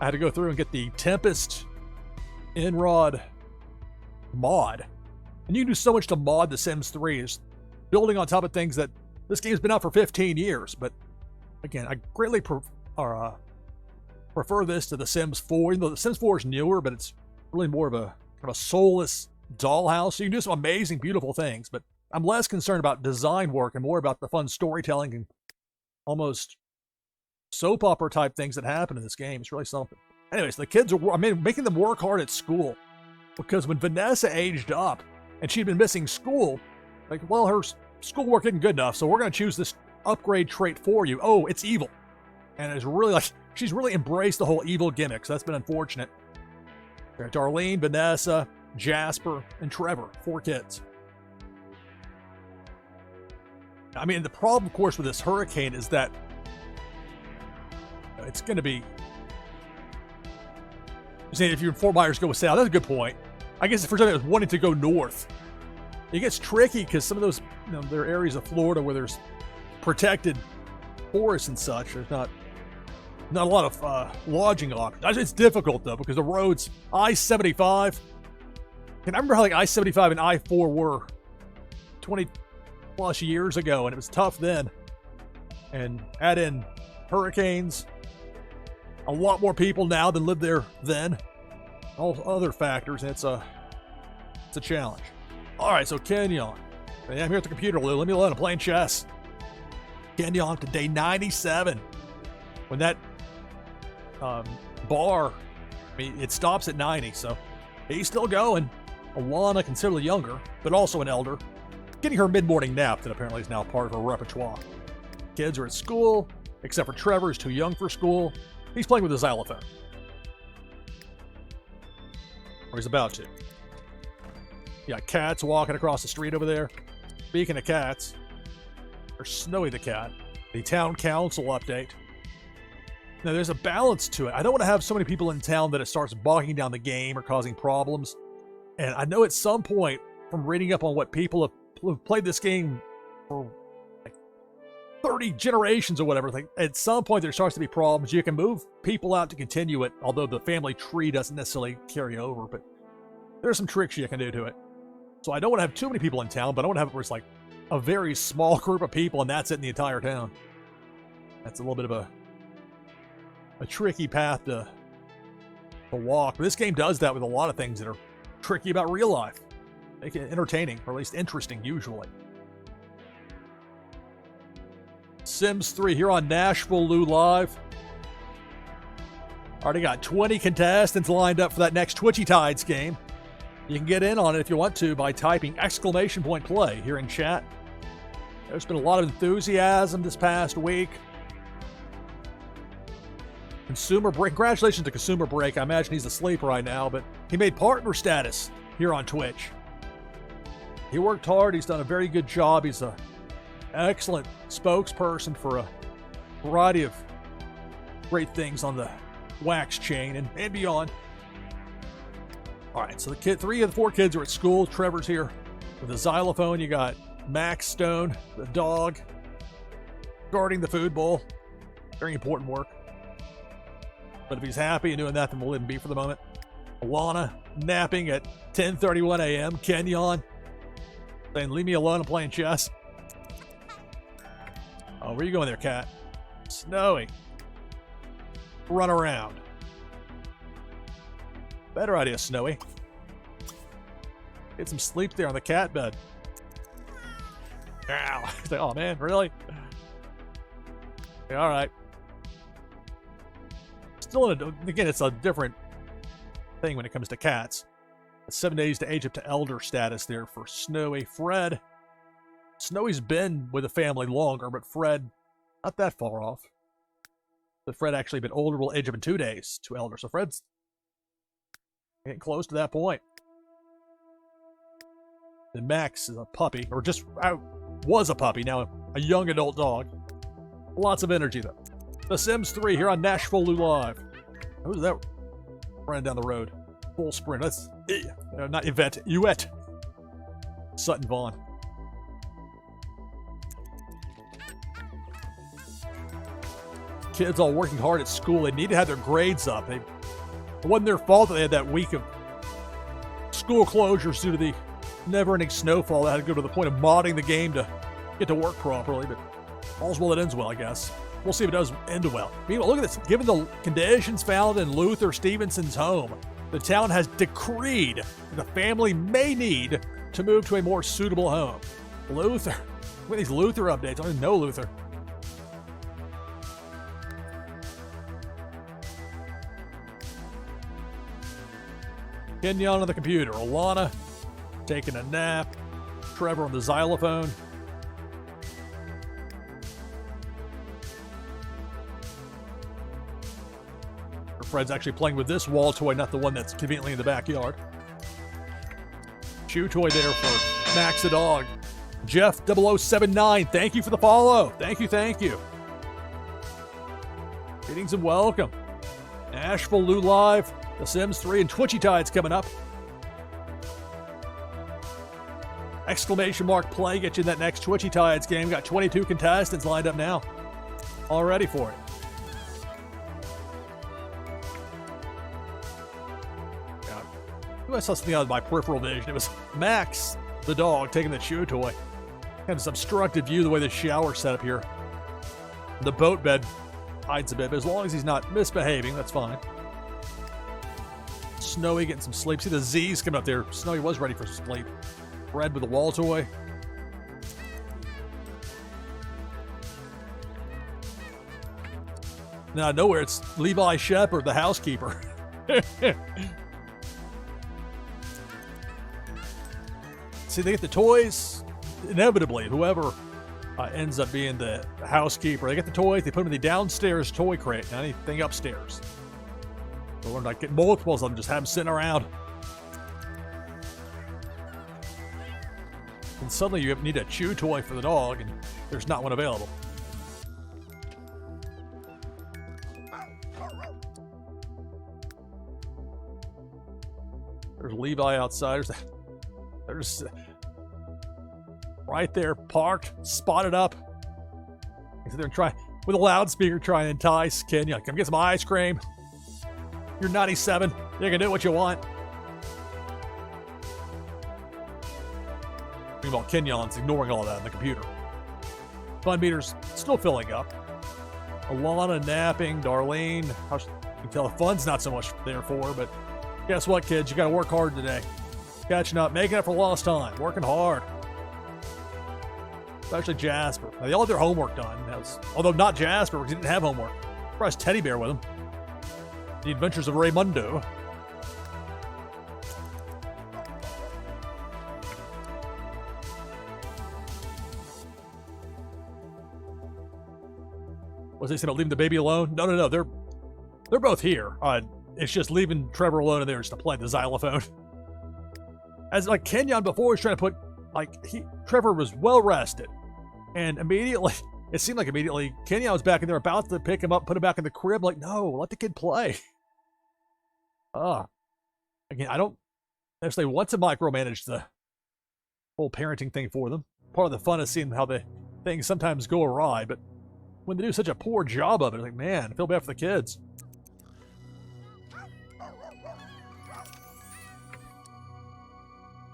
I had to go through and get the Tempest Inrod mod. And you can do so much to mod The Sims 3. It's building on top of things that this game's been out for 15 years. But again, I greatly prefer this to The Sims 4. Even though The Sims 4 is newer, but it's really more of a kind of a soulless dollhouse. So you can do some amazing, beautiful things. But I'm less concerned about design work and more about the fun storytelling and almost soap opera type things that happen in this game. It's really something. Anyways, the kids are making them work hard at school. Because when Vanessa aged up and she'd been missing school, like, well, her schoolwork isn't good enough, so we're going to choose this upgrade trait for you. Oh, it's evil. And it's really like, she's really embraced the whole evil gimmick, so that's been unfortunate. Darlene, Vanessa, Jasper, and Trevor, 4 kids. I mean, the problem, of course, with this hurricane is that it's going to be... If you're in Fort Myers, go south. That's a good point. I guess for something that's wanting to go north, it gets tricky because some of those, there are areas of Florida where there's protected forests and such. There's not a lot of lodging options. It's difficult though because the roads, I-75. And I remember how like I-75 and I-4 were 20 plus years ago, and it was tough then. And add in hurricanes, a lot more people now than lived there then. All other factors, and it's a challenge. All right, so Kenyon. I'm here at the computer, Lou. Let me alone. I'm playing chess. Kenyon to day 97. When that bar, I mean, it stops at 90, so he's still going. Alana, considerably younger, but also an elder, getting her mid-morning nap that apparently is now part of her repertoire. Kids are at school, except for Trevor, who's too young for school. He's playing with his xylophone. Or he's about to. You got cats walking across the street over there. Speaking of cats, there's Snowy the cat. The town council update. Now, there's a balance to it. I don't want to have so many people in town that it starts bogging down the game or causing problems. And I know at some point, from reading up on what people have played this game for like 30 generations or whatever, like at some point there starts to be problems. You can move people out to continue it, although the family tree doesn't necessarily carry over, but there's some tricks you can do to it. So I don't want to have too many people in town, but I want to have it where it's like a very small group of people and that's it in the entire town. That's a little bit of a tricky path to walk. But this game does that with a lot of things that are tricky about real life. Make it entertaining, or at least interesting, usually. Sims 3 here on NashvilleLou Live. Already got 20 contestants lined up for that next Twitchy Tides game. You can get in on it if you want to by typing !play here in chat. There's been a lot of enthusiasm this past week. Consumer Break. Congratulations to Consumer Break. I imagine he's asleep right now, but he made partner status here on Twitch. He worked hard. He's done a very good job. He's an excellent spokesperson for a variety of great things on the wax chain and beyond. All right, so the three of the four kids are at school. Trevor's here with a xylophone. You got Max Stone, the dog, guarding the food bowl. Very important work. But if he's happy and doing that, then we'll let him be for the moment. Alana napping at 10:31 a.m. Kenyon saying, leave me alone, I'm playing chess. Oh, where you going there, cat? Snowy. Run around. Better idea, Snowy. Get some sleep there on the cat bed. Ow. He's like, oh man, really? Okay, all right. Still, again, it's a different thing when it comes to cats. It's 7 days to age up to elder status there for Snowy. Fred. Snowy's been with the family longer, but Fred, not that far off. But Fred actually been older, will age up in 2 days to elder. So Fred's getting close to that point. And Max is a puppy, or just was a puppy, now a young adult dog. Lots of energy, though. The Sims 3 here on NashvilleLou Live. Who's that running down the road? Full sprint. That's not Yvette. Uette. Sutton Vaughn. Kids all working hard at school. They need to have their grades up. It wasn't their fault that they had that week of school closures due to the never-ending snowfall that had to go to the point of modding the game to get to work properly. But all's well that ends well, I guess. We'll see if it does end well. Meanwhile, look at this. Given the conditions found in Luther Stevenson's home, the town has decreed that the family may need to move to a more suitable home. Luther. Look at these Luther updates. I don't even know Luther. Kenyon on the computer. Alana taking a nap. Trevor on the xylophone. Fred's actually playing with this wall toy, not the one that's conveniently in the backyard. Chew toy there for Max the dog. Jeff0079, thank you for the follow. Thank you, thank you. Greetings and welcome. NashvilleLou Live, The Sims 3, and Twitchy Tides coming up. Exclamation mark play, get you in that next Twitchy Tides game. Got 22 contestants lined up now. All ready for it. I saw something out of my peripheral vision. It was Max, the dog, taking the chew toy. Kind of this obstructed view the way the shower's set up here. The boat bed hides a bit, but as long as he's not misbehaving, that's fine. Snowy getting some sleep. See the Z's coming up there. Snowy was ready for sleep. Red with the wall toy. Now, nowhere it's Levi Shepherd, the housekeeper. See, they get the toys. Inevitably, whoever ends up being the housekeeper, they get the toys, they put them in the downstairs toy crate, not anything upstairs. So we're not getting multiples of them, just have them sitting around. And suddenly you need a chew toy for the dog, and there's not one available. There's Levi outside. There's right there, parked, spotted up. He's there and try with a loudspeaker, trying to entice Kenya. Come get some ice cream. You're 97. You can do what you want. Meanwhile, Kenyon's ignoring all that on the computer. Fun meter's still filling up. Alana napping, Darlene. You can tell the fun's not so much there for her, but guess what, kids? You got to work hard today. Catching up, making up for lost time, working hard. Especially Jasper. Now, they all had their homework done. Although not Jasper, because he didn't have homework. Surprised Teddy Bear with him. The Adventures of Raymundo. Was they saying about leaving the baby alone? No. They're both here. It's just leaving Trevor alone in there just to play the xylophone. As like Kenyon before was trying to put, Trevor was well rested. And immediately, it seemed like immediately, Kenyon was back in there about to pick him up, put him back in the crib. Like, no, let the kid play. Again, I don't necessarily want to micromanage the whole parenting thing for them. Part of the fun is seeing how the things sometimes go awry, but when they do such a poor job of it, like, man, I feel bad for the kids.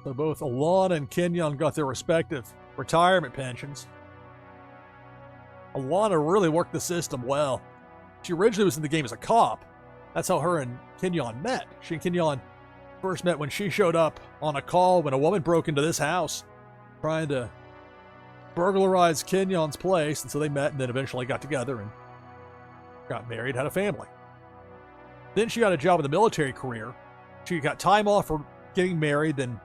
So both Alana and Kenyon got their respective retirement pensions. Alana really worked the system well. She originally was in the game as a cop. That's how her and Kenyon met. She and Kenyon first met when she showed up on a call when a woman broke into this house trying to burglarize Kenyon's place, and so they met and then eventually got together and got married, had a family. Then she got a job in the military career. She got time off for getting married, then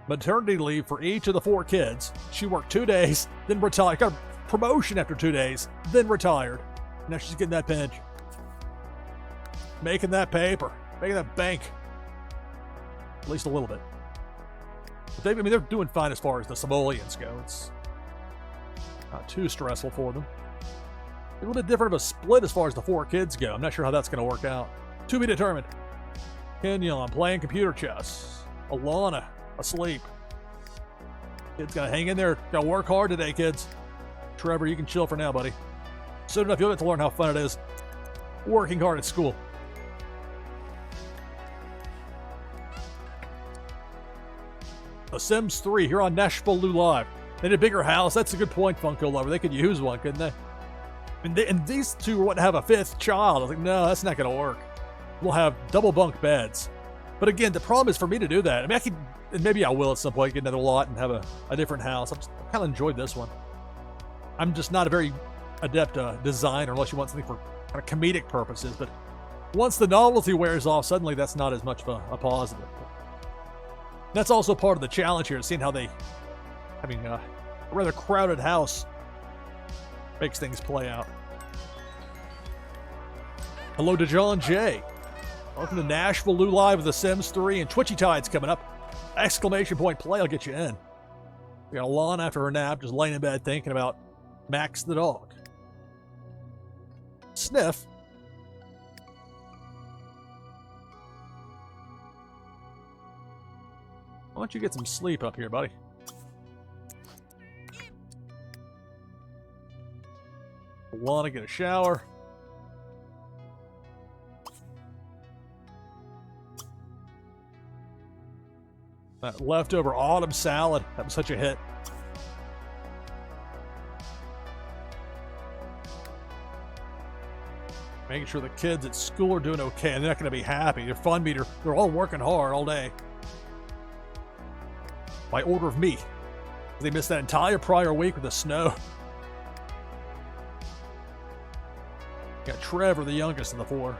maternity leave for each of the 4 kids. She worked 2 days, then retired. Got a promotion after 2 days, then retired. Now she's getting that pension. Making that paper. Making that bank. At least a little bit. But they're doing fine as far as the simoleons go. It's not too stressful for them. A little bit different of a split as far as the 4 kids go. I'm not sure how that's going to work out. To be determined. Kenyon playing computer chess. Alana asleep. Kids gotta hang in there. Gotta work hard today, kids. Trevor, you can chill for now, buddy. Soon enough, you'll get to learn how fun it is working hard at school. The Sims 3 here on NashvilleLou Live. They need a bigger house. That's a good point, Funko Lover. They could use one, couldn't they? And these two were wanting to have a 5th child. I was like, no, that's not going to work. We'll have double bunk beds. But again, the problem is for me to do that. I mean, I could, and maybe I will at some point, get another lot and have a different house. I kind of enjoyed this one. I'm just not a very adept designer unless you want something for kind of comedic purposes. But once the novelty wears off, suddenly that's not as much of a positive. That's also part of the challenge here, seeing how they, having a rather crowded house makes things play out. Hello to John J. Welcome to NashvilleLou Live with The Sims 3 and Twitchy Tides coming up. Exclamation point play, I'll get you in. We got Alana after her nap, just laying in bed thinking about Max the dog. Sniff. Why don't you get some sleep up here, buddy? Alana, get a shower. That leftover autumn salad, that was such a hit. Making sure the kids at school are doing okay, and they're not going to be happy. Their fun meter, they're all working hard all day. By order of me. They missed that entire prior week with the snow. Got Trevor, the youngest of the four.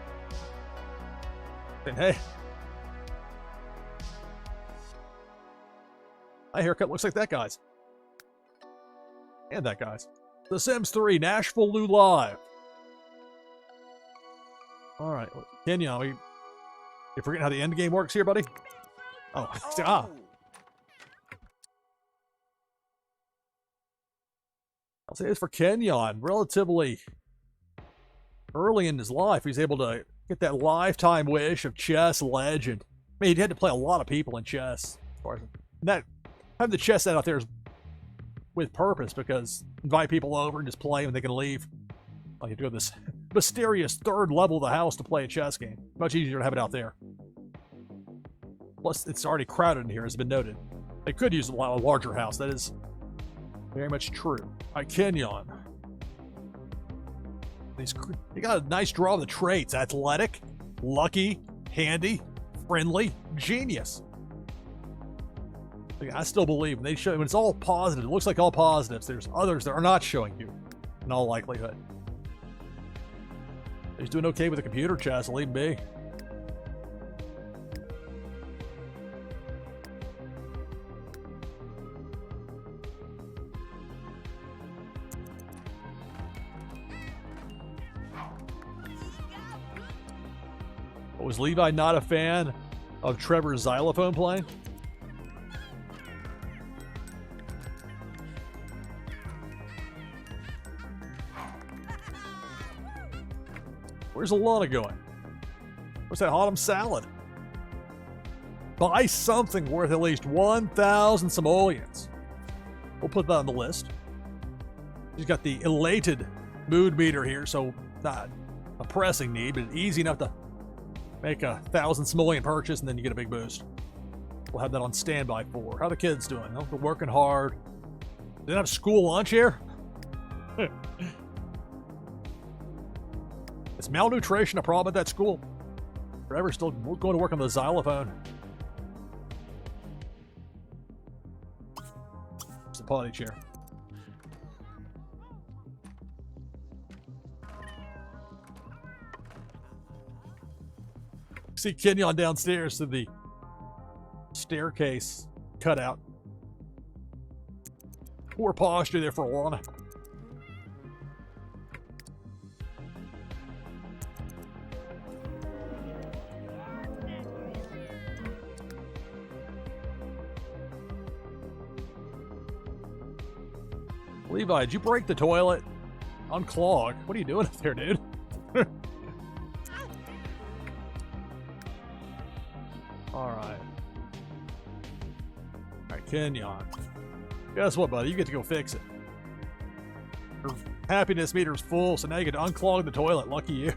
And hey, my haircut looks like that guy's. And that guy's. The Sims 3, NashvilleLou Live. Alright, Kenya, you forgetting how the end game works here, buddy? Oh, ah. I'll say this for Kenyon, relatively early in his life, he's able to get that lifetime wish of chess legend. I mean, he had to play a lot of people in chess. And that having the chess set out there is with purpose, because invite people over and just play when they can leave. Like you have to go to this mysterious third level of the house to play a chess game. Much easier to have it out there. Plus, it's already crowded in here, as has been noted. They could use a larger house. That is very much true. All right, Kenyon. He got a nice draw of the traits. Athletic, lucky, handy, friendly, genius. I still believe when they show, when it's all positive, it looks like all positives. There's others that are not showing you, in all likelihood. He's doing okay with the computer chess. Leave him be. Was Levi not a fan of Trevor's xylophone playing? Where's Alana going? What's that autumn salad? Buy something worth at least 1,000 simoleons. We'll put that on the list. She's got the elated mood meter here, so not a pressing need, but easy enough to make 1,000 simoleon purchase, and then you get a big boost. We'll have that on standby for. How are the kids doing? They're working hard. They don't have school lunch here? Is malnutrition a problem at that school? Trevor's still going to work on the xylophone. It's a potty chair. See Kenyon downstairs to the staircase cutout. Poor posture there for Alana. Levi, did you break the toilet? Unclog. What are you doing up there, dude? Alright. Alright, Kenyon. Guess what, buddy? You get to go fix it. Your happiness meter's full, so now you get to unclog the toilet. Lucky you.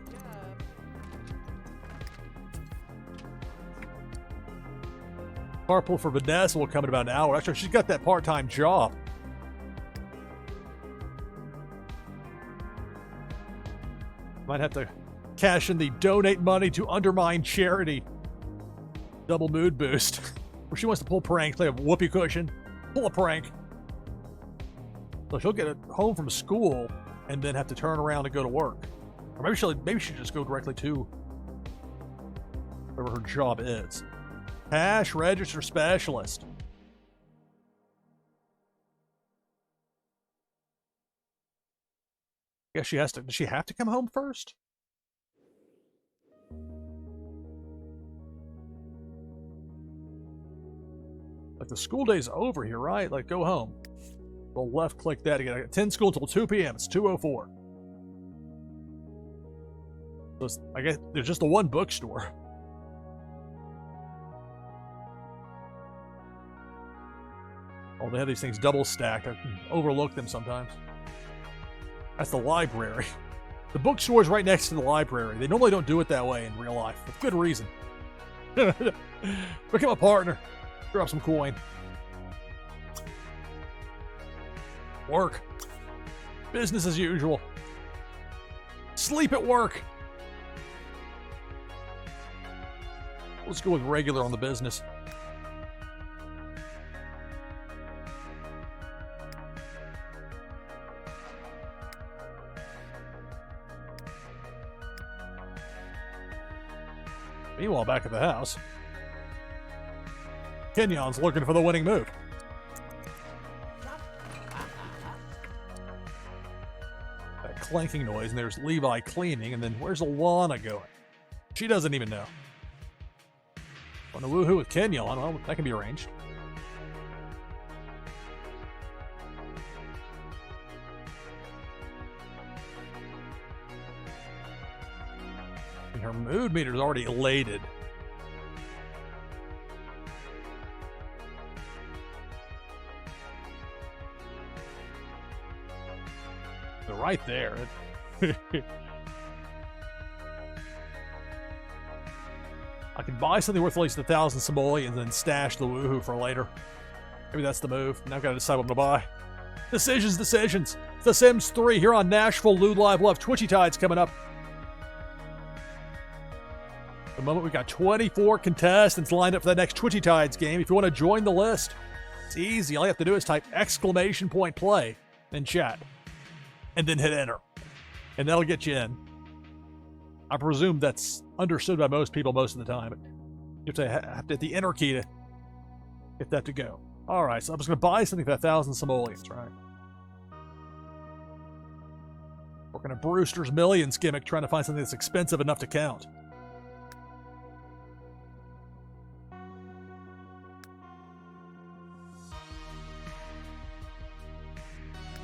Carpool for Vanessa will come in about an hour. Actually, she's got that part-time job. Might have to cash in the donate money to undermine charity. Double mood boost. Where she wants to pull pranks, play a whoopee cushion, pull a prank. So she'll get home from school and then have to turn around and go to work. Or maybe she'll just go directly to wherever her job is. Cash register specialist. Guess she has to. Does she have to come home first? Like the school day's over here, right? Like go home. We'll left click that again. I got 10 school until 2 p.m. It's 2:04. So I guess there's just the one bookstore. Oh, they have these things double stacked. I can overlook them sometimes. That's the library. The bookstore is right next to the library. They normally don't do it that way in real life, with good reason. Become a partner. Drop some coin. Work. Business as usual. Sleep at work. Let's go with regular on the business. Meanwhile, back at the house, Kenyon's looking for the winning move. That clanking noise, and there's Levi cleaning, and then where's Alana going? She doesn't even know. Want to woohoo with Kenyon? Well, that can be arranged. And her mood meter is already elated. They're right there. I could buy something worth at least 1,000 simoleons and then stash the woohoo for later. Maybe that's the move. Now I've got to decide what I'm going to buy. Decisions. It's The Sims 3 here on NashvilleLou Live. We'll have Twitchy Tides coming up. At the moment, we've got 24 contestants lined up for the next Twitchy Tides game. If you want to join the list, it's easy. All you have to do is type !play in chat. And then hit enter. And that'll get you in. I presume that's understood by most people most of the time. But you have to hit the enter key to get that to go. Alright, so I'm just going to buy something for 1,000 simoleons, right? Working a Brewster's Millions gimmick, trying to find something that's expensive enough to count.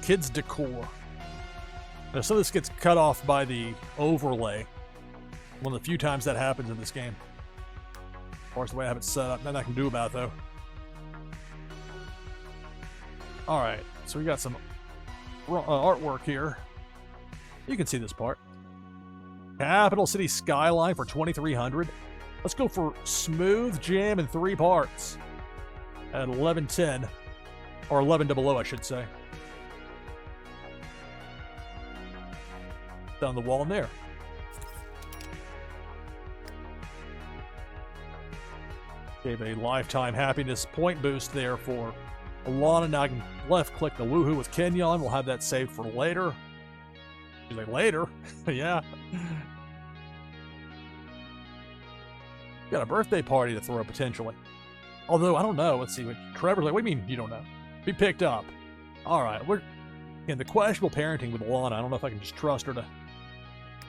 Kids decor. Now, some of this gets cut off by the overlay. One of the few times that happens in this game. Of course, the way I have it set up. Nothing I can do about it, though. Alright, so we got some artwork here. You can see this part. Capital City Skyline for 2,300. Let's go for Smooth Jam in 3 parts. At 1110. Or 1100, I should say. Down the wall in there. Gave a lifetime happiness point boost there for Alana. Now I can left click the woohoo with Kenyon. We'll have that saved for later. She's like, later? Yeah. Got a birthday party to throw potentially. Although, I don't know. Let's see. Trevor's like, what do you mean you don't know? Be picked up. Alright, again, the questionable parenting with Alana. I don't know if I can just trust her to.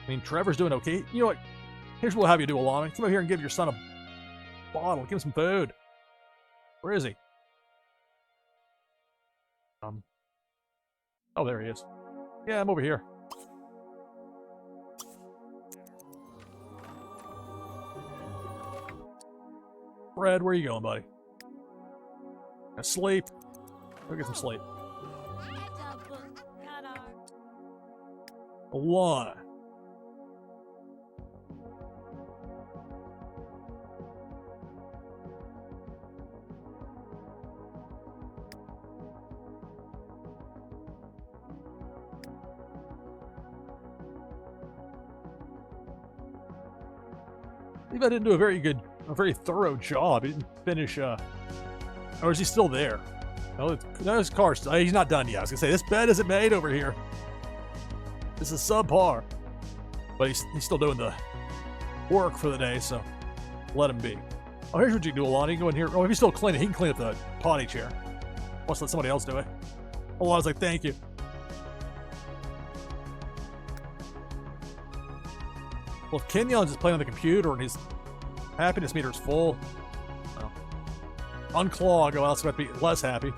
I mean, Trevor's doing okay. You know what? Here's what we'll have you do, Alana. Come over here and give your son a bottle. Give him some food. Where is he? Oh, there he is. Yeah, I'm over here. Fred, where are you going, buddy? Asleep. Go get some sleep. Alana. I didn't do a very thorough job. He didn't finish, or is he still there? No, his car's, he's not done yet. I was gonna say, this bed isn't made over here. This is subpar. But he's still doing the work for the day, so let him be. Oh, here's what you can do, Alana. You can go in here. Oh, if he's still cleaning, he can clean up the potty chair. Wants to let somebody else do it. Alana's like, thank you. Well, if Kenyon's just playing on the computer and his happiness meter is full, well, unclog. Oh, else I have to be less happy.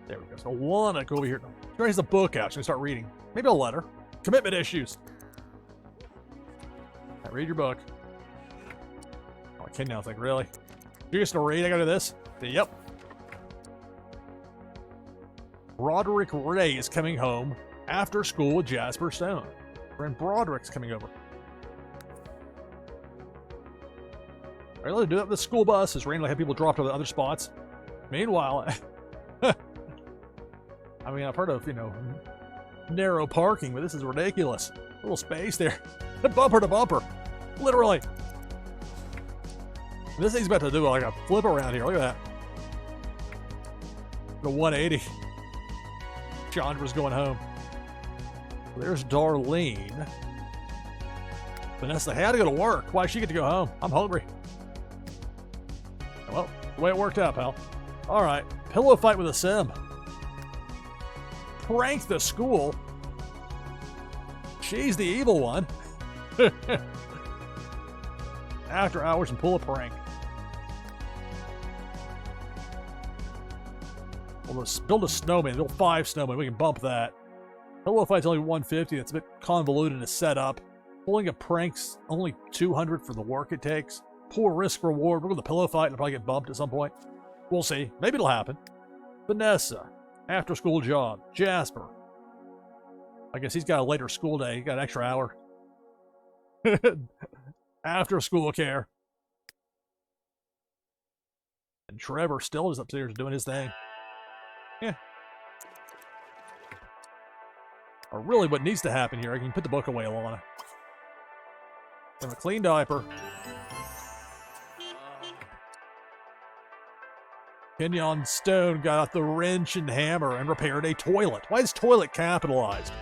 There we go. So I want to go over here. She has a book out. She's going to start reading. Maybe a letter. Commitment issues. Right, read your book. Oh, I can't now. It's like, really? You're just going to read? I got to do this? Yep. Broderick Ray is coming home after school with Jasper Stone. Friend Broderick's coming over. Are you allowed to do that with the school bus? Is randomly have people dropped to the other spots? Meanwhile, I mean, I've heard of, narrow parking, but this is ridiculous. A little space there. Bumper to bumper. Literally. This thing's about to do like a flip around here. Look at that. The 180. Chandra's going home. There's Darlene. Vanessa had to go to work. Why did she get to go home? I'm hungry. Well, the way it worked out, pal. All right. Pillow fight with a sim. Prank the school. She's the evil one. After hours and pull a prank. Well, let's build a snowman. Build 5 snowmen. We can bump that. Pillow fight's only 150. That's a bit convoluted to set up. Pulling a prank's only 200 for the work it takes. Poor risk reward. We're going to pillow fight and it'll probably get bumped at some point. We'll see. Maybe it'll happen. Vanessa. After school job. Jasper. I guess he's got a later school day. He got an extra hour. After school care. And Trevor still is upstairs doing his thing. Yeah. Or really what needs to happen here, I can put the book away, Alana. Give him a clean diaper. Kenyon Stone got out the wrench and hammer and repaired a toilet. Why is toilet capitalized?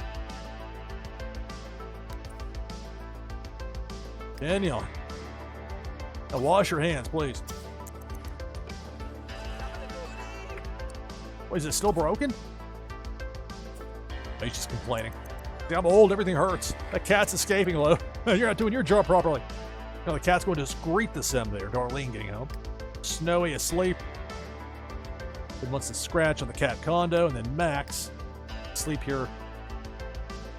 Kenyon. Now wash your hands, please. Wait, is it still broken? He's just complaining. See, I'm old, everything hurts. That cat's escaping, Lou. You're not doing your job properly. Now the cat's going to just greet the sim there. Darlene getting home. Snowy asleep. Then wants to scratch on the cat condo, and then Max sleep here.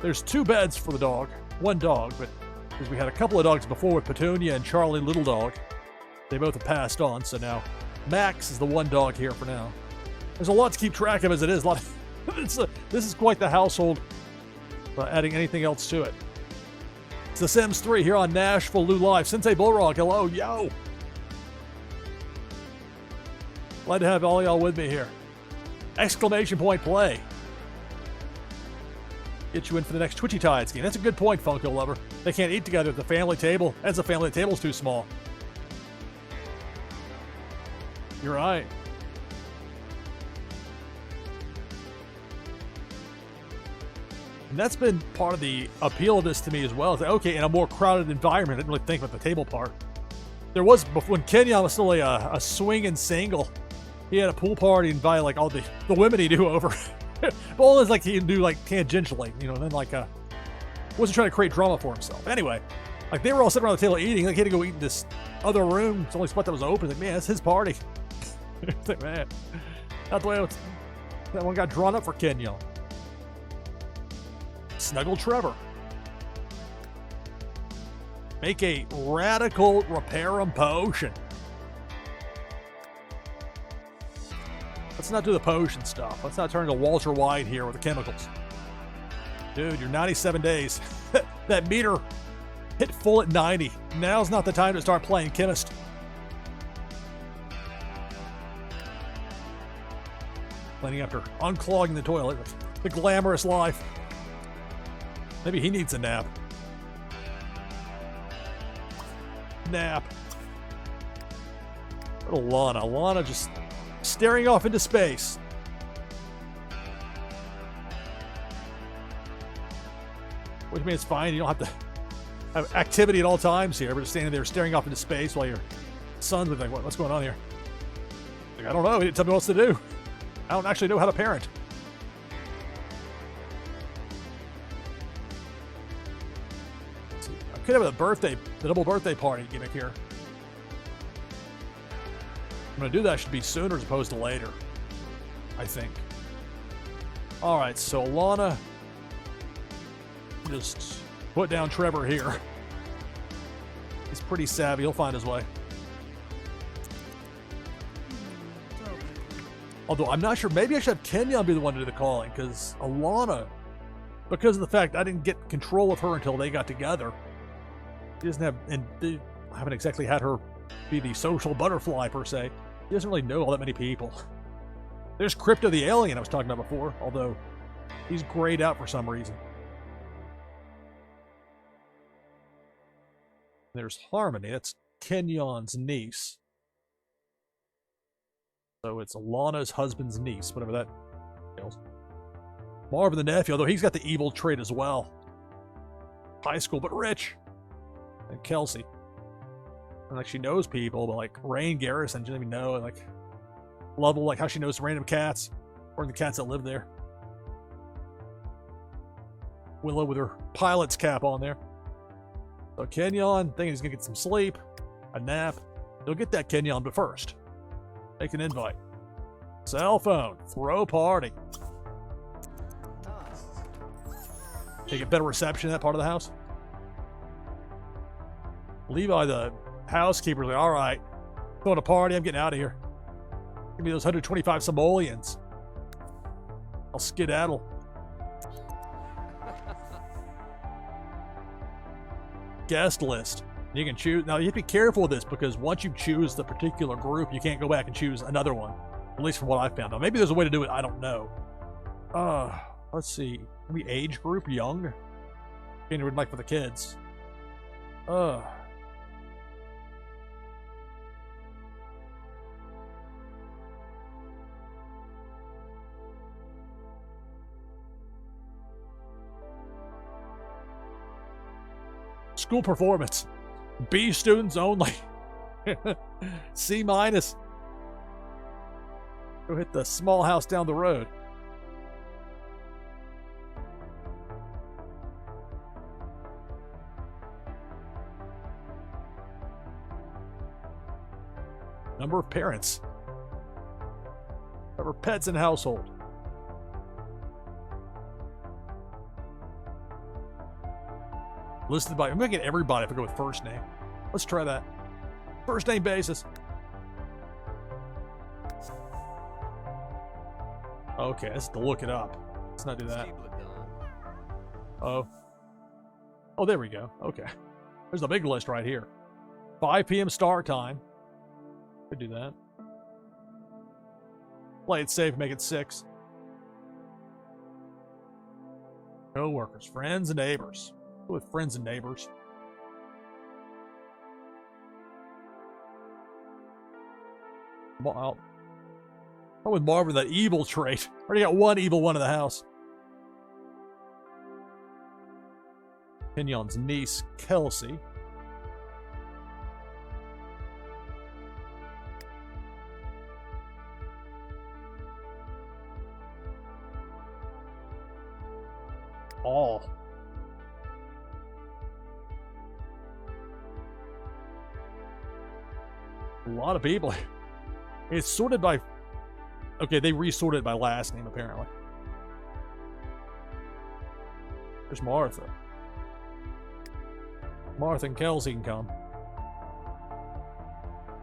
There's 2 beds for the dog. 1 dog, but because we had a couple of dogs before with Petunia and Charlie Little Dog. They both have passed on, so now Max is the 1 dog here for now. There's a lot to keep track of as it is. This is quite the household, adding anything else to it. It's The Sims 3 here on NashvilleLou Live. Sensei Bullrock, hello, yo. Glad to have all y'all with me here. Exclamation point play. Get you in for the next Twitchy Tides game. That's a good point, Funko Lover. They can't eat together at the family table. As the family table's too small. You're right. And that's been part of the appeal of this to me as well. It's like, okay, in a more crowded environment, I didn't really think about the table part. There was, when Kenyon was still a swinging single, he had a pool party and invited like all the women he knew over. But all this like he can do like tangentially, and then like wasn't trying to create drama for himself. Anyway, like they were all sitting around the table eating. Like he had to go eat in this other room. It's the only spot that was open. Like, man, it's his party. It's like, man, not the way that one got drawn up for Kenyon. Snuggle Trevor. Make a radical repair potion. Let's not do the potion stuff. Let's not turn into Walter White here with the chemicals. Dude, you're 97 days. That meter hit full at 90. Now's not the time to start playing chemist. Cleaning after unclogging the toilet. The glamorous life. Maybe he needs a nap. Nap. Little Lana. Lana just staring off into space. Which means it's fine. You don't have to have activity at all times here. We're just standing there staring off into space while your son's like, what's going on here? Like, I don't know. He didn't tell me what to do. I don't actually know how to parent. Could have the double birthday party gimmick here. I'm gonna do that should be sooner as opposed to later, I think. All right, so Alana, just put down Trevor here. He's pretty savvy. He'll find his way. Although I'm not sure. Maybe I should have Kenyon be the one to do the calling, because Alana, because of the fact I didn't get control of her until they got together, she doesn't have, and I haven't exactly had her be the social butterfly per se. She doesn't really know all that many people. There's Crypto the Alien I was talking about before, although he's grayed out for some reason. There's Harmony. That's Kenyon's niece. So it's Alana's husband's niece, whatever that is. Marvin the nephew, although he's got the evil trait as well. High school, but rich. And Kelsey. And like she knows people, but like Rain Garrison, she doesn't even know. And like Lovell, like how she knows random cats, or the cats that live there. Willow with her pilot's cap on there. So Kenyon, thinking he's gonna get some sleep, a nap. He'll get that Kenyon, but first, make an invite. Cell phone, throw party. They get better reception in that part of the house. Levi, the housekeeper's like, all right, throwing a party, I'm getting out of here. Give me those 125 simoleons. I'll skedaddle. Guest list. You can choose. Now, you have to be careful with this because once you choose the particular group, you can't go back and choose another one. At least from what I found. Now, maybe there's a way to do it. I don't know. Let's see. Maybe age group, young. Can't even like for the kids. School performance. B students only. C minus. Go hit the small house down the road. Number of parents. Number of pets in household. Listed by, I'm going to get everybody if I go with first name. Let's try that. First name basis. Okay, let's have to look it up. Let's not do that. Oh, there we go. Okay. There's the big list right here. 5 p.m. start time. Could do that. Play it safe, make it 6. Co-workers, friends, and neighbors. With friends and neighbors. Well, with Marvin, that evil trait. Already got one evil one in the house. Kenyon's niece, Kelsey. All. A lot of people. It's sorted by... Okay, they resorted by last name, apparently. There's Martha. Martha and Kelsey can come.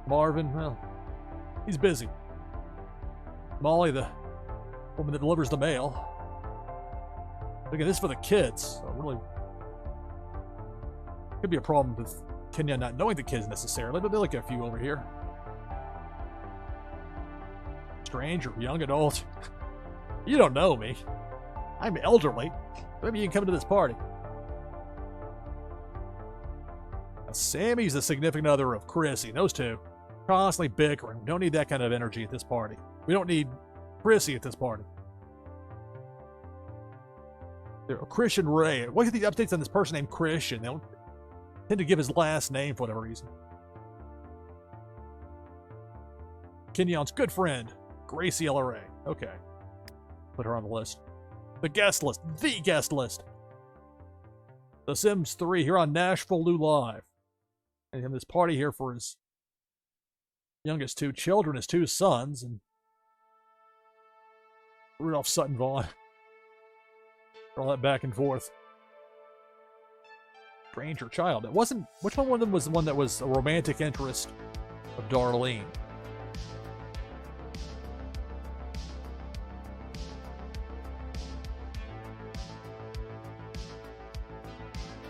Marvin, well, he's busy. Molly, the woman that delivers the mail. Look at this for the kids. So really... Could be a problem with Kenyon not knowing the kids necessarily, but they'll look at a few over here. Stranger, young adult. You don't know me. I'm elderly. Maybe you can come to this party. Now, Sammy's the significant other of Chrissy. Those two constantly bickering. We don't need that kind of energy at this party. We don't need Chrissy at this party. Christian Ray. What are the updates on this person named Christian? They don't tend to give his last name for whatever reason. Kenyon's good friend, Gracie LRA. Okay. Put her on the list. The guest list. The guest list. The Sims 3 here on NashvilleLou Live. And him this party here for his youngest two children, his two sons, and Rudolph Sutton Vaughn. All that back and forth. Stranger child. It wasn't. Which one of them was the one that was a romantic interest of Darlene?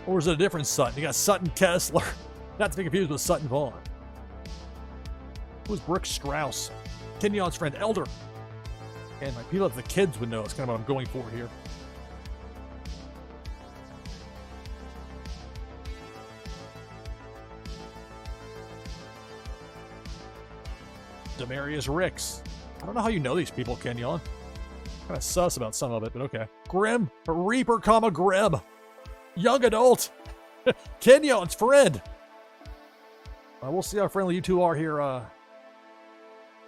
Or is it a different Sutton? You got Sutton Kessler. Not to be confused with Sutton Vaughn. Who's Brooke Strauss? Kenyon's friend, Elder. And my people, if the kids would know, it's kind of what I'm going for here. Demarius Ricks. I don't know how you know these people, Kenyon. Kind of sus about some of it, but okay. Grim, Reaper, Grim. Young adult. Kenyon's friend. We'll see how friendly you two are here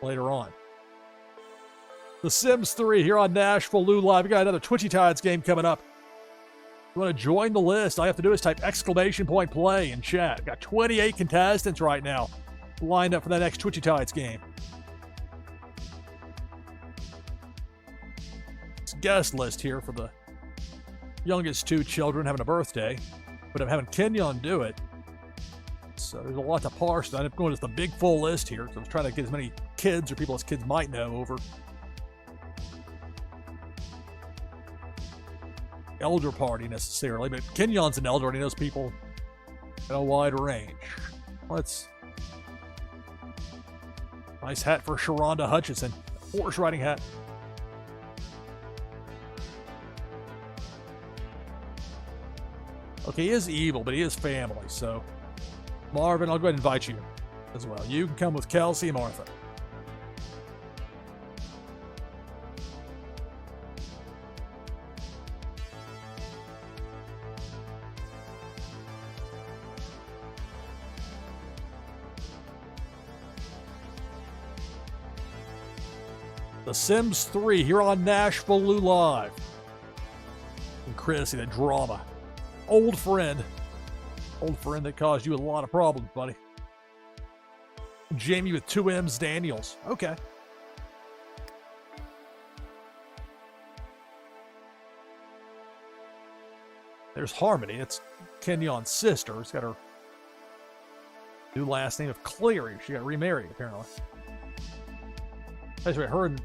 later on. The Sims 3 here on NashvilleLou Live. We got another Twitchy Tides game coming up. If you want to join the list, all you have to do is type !play in chat. Got 28 contestants right now lined up for that next Twitchy Tides game. It's a guest list here for the youngest two children having a birthday, but I'm having Kenyon do it. So there's a lot to parse. I'm going to the big full list here, so I'm trying to get as many kids or people as kids might know over. Elder party necessarily, but Kenyon's an elder and he knows people in a wide range. Let's. Nice hat for Sharonda Hutchison. Horse riding hat. Okay, he is evil, but he is family, so. Marvin, I'll go ahead and invite you as well. You can come with Kelsey and Martha. The Sims 3 here on NashvilleLou Live. And Chris, see that drama. Old friend. Old friend that caused you a lot of problems, buddy. Jamie with 2 M's Daniels. Okay. There's Harmony. It's Kenyon's sister. It's got her new last name of Cleary. She got remarried, apparently. That's right, her and...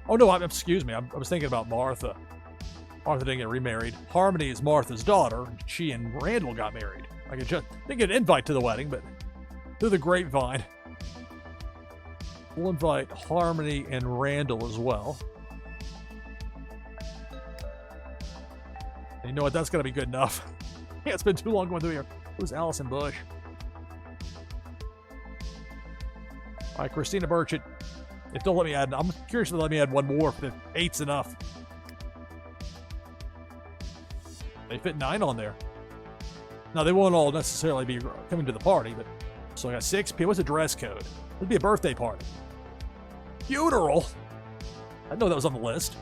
Oh, no, excuse me. I was thinking about Martha. Martha didn't get remarried. Harmony is Martha's daughter. She and Randall got married. I didn't get an invite to the wedding, but through the grapevine. We'll invite Harmony and Randall as well. And you know what? That's going to be good enough. Yeah, it's been too long going through here. Who's Allison Bush? All right, Christina Burchett. If they'll let me add, I'm curious if they'll let me add one more if 8's enough. They fit 9 on there. Now, they won't all necessarily be coming to the party, but so I got 6 people. What's the dress code? It'd be a birthday party. Funeral? I didn't know that was on the list.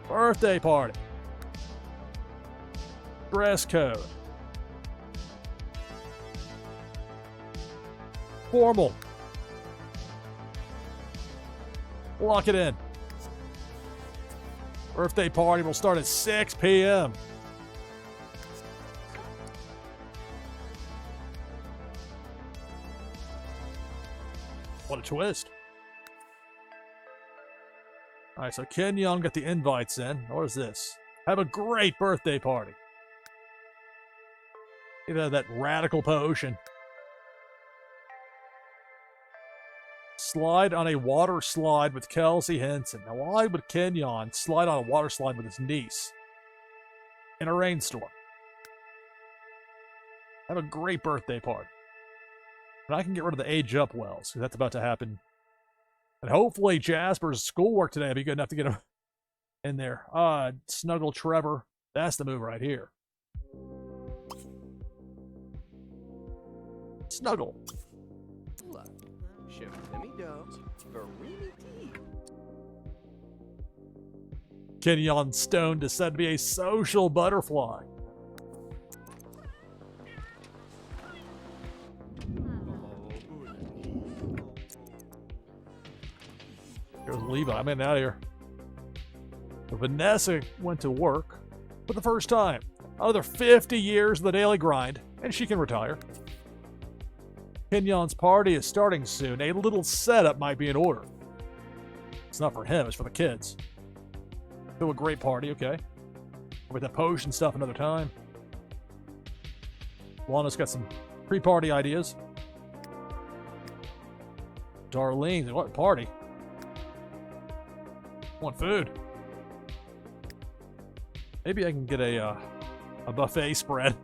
Birthday party. Dress code. Formal. Lock it in. Birthday party will start at 6 p.m. What a twist. All right, so Kenyon got the invites in. What is this? Have a great birthday party. Either that radical potion. Slide on a water slide with Kelsey Henson. Now, why would Kenyon slide on a water slide with his niece in a rainstorm? Have a great birthday party. And I can get rid of the age up wells, because that's about to happen. And hopefully Jasper's schoolwork today will be good enough to get him in there. Snuggle Trevor. That's the move right here. Snuggle. Kenyon Stone is said to be a social butterfly. Here's Levi. I'm getting out of here. So Vanessa went to work for the first time. Another 50 years of the daily grind, and she can retire. Kenyon's party is starting soon. A little setup might be in order. It's not for him, it's for the kids. Do a great party, okay. With that potion stuff another time. Lana's got some pre-party ideas. Darlene, what party? Want food? Maybe I can get a buffet spread.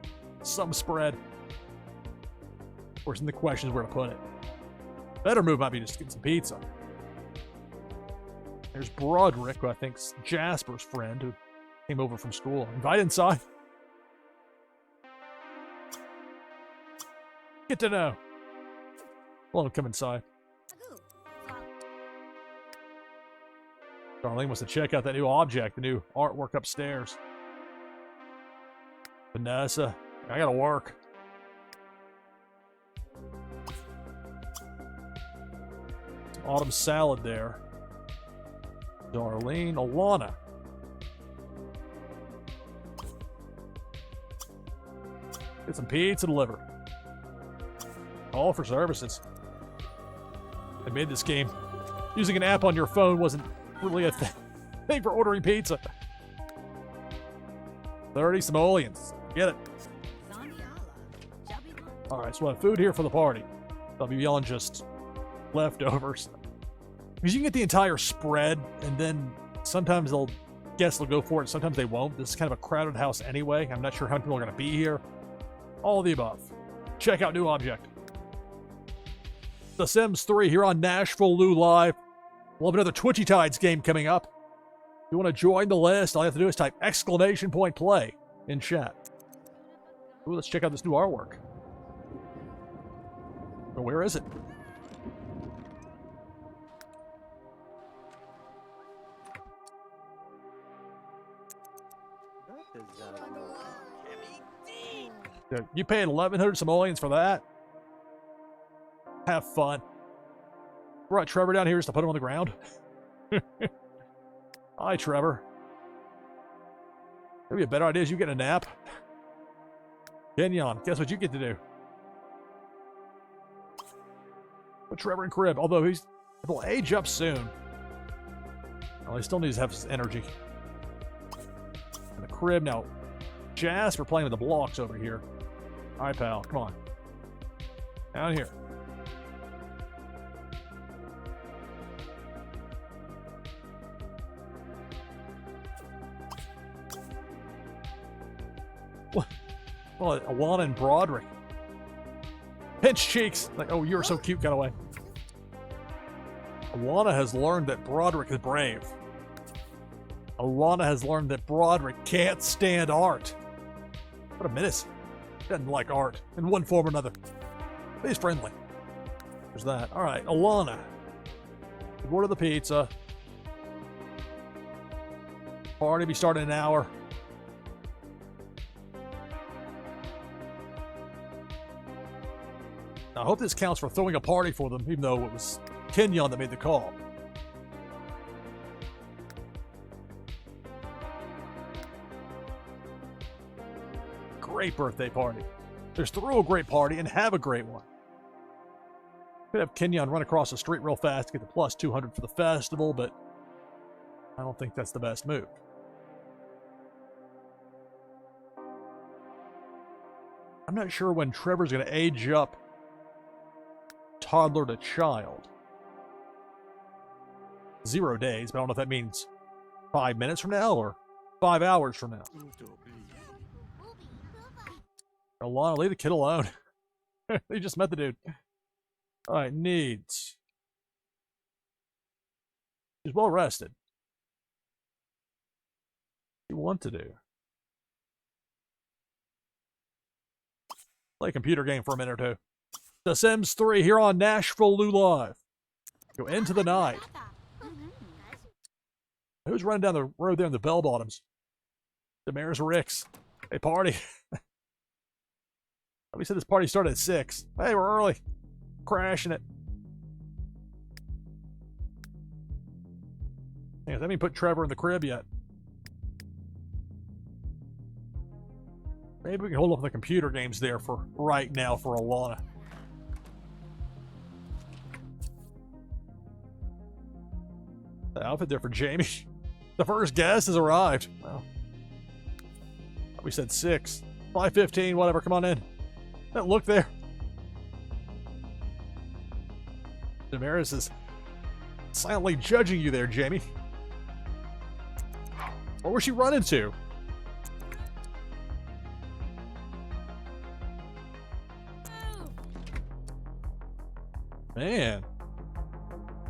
Some spread. Of course, in the question is where to put it. Better move might be just get some pizza. There's Broderick, who I think's Jasper's friend, who came over from school. Invite inside. Get to know. Let him come inside. Darlene wants to check out that new object, the new artwork upstairs. Vanessa, I gotta work. Some autumn salad there. Darlene, Alana. Get some pizza delivered. All for services. They made this game. Using an app on your phone wasn't really a thing for ordering pizza. 30 simoleons. Get it. Alright, so we'll have food here for the party. I'll be yelling just leftovers. Because you can get the entire spread, and then sometimes guests will go for it, sometimes they won't. This is kind of a crowded house anyway. I'm not sure how many people are going to be here. All of the above. Check out new object. The Sims 3 here on NashvilleLou Live. We'll have another Twitchy Tides game coming up. If you want to join the list, all you have to do is type !play in chat. Ooh, let's check out this new artwork. Well, where is it? You paid 1,100 simoleons for that? Have fun. Brought Trevor down here just to put him on the ground. Hi, Trevor. Maybe a better idea is you get a nap. Kenyon, guess what you get to do? Put Trevor in crib, although he'll age up soon. Well, he still needs to have his energy. In the crib now. Jasper playing with the blocks over here. All right, pal, come on. Down here. Well, Alana and Broderick. Pinch cheeks. Like, oh, you're so cute kind of way. Alana has learned that Broderick is brave. Alana has learned that Broderick can't stand art. What a menace. Doesn't like art in one form or another. But he's friendly. There's that. All right, Alana. Order the pizza. Party be starting in an hour. I hope this counts for throwing a party for them, even though it was Kenyon that made the call. Great birthday party. Just throw a great party and have a great one. Could have Kenyon run across the street real fast to get the plus 200 for the festival, but I don't think that's the best move. I'm not sure when Trevor's going to age up toddler to child. 0 days, but I don't know if that means 5 minutes from now or 5 hours from now. Alana, leave the kid alone. They just met the dude. Alright, needs. He's well rested. What do you want to do? Play a computer game for a minute or two. The Sims 3 here on NashvilleLou Live. Go into the night. Who's running down the road there in the bell bottoms? Damaris Ricks. Hey, party. We said this party started at 6. Hey, we're early. Crashing it. Yeah, I haven't even put Trevor in the crib yet. Maybe we can hold up the computer games there for right now for Alana. The outfit there for Jamie. The first guest has arrived. Well, we said 6. 5:15, whatever. Come on in. That look there. Damaris is silently judging you there, Jamie. What was she running to? Man.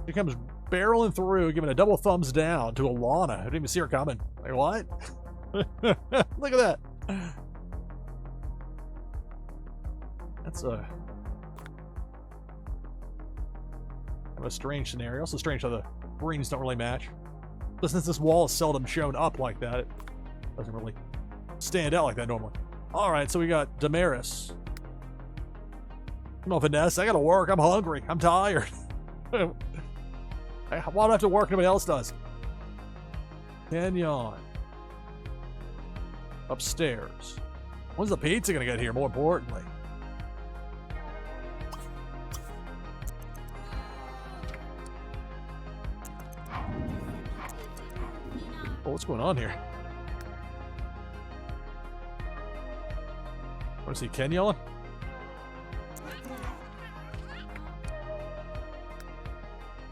She comes barreling through, giving a double thumbs down to Alana. I didn't even see her coming. Like, what? Look at that. That's kind of a strange scenario. Also strange how the greens don't really match. But since this wall is seldom shown up like that, it doesn't really stand out like that normally. Alright, so we got Damaris. Come on, Vanessa. I gotta work. I'm hungry. I'm tired. Why do I have to work? Nobody else does. Kenyon. Upstairs. When's the pizza gonna get here, more importantly? Oh, what's going on here? Want to see Kenyon?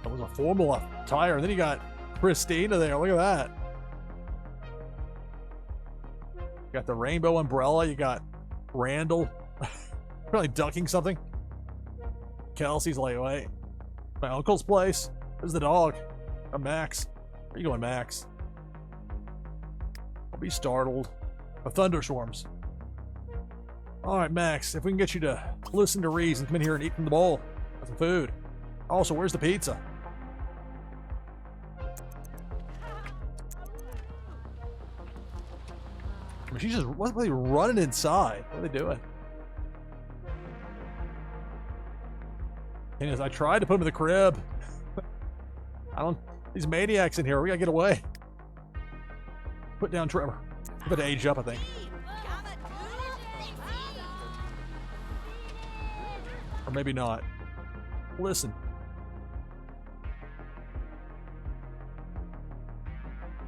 That was a formal attire. And then you got Christina there. Look at that. You got the rainbow umbrella. You got Randall. Probably ducking something. Kelsey's like, wait. My uncle's place? There's the dog. I'm Max. Where you going, Max? I'll be startled. The thunderstorms. Alright, Max. If we can get you to listen to reason, come in here and eat from the bowl. Got some food. Also, where's the pizza? I mean, she's just really running inside. What are they doing? And as I tried to put him in the crib, these maniacs in here. We gotta get away. Put down Trevor. I'm about to age up, I think. Or maybe not. Listen.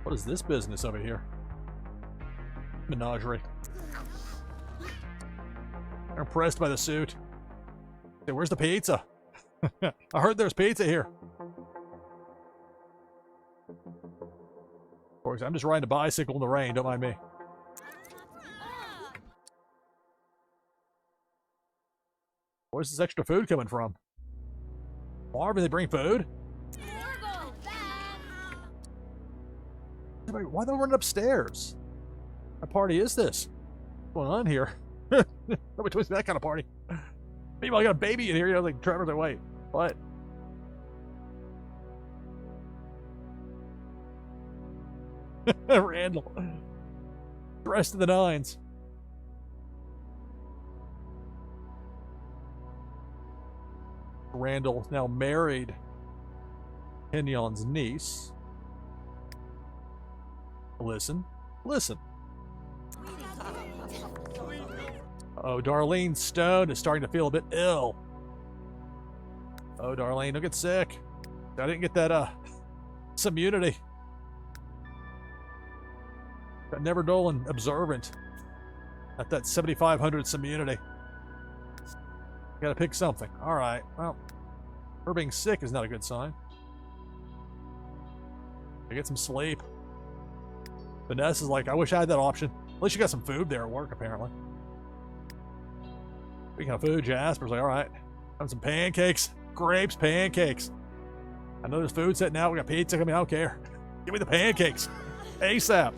What is this business over here? Menagerie. I'm impressed by the suit. Hey, where's the pizza? I heard there's pizza here. Of course, I'm just riding a bicycle in the rain. Don't mind me. Where's this extra food coming from? Marvin, they bring food? Why are they running upstairs? What party is this? What's going on here? Nobody told me that kind of party. Meanwhile, I got a baby in here. You know, like Trevor's like, wait, what? Randall. Dressed to the nines. Randall now married Kenyon's niece. Listen. Listen. Oh, Darlene Stone is starting to feel a bit ill. Oh, Darlene, don't get sick. I didn't get that, some immunity. Got never dull and observant at that 7,500 immunity. Gotta pick something. Alright, well, her being sick is not a good sign. I get some sleep. Vanessa's like, I wish I had that option. At least you got some food there at work, apparently. Speaking of food, Jasper's like, alright, having some pancakes. Grapes, pancakes. I know there's food sitting out. We got pizza coming. I don't care. Give me the pancakes. ASAP.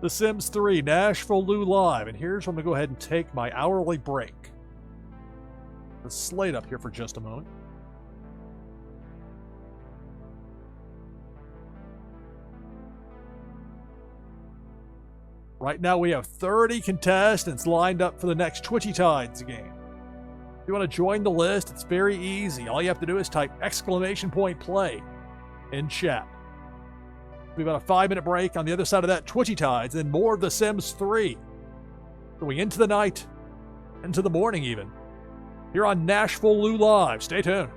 The Sims 3, NashvilleLou Live. And here's where I'm going to go ahead and take my hourly break. The slate up here for just a moment. Right now we have 30 contestants lined up for the next Twitchy Tides game. If you want to join the list, it's very easy. All you have to do is type !play in chat. We have about a 5-minute break. On the other side of that, Twitchy Tides, and more of The Sims 3. Going into the night, into the morning even. Here on NashvilleLou Live. Stay tuned.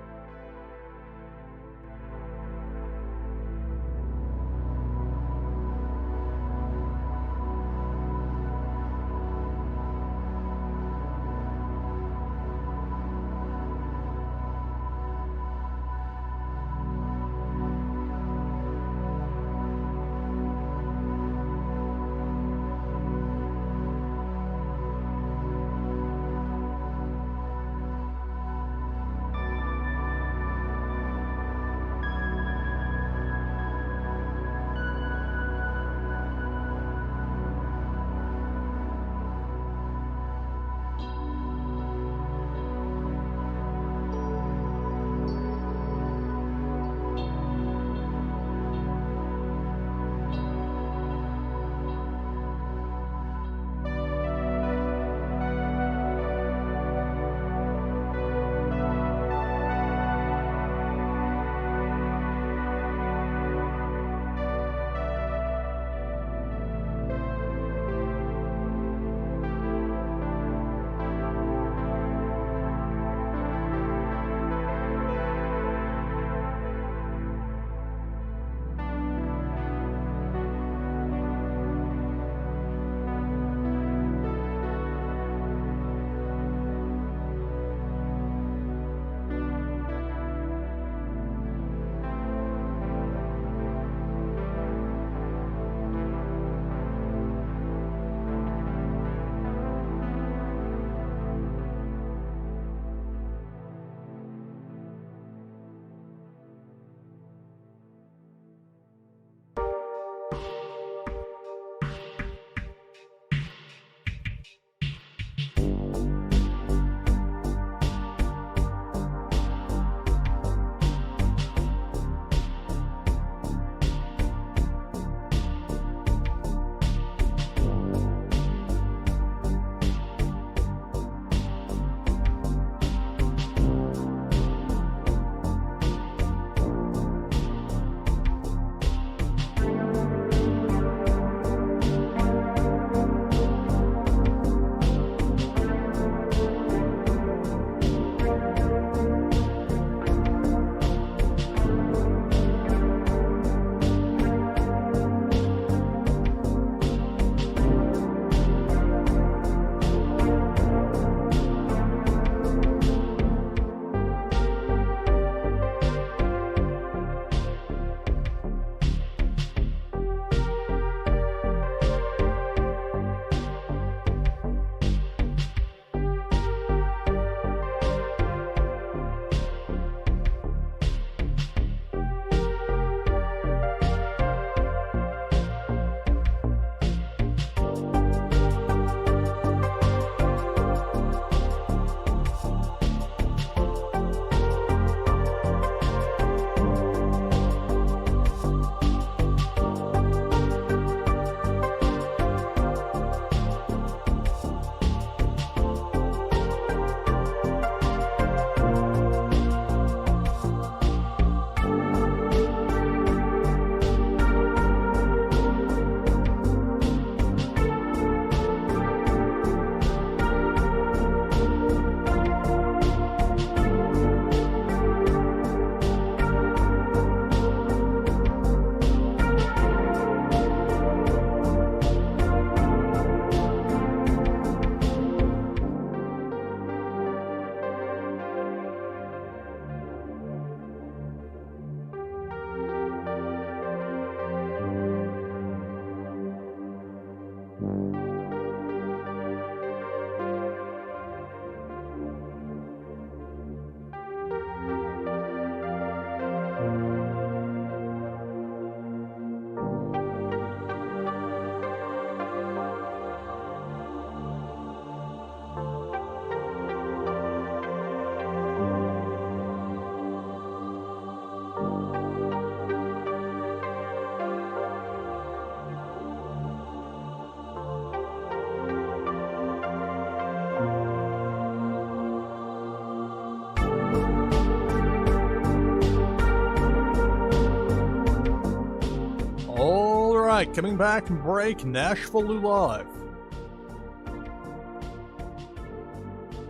right, coming back from break, NashvilleLou Live.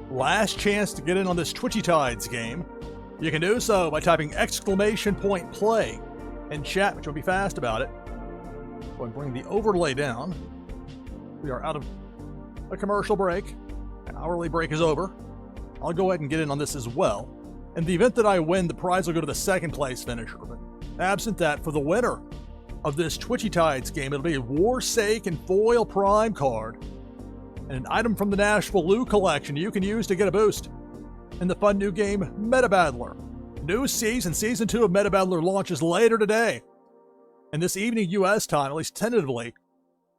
Last chance to get in on this Twitchy Tides game. You can do so by typing !play in chat, which will be fast about it. Go ahead and bring the overlay down. We are out of a commercial break. An hourly break is over. I'll go ahead and get in on this as well. In the event that I win, the prize will go to the second place finisher. But absent that, for the winner of this Twitchy Tides game, it'll be a Warsake Foil Prime card and an item from the NashvilleLou collection you can use to get a boost in the fun new game Meta Battler. New season, Season 2 of Meta Battler launches later today. And this evening US time, at least tentatively,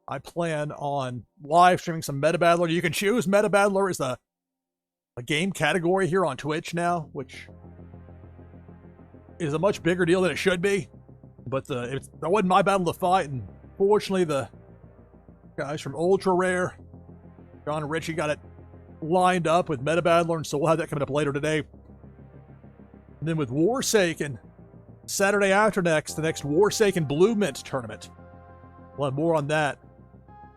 I plan on live streaming some Meta Battler. You can choose Meta Battler as a game category here on Twitch now, which is a much bigger deal than it should be. But that wasn't my battle to fight, and fortunately the guys from Ultra Rare, John and Richie, got it lined up with Meta Battler, and so we'll have that coming up later today. And then with Warsaken, Saturday after next, the next Warsaken Blue Mint tournament. We'll have more on that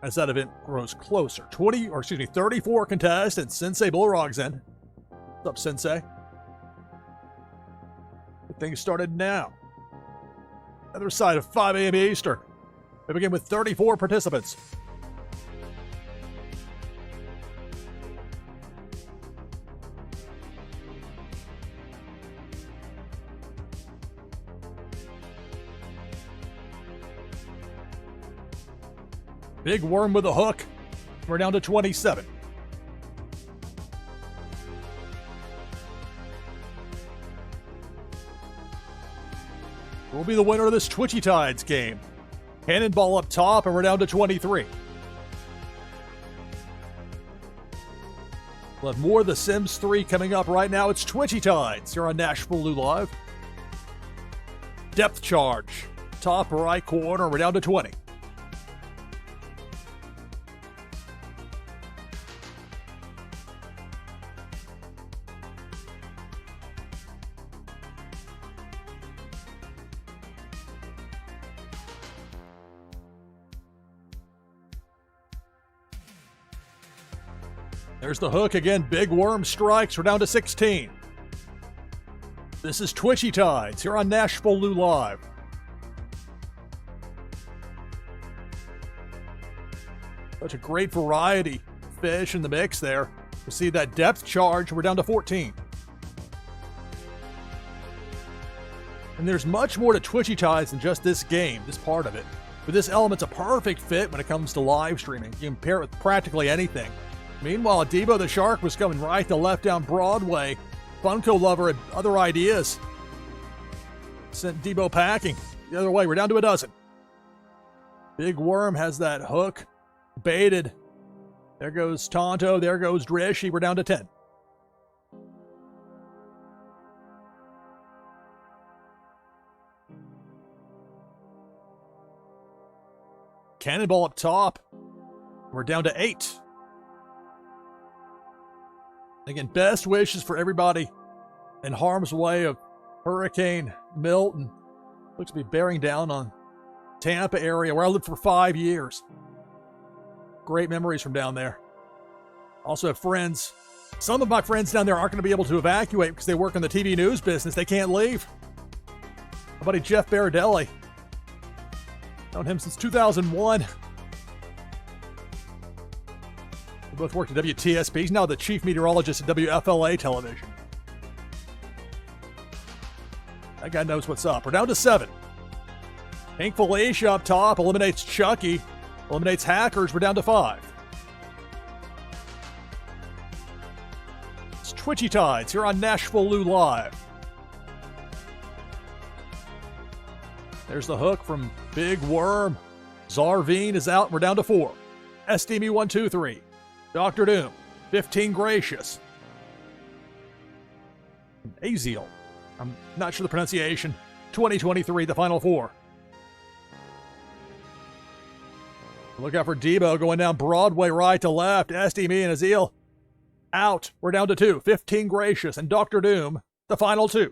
as that event grows closer. 34 contestants. Sensei Bullrog's in. What's up, Sensei? Get things started now. Other side of 5 a.m. Eastern. We begin with 34 participants. Big Worm with a hook. We're down to 27. Will be the winner of this Twitchy Tides game. Cannonball up top, and we're down to 23. We'll have more of The Sims 3 coming up right now. It's Twitchy Tides here on NashvilleLou Live. Depth charge. Top right corner, we're down to 20. There's the hook again. Big Worm strikes. We're down to 16. This is Twitchy Tides here on NashvilleLou Live. Such a great variety of fish in the mix there. You see that depth charge. We're down to 14. And there's much more to Twitchy Tides than just this game, this part of it. But this element's a perfect fit when it comes to live streaming. You can pair it with practically anything. Meanwhile, Debo the Shark was coming right to left down Broadway. Funko Lover had other ideas. Sent Debo packing the other way. We're down to a dozen. Big Worm has that hook baited. There goes Tonto. There goes Drishy. We're down to 10. Cannonball up top. We're down to 8. Again, best wishes for everybody in harm's way of Hurricane Milton. Looks to be bearing down on Tampa area, where I lived for 5 years. Great memories from down there. Also have friends. Some of my friends down there aren't going to be able to evacuate because they work in the TV news business. They can't leave. My buddy Jeff Baradelli. Known him since 2001. Both worked at WTSP. He's now the chief meteorologist at WFLA television. That guy knows what's up. We're down to 7. Pink Felicia up top eliminates Chucky. Eliminates Hackers. We're down to 5. It's Twitchy Tides here on NashvilleLou Live. There's the hook from Big Worm. Zarveen is out. We're down to 4. SDME 123. Dr. Doom, 15 Gracious. Aziel, I'm not sure the pronunciation. 2023, the final 4. Look out for Debo going down Broadway right to left. SDME and Aziel out. We're down to 2. 15 Gracious and Dr. Doom, the final 2.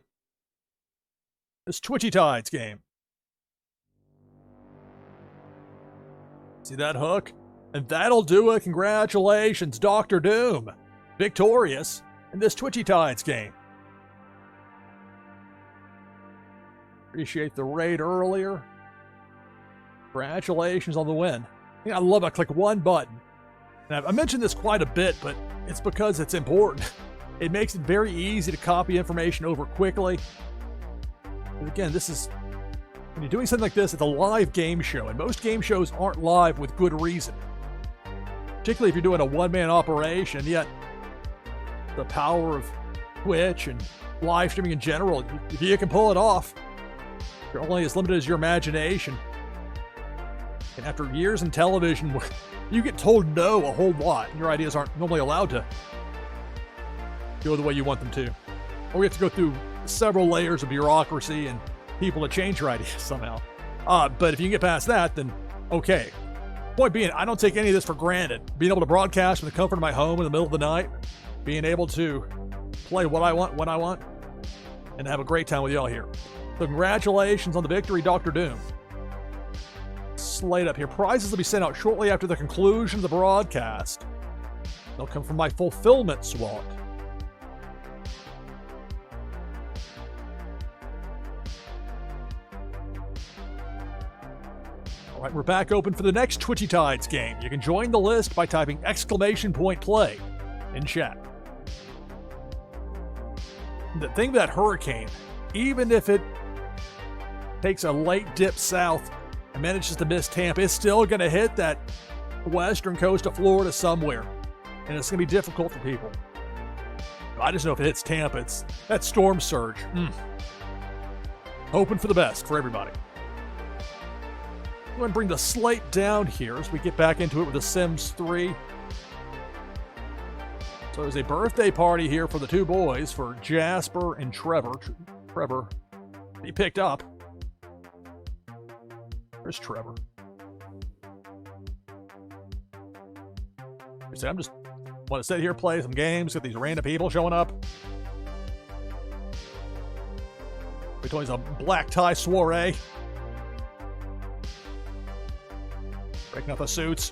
This Twitchy Tides game. See that hook? And that'll do it. Congratulations, Dr. Doom. Victorious in this Twitchy Tides game. Appreciate the raid earlier. Congratulations on the win. I love it. I click one button. And I mentioned this quite a bit, but it's because it's important. It makes it very easy to copy information over quickly. And again, this is, when you're doing something like this, it's a live game show, and most game shows aren't live with good reason. Particularly if you're doing a one-man operation, yet the power of Twitch and live streaming in general, if you can pull it off, you're only as limited as your imagination. And after years in television, you get told no a whole lot, and your ideas aren't normally allowed to go the way you want them to. Or we have to go through several layers of bureaucracy and people to change your ideas somehow. But if you can get past that, then okay. Point being, I don't take any of this for granted. Being able to broadcast from the comfort of my home in the middle of the night, being able to play what I want, when I want, and have a great time with y'all here. So congratulations on the victory, Dr. Doom. Slate up here. Prizes will be sent out shortly after the conclusion of the broadcast. They'll come from my fulfillment SWAT. All right, we're back open for the next Twitchy Tides game. You can join the list by typing !play in chat. The thing about hurricane, even if it takes a late dip south and manages to miss Tampa, it's still going to hit that western coast of Florida somewhere, and it's going to be difficult for people. I just know if it hits Tampa, it's that storm surge. Hoping for the best for everybody. I'm going to bring the slate down here as we get back into it with The Sims 3. So there's a birthday party here for the two boys, for Jasper and Trevor. Trevor, he picked up. Where's Trevor? I'm just want to sit here, play some games, get these random people showing up. We told he's a black tie soiree. Breaking up the suits.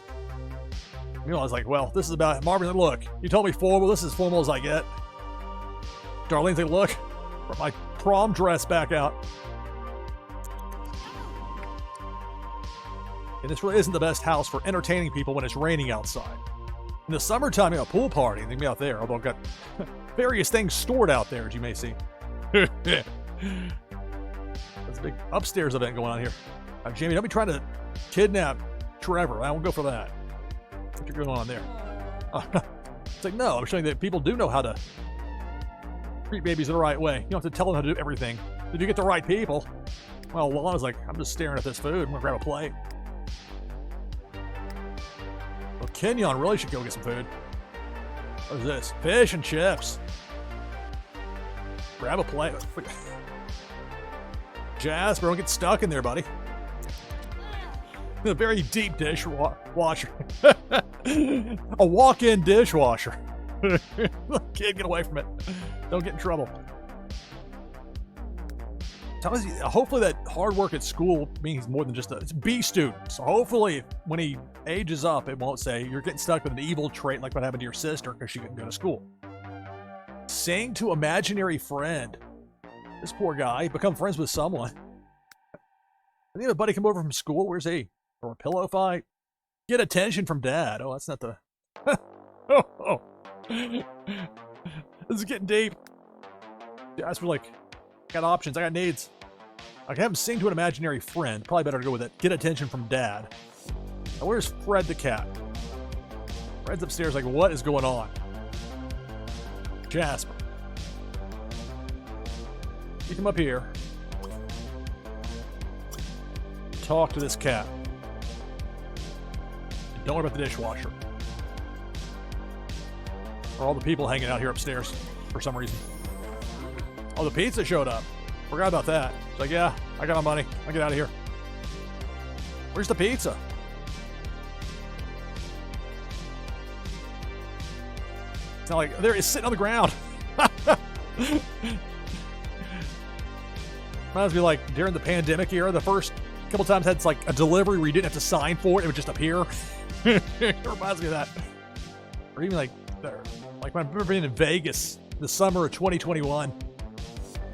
You know, I was like, well, this is about Marvin. Look, you told me formal. This is as formal as I get. Darlene's like, look, brought my prom dress back out. And this really isn't the best house for entertaining people when it's raining outside. In the summertime, you know, a pool party, they can be out there, although I've got various things stored out there, as you may see. There's a big upstairs event going on here. Jamie, don't be trying to kidnap Trevor. I won't go for that. What you're going on there? It's like, no, I'm showing that people do know how to treat babies the right way. You don't have to tell them how to do everything. If you get the right people, well, Lana's like, I'm just staring at this food. I'm gonna grab a plate. Well, Kenyon really should go get some food. What is this? Fish and chips. Grab a plate. Jasper, don't get stuck in there, buddy. A very deep dishwasher. A walk-in dishwasher. Kid, get away from it. Don't get in trouble. Hopefully that hard work at school means more than just it's a B student. So hopefully when he ages up, it won't say you're getting stuck with an evil trait like what happened to your sister because she couldn't go to school. Sing to imaginary friend. This poor guy become friends with someone. I think a buddy come over from school. Where's he? Or a pillow fight? Get attention from dad. Oh, that's not the... oh. This is getting deep. Jasper, like, got options. I got needs. I can have him sing to an imaginary friend. Probably better to go with it. Get attention from dad. Now, where's Fred the cat? Fred's upstairs like, what is going on? Jasper. You come up here. Talk to this cat. Don't worry about the dishwasher. Or all the people hanging out here upstairs for some reason. Oh, the pizza showed up. Forgot about that. It's like, yeah, I got my money. I'll get out of here. Where's the pizza? It's not like, there, it's sitting on the ground. Reminds me like during the pandemic era, the first couple times had like a delivery where you didn't have to sign for it. It would just appear. It reminds me of that. Or even like when I remember being in Vegas the summer of 2021,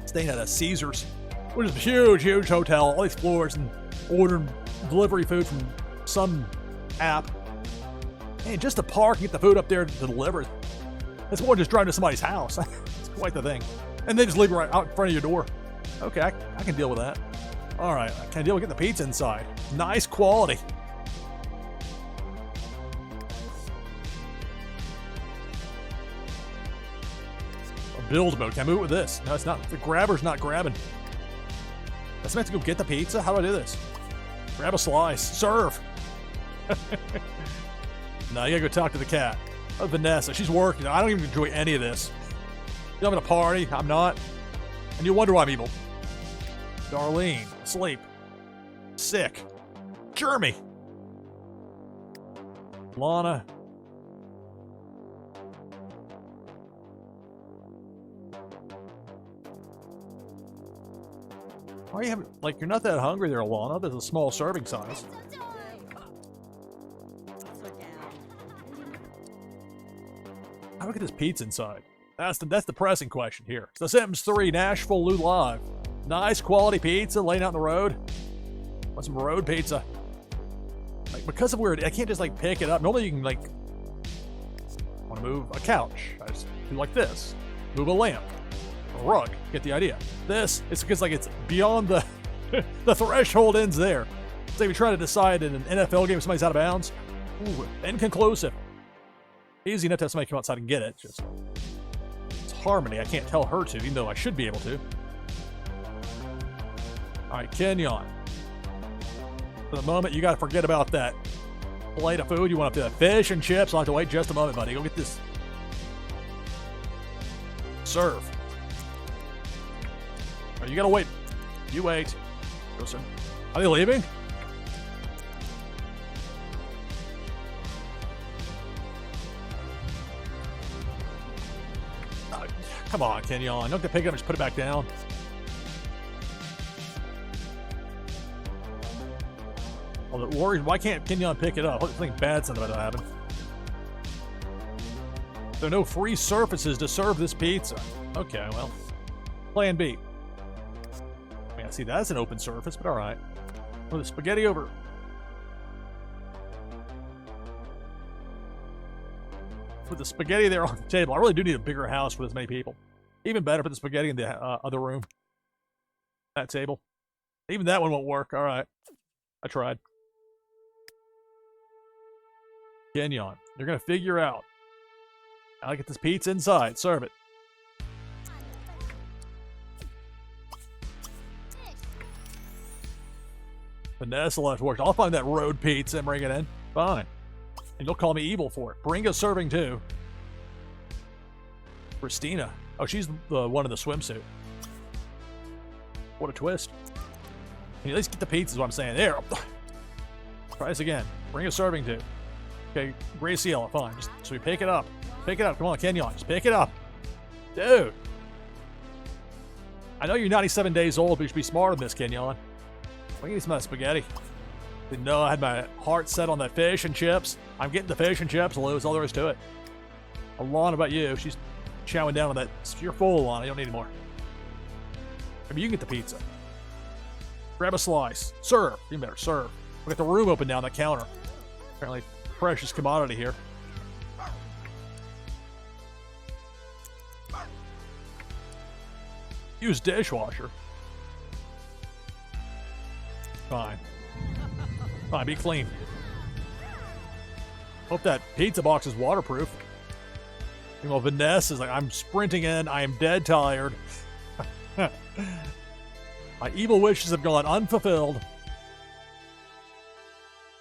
staying at a Caesars, which is a huge, huge hotel, all these floors, and ordering delivery food from some app. And just to park and get the food up there to deliver, it's more than just driving to somebody's house. It's quite the thing. And they just leave it right out in front of your door. Okay, I can deal with that. All right, I can deal with getting the pizza inside. Nice quality. Build mode. Can I move it with this? No, it's not. The grabber's not grabbing. That's meant to go get the pizza? How do I do this? Grab a slice. Serve. No, you gotta go talk to the cat. Oh, Vanessa, she's working. I don't even enjoy any of this. You're having a party. I'm not. And you wonder why I'm evil. Darlene, asleep. Sick. Jeremy. Lana. Why are you having, like, you're not that hungry there, Alana. There's a small serving size. How do we get this pizza inside? That's the pressing question here. It's The Sims 3 NashvilleLou Live. Nice quality pizza laying out in the road. Want some road pizza. Like, because of weird, I can't just, like, pick it up. Normally you can, like, want to move a couch. I just do like this. Move a lamp. A rug. Get the idea. This, it's because, like, it's beyond the the threshold ends there. It's like if you're trying to decide in an NFL game if somebody's out of bounds. Ooh, inconclusive. Easy enough to have somebody come outside and get it. Just, it's Harmony. I can't tell her to, even though I should be able to. All right, Kenyon. For the moment, you got to forget about that plate of food. You want to have fish and chips. I'll have to wait just a moment, buddy. Go get this. Serve. All right, you got to wait. You wait. Go, sir. Are they leaving? Come on, Kenyon. Don't have to pick it up and just put it back down. Well, the worries, why can't Kenyon pick it up? I think bad something about that happened. There are no free surfaces to serve this pizza. Okay, well, plan B. I mean, I see that's an open surface, but all right. Put the spaghetti over. Put the spaghetti there on the table. I really do need a bigger house for this many people. Even better, put the spaghetti in the other room. That table. Even that one won't work. All right. I tried. Kenyon, you're going to figure out how to get this pizza inside. Serve it. Vanessa left work. I'll find that road pizza and bring it in. Fine. And you'll call me evil for it. Bring a serving too. Christina. Oh, she's the one in the swimsuit. What a twist. Can you at least get the pizza is what I'm saying. There. Try this again. Bring a serving too. Okay, Graciela, fine. Just so we pick it up. Pick it up. Come on, Kenyon. Just pick it up. Dude. I know you're 97 days old, but you should be smarter than this, Kenyon. We need some of that spaghetti. Didn't know I had my heart set on that fish and chips. I'm getting the fish and chips, Lou. That's all there is to it. Alana, about you. She's chowing down on that. You're full, Alana. You don't need any more. Maybe you can get the pizza. Grab a slice. Serve. Even better, serve. We got the room open down the counter. Apparently, precious commodity here. Use dishwasher. Fine. Fine, be clean. Hope that pizza box is waterproof. Well, Vanessa's like, I'm sprinting in. I am dead tired. My evil wishes have gone unfulfilled.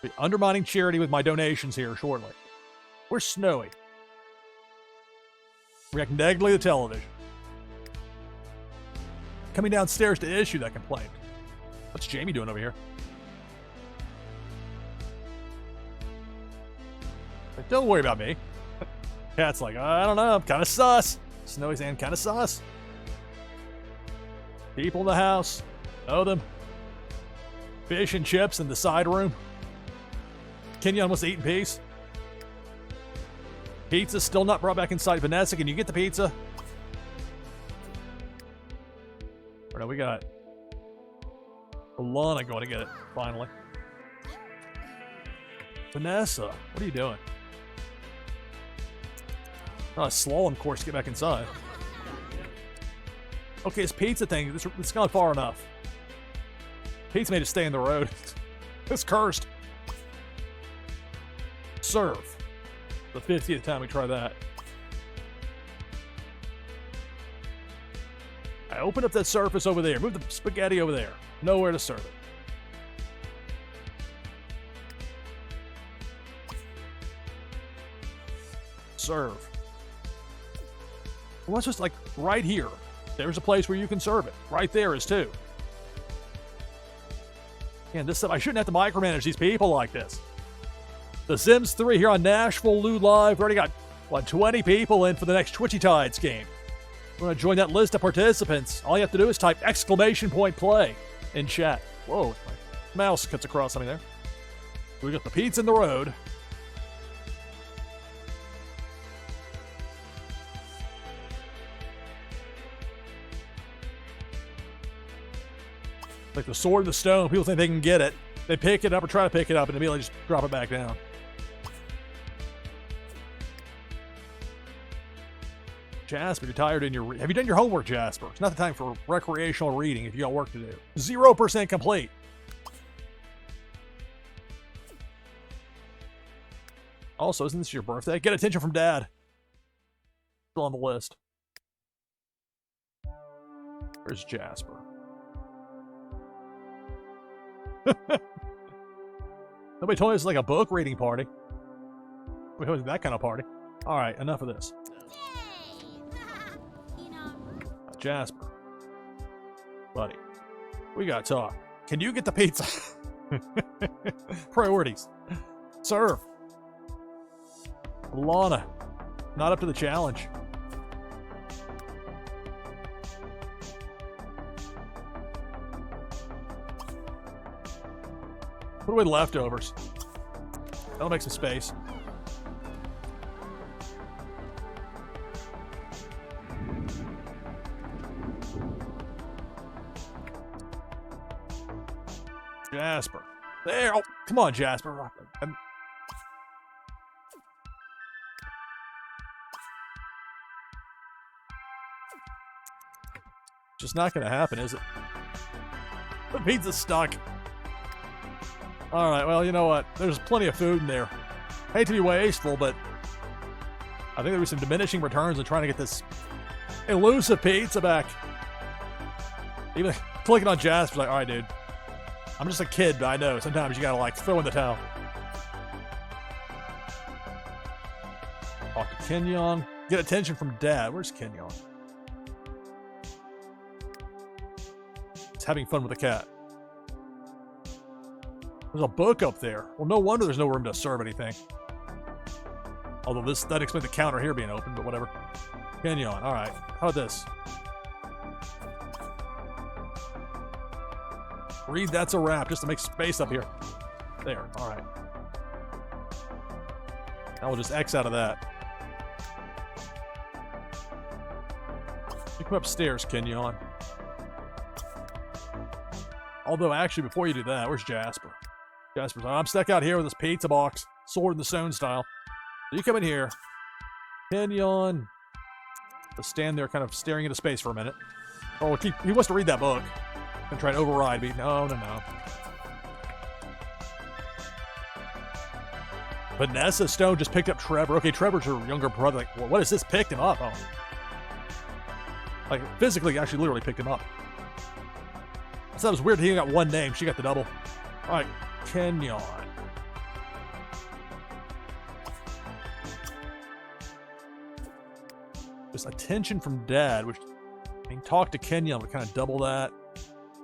Be undermining charity with my donations here shortly. Where's Snowy? React negatively to television. Coming downstairs to issue that complaint. What's Jamie doing over here? Like, don't worry about me. Cat's like, I don't know, I'm kind of sus. Snowy's saying, kind of sus. People in the house. Know them. Fish and chips in the side room. Kenyon wants to eat in peace. Pizza's still not brought back inside. Vanessa, can you get the pizza? Or no, we got Alana going to get it, finally. Vanessa, what are you doing? Oh, a slalom course to get back inside. Okay, this pizza thing, it's gone far enough. Pizza made it stay in the road. It's cursed. Serve. The 50th time we try that. I open up that surface over there. Move the spaghetti over there. Nowhere to serve it. Serve. Well, let's just like right here. There's a place where you can serve it. Right there is too. And this stuff, I shouldn't have to micromanage these people like this. The Sims 3 here on NashvilleLou Live. We already got, what, 20 people in for the next Twitchy Tides game. We're going to join that list of participants. All you have to do is type !play in chat. Whoa, my mouse cuts across something there. We got the pizza in the road. Like the sword and the stone. People think they can get it. They pick it up or try to pick it up and immediately just drop it back down. Jasper, you're tired in your... Have you done your homework, Jasper? It's not the time for recreational reading if you got work to do. 0% complete. Also, isn't this your birthday? Get attention from Dad. Still on the list. Where's Jasper? Nobody told me this was like a book reading party. We hope it's that kind of party. Alright, enough of this. Jasper. Buddy. We gotta talk. Can you get the pizza? Priorities. Serve. Lana. Not up to the challenge. Put away the leftovers. That'll make some space. Jasper. There. Oh, come on, Jasper. Just not going to happen, is it? The pizza's stuck. All right, well, you know what? There's plenty of food in there. Hate to be wasteful, but I think there was some diminishing returns in trying to get this elusive pizza back. Even clicking on Jasper's like, all right, dude. I'm just a kid, but I know sometimes you gotta like throw in the towel. Talk to Kenyon. Get attention from Dad. Where's Kenyon? He's having fun with the cat. There's a book up there. Well, no wonder there's no room to serve anything. Although that explains the counter here being open, but whatever. Kenyon. All right. How about this? Read that's a wrap, just to make space up here. There, all right. Now we'll just X out of that. You come upstairs, Kenyon. Although, actually, before you do that, where's Jasper? Jasper's like, I'm stuck out here with this pizza box, sword in the stone style. So you come in here. Kenyon. Just stand there kind of staring into space for a minute. Oh, he wants to read that book. And try to override me. No. Vanessa Stone just picked up Trevor. Okay, Trevor's her younger brother. Like, well, what is this? Picked him up. Oh. Like, physically, actually, literally picked him up. I thought it was weird that he got one name. She got the double. All right, Kenyon. Just attention from Dad, which, I mean, talk to Kenyon would kind of double that.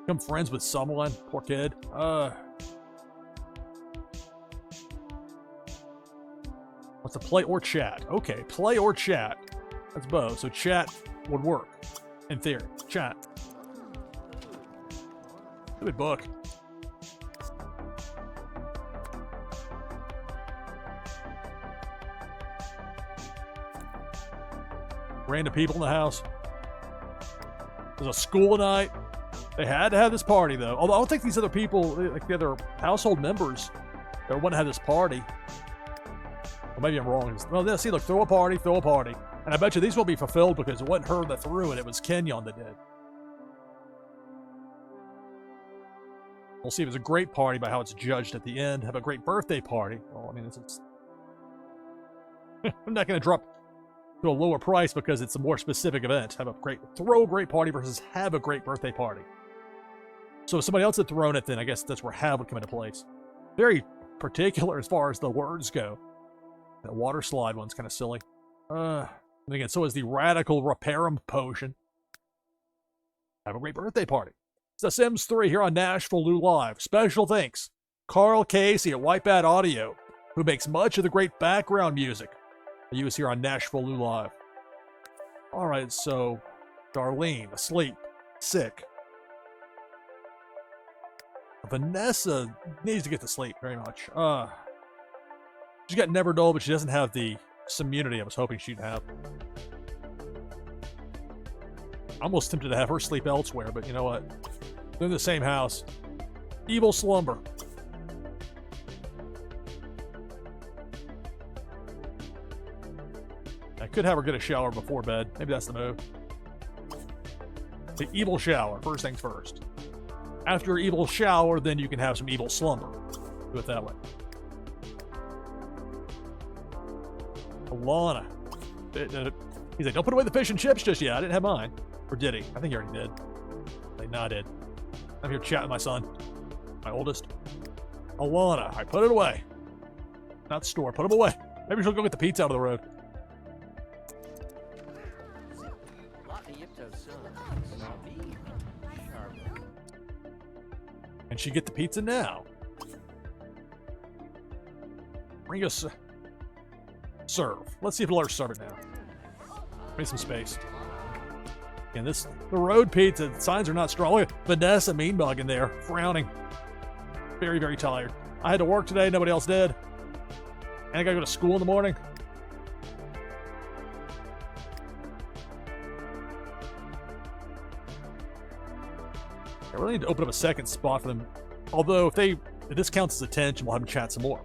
Become friends with someone. Poor kid. What's the play or chat? Okay, play or chat. That's both. So chat would work. In theory. Chat. Good book. Random people in the house. There's a school night. They had to have this party, though. Although I don't think these other people, like the other household members, that want to have this party. Well, maybe I'm wrong. Well, see, look, throw a party. And I bet you these will be fulfilled because it wasn't her that threw it. It was Kenyon that did. We'll see if it's a great party by how it's judged at the end. Have a great birthday party. Well, I mean, it's I'm not going to drop to a lower price because it's a more specific event. Throw a great party versus have a great birthday party. So if somebody else had thrown it, then I guess that's where have would come into place. Very particular as far as the words go. That water slide one's kind of silly. And again, so is the radical reparum potion. Have a great birthday party. It's The Sims 3 here on NashvilleLou Live. Special thanks, Carl Casey at Whitebad Audio, who makes much of the great background music I use here on NashvilleLou Live. All right, so Darlene, asleep, sick. Vanessa needs to get to sleep very much. She's got Never Dull, but she doesn't have the immunity I was hoping she'd have. I'm almost tempted to have her sleep elsewhere, but you know what? They're in the same house. Evil slumber. I could have her get a shower before bed. Maybe that's the move. The evil shower, first things first. After your evil shower, then you can have some evil slumber. Do it that way. Alana. He's like, don't put away the fish and chips just yet. I didn't have mine. Or did he? I think he already did. They nodded. I'm here chatting with my son. My oldest. Alana. I put it away. Not store. Put them away. Maybe she'll go get the pizza out of the road. And she get the pizza now. Bring us serve. Let's see if it'll let her serve it now. Make some space. And the road pizza signs are not strong. Look at Vanessa Meanbug in there, frowning. Very, very tired. I had to work today, nobody else did. And I gotta go to school in the morning. I really need to open up a second spot for them. Although if this counts as attention, we'll have them chat some more.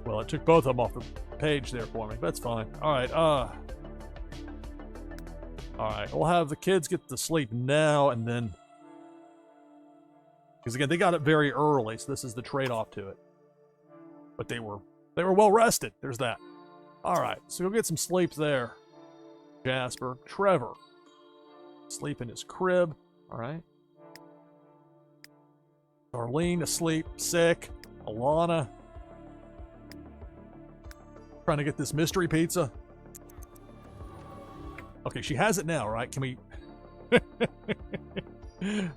Well, it took both of them off the page there for me, but that's fine. All right, we'll have the kids get to sleep now, and then, because again, they got it very early, so this is the trade-off to it. But they were well rested. There's that. All right, so go get some sleep there. Jasper, Trevor, sleep in his crib. All right. Darlene asleep, sick. Alana trying to get this mystery pizza. Okay, she has it now, right? Can we... Can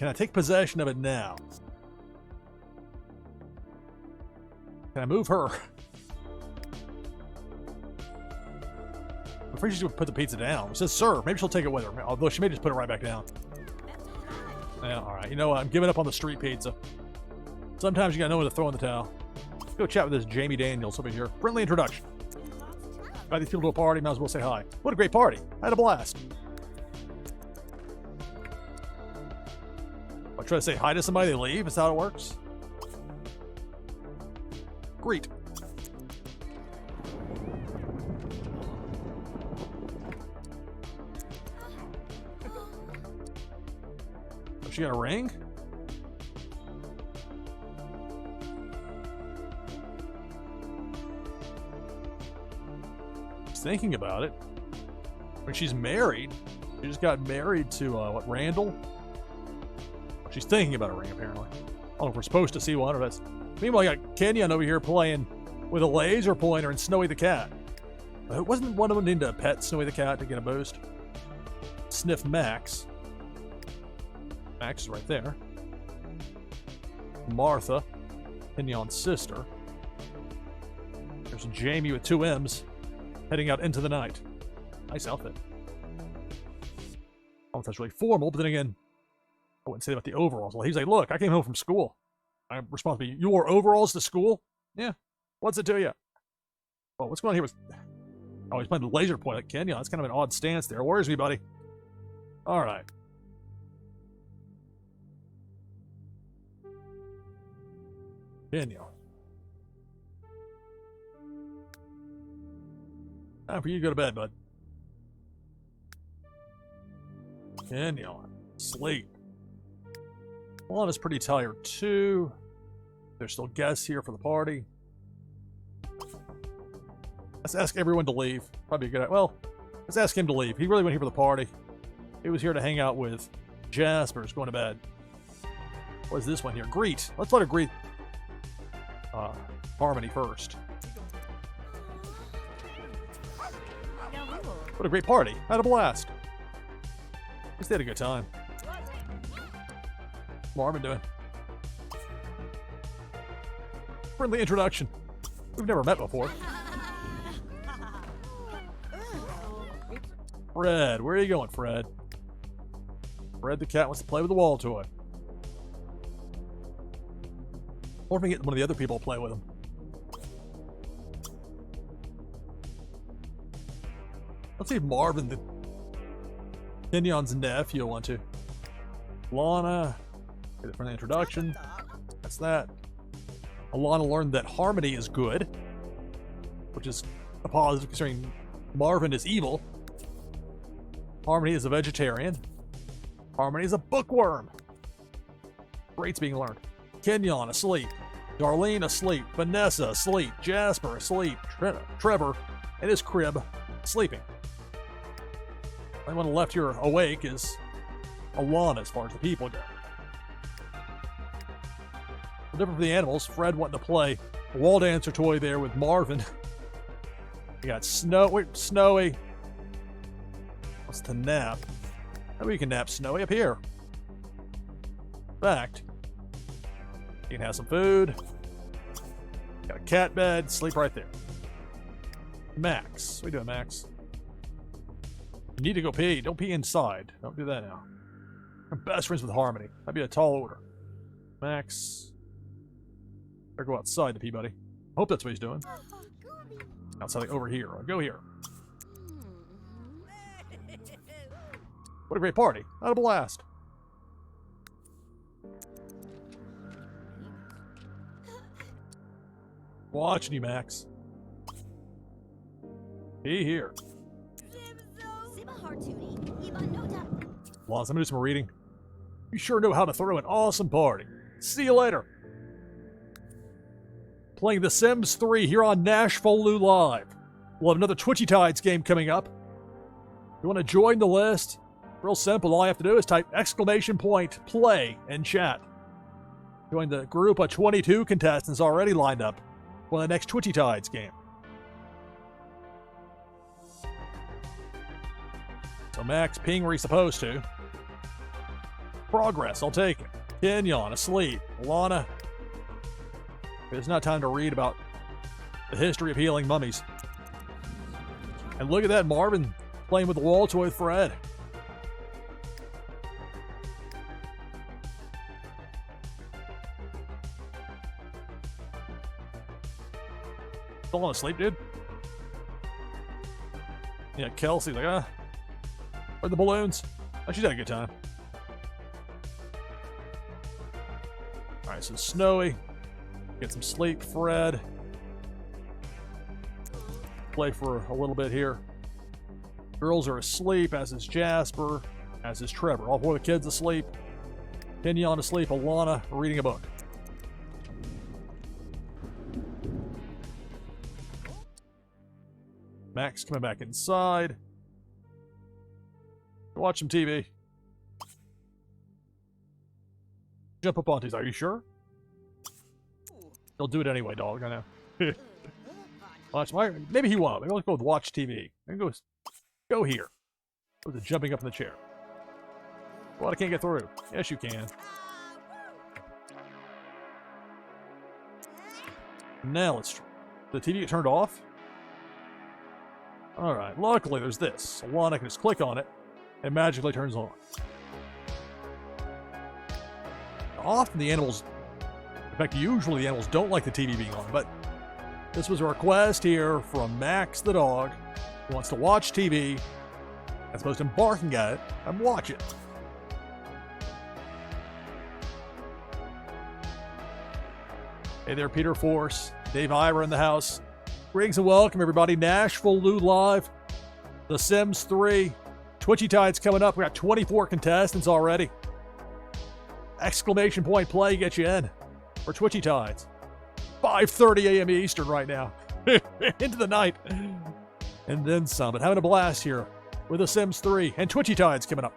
I take possession of it now? Can I move her? I'm afraid she's going to put the pizza down. It says serve. Maybe she'll take it with her. Although she may just put it right back down. Yeah, all right. You know what? I'm giving up on the street pizza. Sometimes you got to know when to throw in the towel. Let's go chat with this Jamie Daniels over here. Friendly introduction. Invite these people to a party. Might as well say hi. What a great party. I had a blast. I try to say hi to somebody, they leave. Is that how it works? Greet. Oh, she got a ring? Thinking about it. When she's married, she just got married to what, Randall? She's thinking about a ring, apparently. I don't know if we're supposed to see one or that's. Meanwhile, you got Kenyon over here playing with a laser pointer and Snowy the cat. Wasn't one of them into a pet Snowy the cat to get a boost? Sniff Max. Max is right there. Martha, Kenyon's sister. There's Jamie with 2 M's. Heading out into the night. Nice outfit. I don't know if that's really formal, but then again, I wouldn't say about the overalls. Well, he's like, look, I came home from school. I'm responsible. You wore overalls to school? Yeah. What's it to you? Oh, what's going on here with... Oh, he's playing the laser point like Kenyon. That's kind of an odd stance there. Where's me, buddy? All right. Kenyon. Time for you to go to bed, bud. Kenyon. Sleep. Lana's pretty tired, too. There's still guests here for the party. Let's ask everyone to leave. Probably a good... Well, let's ask him to leave. He really went here for the party. He was here to hang out with Jasper's going to bed. What is this one here? Greet. Let's let her greet Harmony first. What a great party. Had a blast. Just had a good time. What's Marvin doing? Friendly introduction. We've never met before. Fred, where are you going, Fred? Fred the cat wants to play with the wall toy. Or if we get one of the other people to play with him. Let's see if Marvin, the Kenyon's nephew, want to. Lana, get it from the introduction. That's that. Alana learned that Harmony is good, which is a positive considering Marvin is evil. Harmony is a vegetarian. Harmony is a bookworm. Great's being learned. Kenyon asleep. Darlene asleep. Vanessa asleep. Jasper asleep. Trevor in his crib sleeping. The only one left here awake is Alana as far as the people go. Different from the animals, Fred wanting to play a wall dancer toy there with Marvin. You got Snowy. What's to nap? Maybe we can nap Snowy up here. In fact, you can have some food. Got a cat bed, sleep right there. Max, what are you doing, Max? You need to go pee. Don't pee inside. Don't do that now. I'm best friends with Harmony. That'd be a tall order. Max. Better go outside to pee, buddy. Hope that's what he's doing. Outside, like over here. Go here. What a great party. Had a blast. Watching you, Max. Be here. Lost. I'm gonna do some reading. You sure know how to throw an awesome party. See you later. Playing The Sims 3 here on NashvilleLou Live. We'll have another Twitchy Tides game coming up. If you want to join the list, real simple. All you have to do is type !play in chat. Join the group of 22 contestants already lined up for the next Twitchy Tides game. So Max peeing where he's supposed to. Progress, I'll take it. Kenyon asleep. Lana. It's not time to read about the history of healing mummies. And look at that, Marvin playing with the wall toy with Fred. Falling asleep, dude? Yeah, Kelsey's like, where're the balloons? Oh, she's had a good time. Alright, so Snowy. Get some sleep, Fred. Play for a little bit here. Girls are asleep, as is Jasper, as is Trevor. All four of the kids asleep. Kenyon asleep, Alana reading a book. Max coming back inside. Watch some TV. Jump up onto these. Are you sure? They'll do it anyway, dog. I know. Watch. Maybe he won't. Maybe let's go with watch TV. Maybe go here. Go to jumping up in the chair. Well, I can't get through. Yes, you can. Now let's. The TV get turned off? Alright, luckily there's this. Alana can just click on it, and magically turns on. often the animals, in fact, usually the animals don't like the TV being on, but this was a request here from Max the dog, who wants to watch TV, as opposed to barking at it, and watch it. Hey there, Peter Force, Dave Ira in the house. Greetings and welcome, everybody. NashvilleLou live, The Sims 3, Twitchy Tides coming up. We got 24 contestants already. Exclamation point play gets you in for Twitchy Tides. 5:30 a.m. Eastern right now. Into the night. And then some. But having a blast here with The Sims 3 and Twitchy Tides coming up.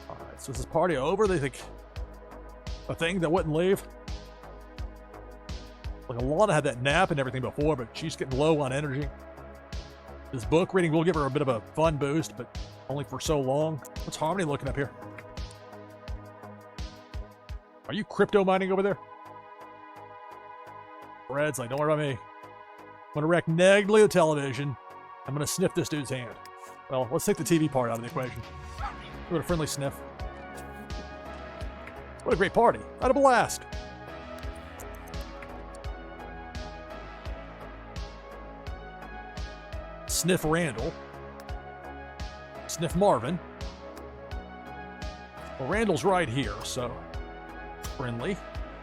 Alright, so is this party over? They think a thing that wouldn't leave? Like Alana had that nap and everything before, but she's getting low on energy. This book reading will give her a bit of a fun boost, but only for so long. What's Harmony looking up here? Are you crypto mining over there? Fred's like, don't worry about me. I'm going to wreck negatively the television. I'm going to sniff this dude's hand. Well, let's take the TV part out of the equation. Give it a friendly sniff. What a great party. I had a blast. Sniff Randall. Sniff Marvin. Well, Randall's right here, so friendly.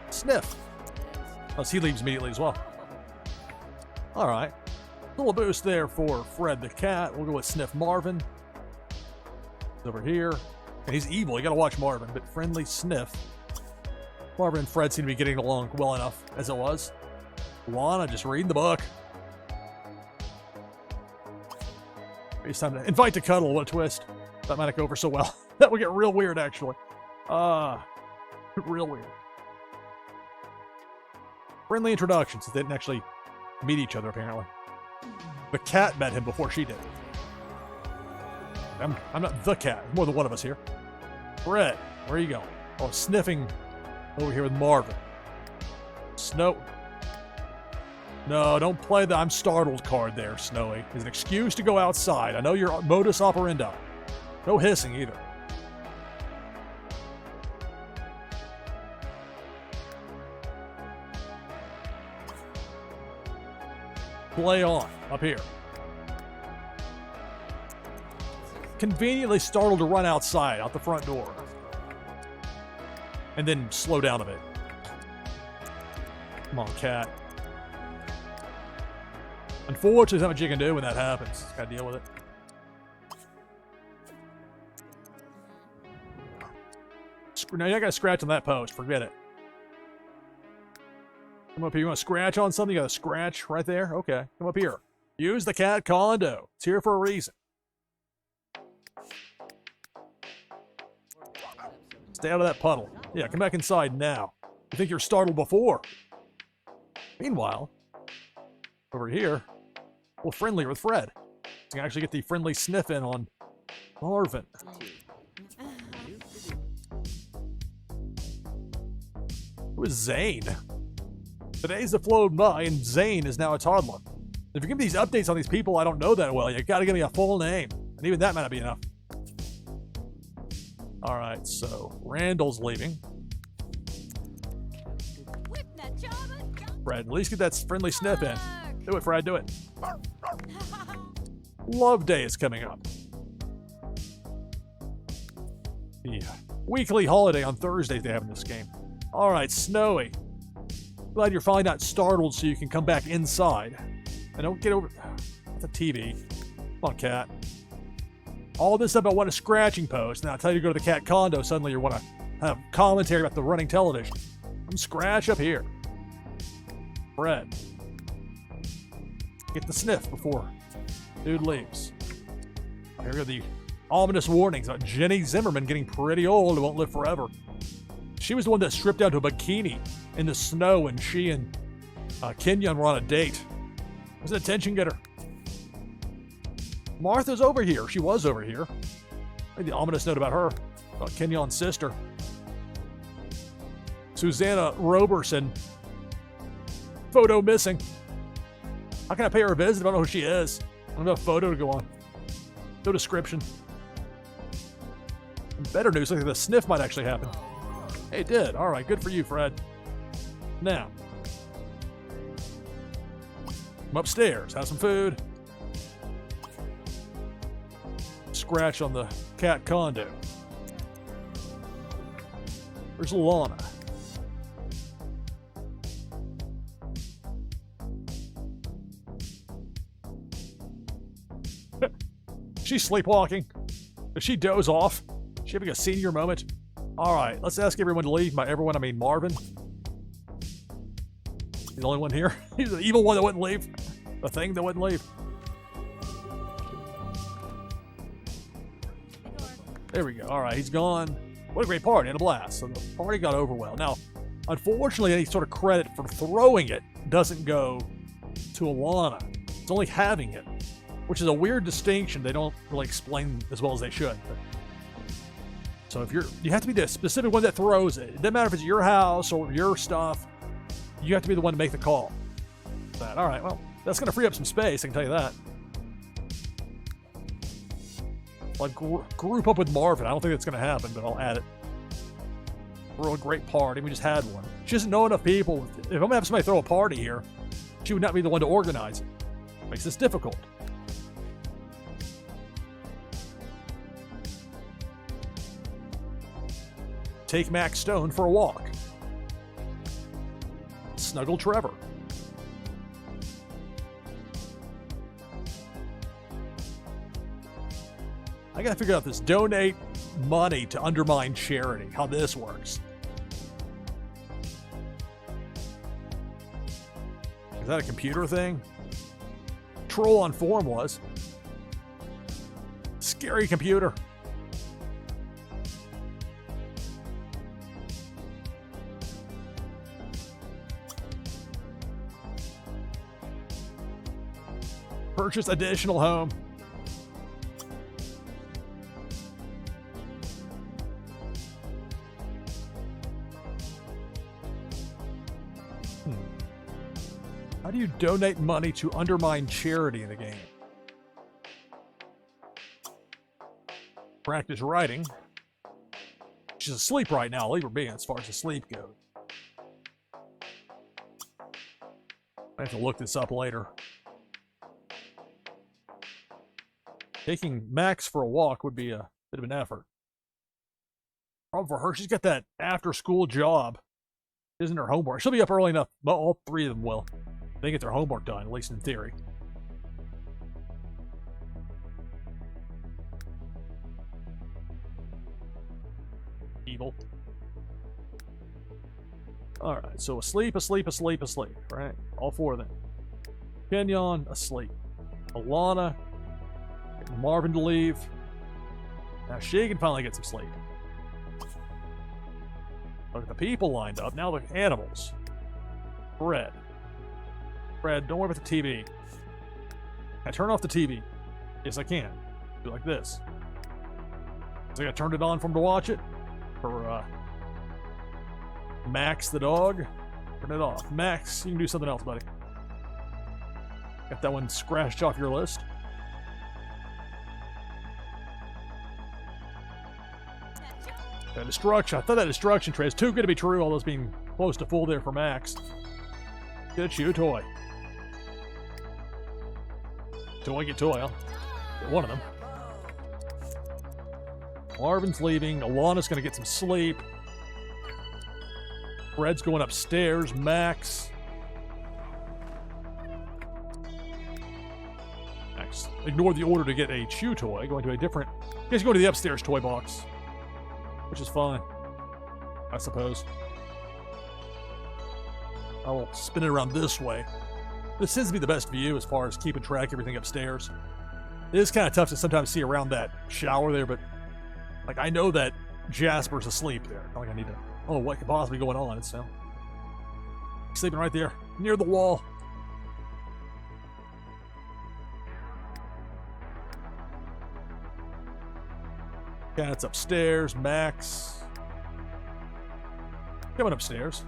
Sniff. Unless he leaves immediately as well. All right. A little boost there for Fred the cat. We'll go with Sniff Marvin. He's over here. And he's evil. You got to watch Marvin, but friendly Sniff. Marvin and Fred seem to be getting along well enough as it was. Lana just reading the book. It's time to invite to cuddle. What a twist. That might not go over so well. That would get real weird, actually. Real weird. Friendly introductions. They didn't actually meet each other, apparently. The cat met him before she did. I'm not the cat. More than one of us here. Fred, where are you going? Oh, sniffing over here with Marvin. Snow. No, don't play the I'm startled card there, Snowy. It's an excuse to go outside. I know your modus operandi. No hissing either. Play on, up here. Conveniently startled to run outside, out the front door. And then slow down a bit. Come on, cat. Unfortunately, there's not much you can do when that happens. Gotta deal with it. Now you gotta scratch on that post. Forget it. Come up here. You want to scratch on something? You gotta scratch right there? Okay. Come up here. Use the cat condo. It's here for a reason. Stay out of that puddle. Yeah, come back inside now. You think you're startled before. Meanwhile, over here, well, friendlier with Fred. You can actually get the friendly sniff in on Marvin. Who is Zane? Today's have flown by, and Zane is now a toddler. If you give me these updates on these people I don't know that well, you gotta give me a full name. And even that might not be enough. Alright, so Randall's leaving. Fred, at least get that friendly sniff in. Do it, Fred, do it. Love Day is coming up. The weekly holiday on Thursdays they have in this game. Alright, Snowy. Glad you're finally not startled so you can come back inside. And don't get over the TV. Come on, cat. All this about what a scratching post. Now I tell you to go to the cat condo, suddenly you want to have commentary about the running television. Come scratch up here. Fred. Get the sniff before dude leaves. Here are the ominous warnings about Jenny Zimmerman getting pretty old and won't live forever. She was the one that stripped down to a bikini in the snow when she and Kenyon were on a date. It was an attention getter. Martha's over here. She was over here. The ominous note about her, about Kenyon's sister. Susanna Roberson. Photo missing. How can I pay her a visit if I don't know who she is? I don't have a photo to go on. No description. Better news, look like the sniff might actually happen. Hey, it did. All right, good for you, Fred. Now, come upstairs, have some food. Scratch on the cat condo. Where's Lana? She's sleepwalking. Does she doze off? Is she having a senior moment? All right, let's ask everyone to leave. By everyone, I mean Marvin. He's the only one here. He's the evil one that wouldn't leave. The thing that wouldn't leave. There we go. All right, he's gone. What a great party and a blast. So the party got over well. Now, unfortunately, any sort of credit for throwing it doesn't go to Alana. It's only having it, which is a weird distinction. They don't really explain as well as they should. But, so if you have to be the specific one that throws it. It doesn't matter if it's your house or your stuff. You have to be the one to make the call. All right, well, that's going to free up some space, I can tell you that. Like, group up with Marvin. I don't think that's going to happen, but I'll add it. We're a great party. We just had one. She doesn't know enough people. If I'm going to have somebody throw a party here, she would not be the one to organize it. Makes this difficult. Take Max Stone for a walk. Snuggle Trevor. I gotta figure out this donate money to undermine charity, how this works. Is that a computer thing? Troll on forum was. Scary computer. Purchase additional home. How do you donate money to undermine charity in the game? Practice writing. She's asleep right now. I'll leave her be as far as the sleep goes. I have to look this up later. Taking Max for a walk would be a bit of an effort. Problem for her, she's got that after-school job. Isn't her homework? She'll be up early enough. Well, all three of them will. They get their homework done, at least in theory. Evil. Alright, so asleep, right? All four of them. Kenyon, asleep. Alana, Marvin to leave. Now she can finally get some sleep. Look at the people lined up. Now the animals. Fred, don't worry about the TV. Can I turn off the TV? Yes, I can. Do like this. So I turned it on for him to watch it. For Max the dog. Turn it off. Max, you can do something else, buddy. Got that one scratched off your list. That destruction. I thought that destruction tray is too good to be true, all those being close to full there for Max. Get a chew toy. Toy, get toy. I'll get one of them. Marvin's leaving. Alana's going to get some sleep. Fred's going upstairs. Max. Ignore the order to get a chew toy. Going to a different... You guys go to the upstairs toy box. Which is fine, I suppose. I will spin it around this way. This seems to be the best view as far as keeping track of everything upstairs. It is kind of tough to sometimes see around that shower there, but like I know that Jasper's asleep there. Not like I need to. Oh, what could possibly be going on? So sleeping right there near the wall. Cat's upstairs. Max coming upstairs.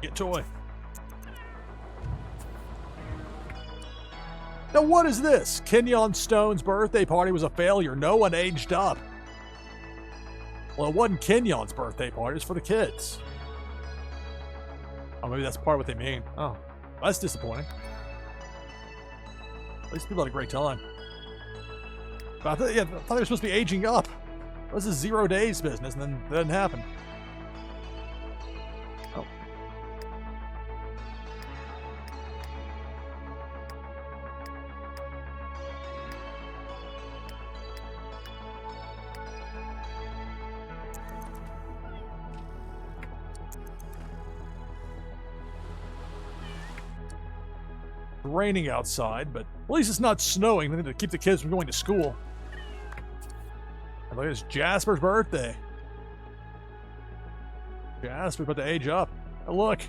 Get toy. Now what is this? Kenyon Stone's birthday party was a failure. No one aged up. Well, it wasn't Kenyon's birthday party. It was for the kids. Oh, maybe that's part of what they mean. Oh, that's disappointing. At least people had a great time. But I thought they were supposed to be aging up. This is 0 days business, and then that didn't happen. Oh. Raining outside, but at least it's not snowing. They need to keep the kids from going to school. And look, it's Jasper's birthday. Jasper's about to age up. Oh, look.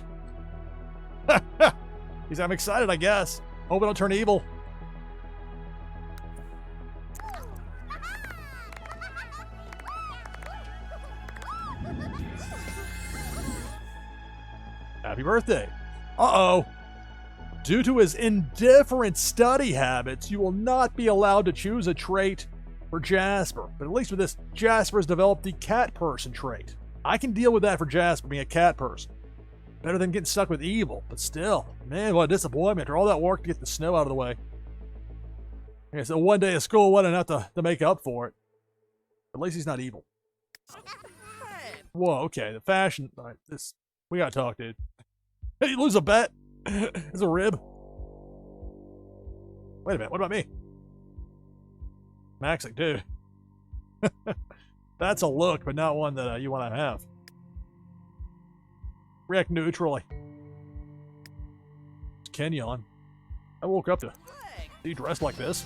I'm excited, I guess. Hope I don't turn evil. Happy birthday. Uh-oh. Due to his indifferent study habits, you will not be allowed to choose a trait for Jasper. But at least with this, Jasper has developed the cat person trait. I can deal with that for Jasper being a cat person. Better than getting stuck with evil, but still. Man, what a disappointment after all that work to get the snow out of the way. Okay, so one day of school wasn't enough to make up for it. At least he's not evil. Whoa, okay, the fashion... All right, we gotta talk, dude. Hey, you lose a bet? It's a rib. Wait a minute, what about me? Maxing, dude. That's a look, but not one that you want to have. React neutrally. It's Kenyon. I woke up to see dressed like this.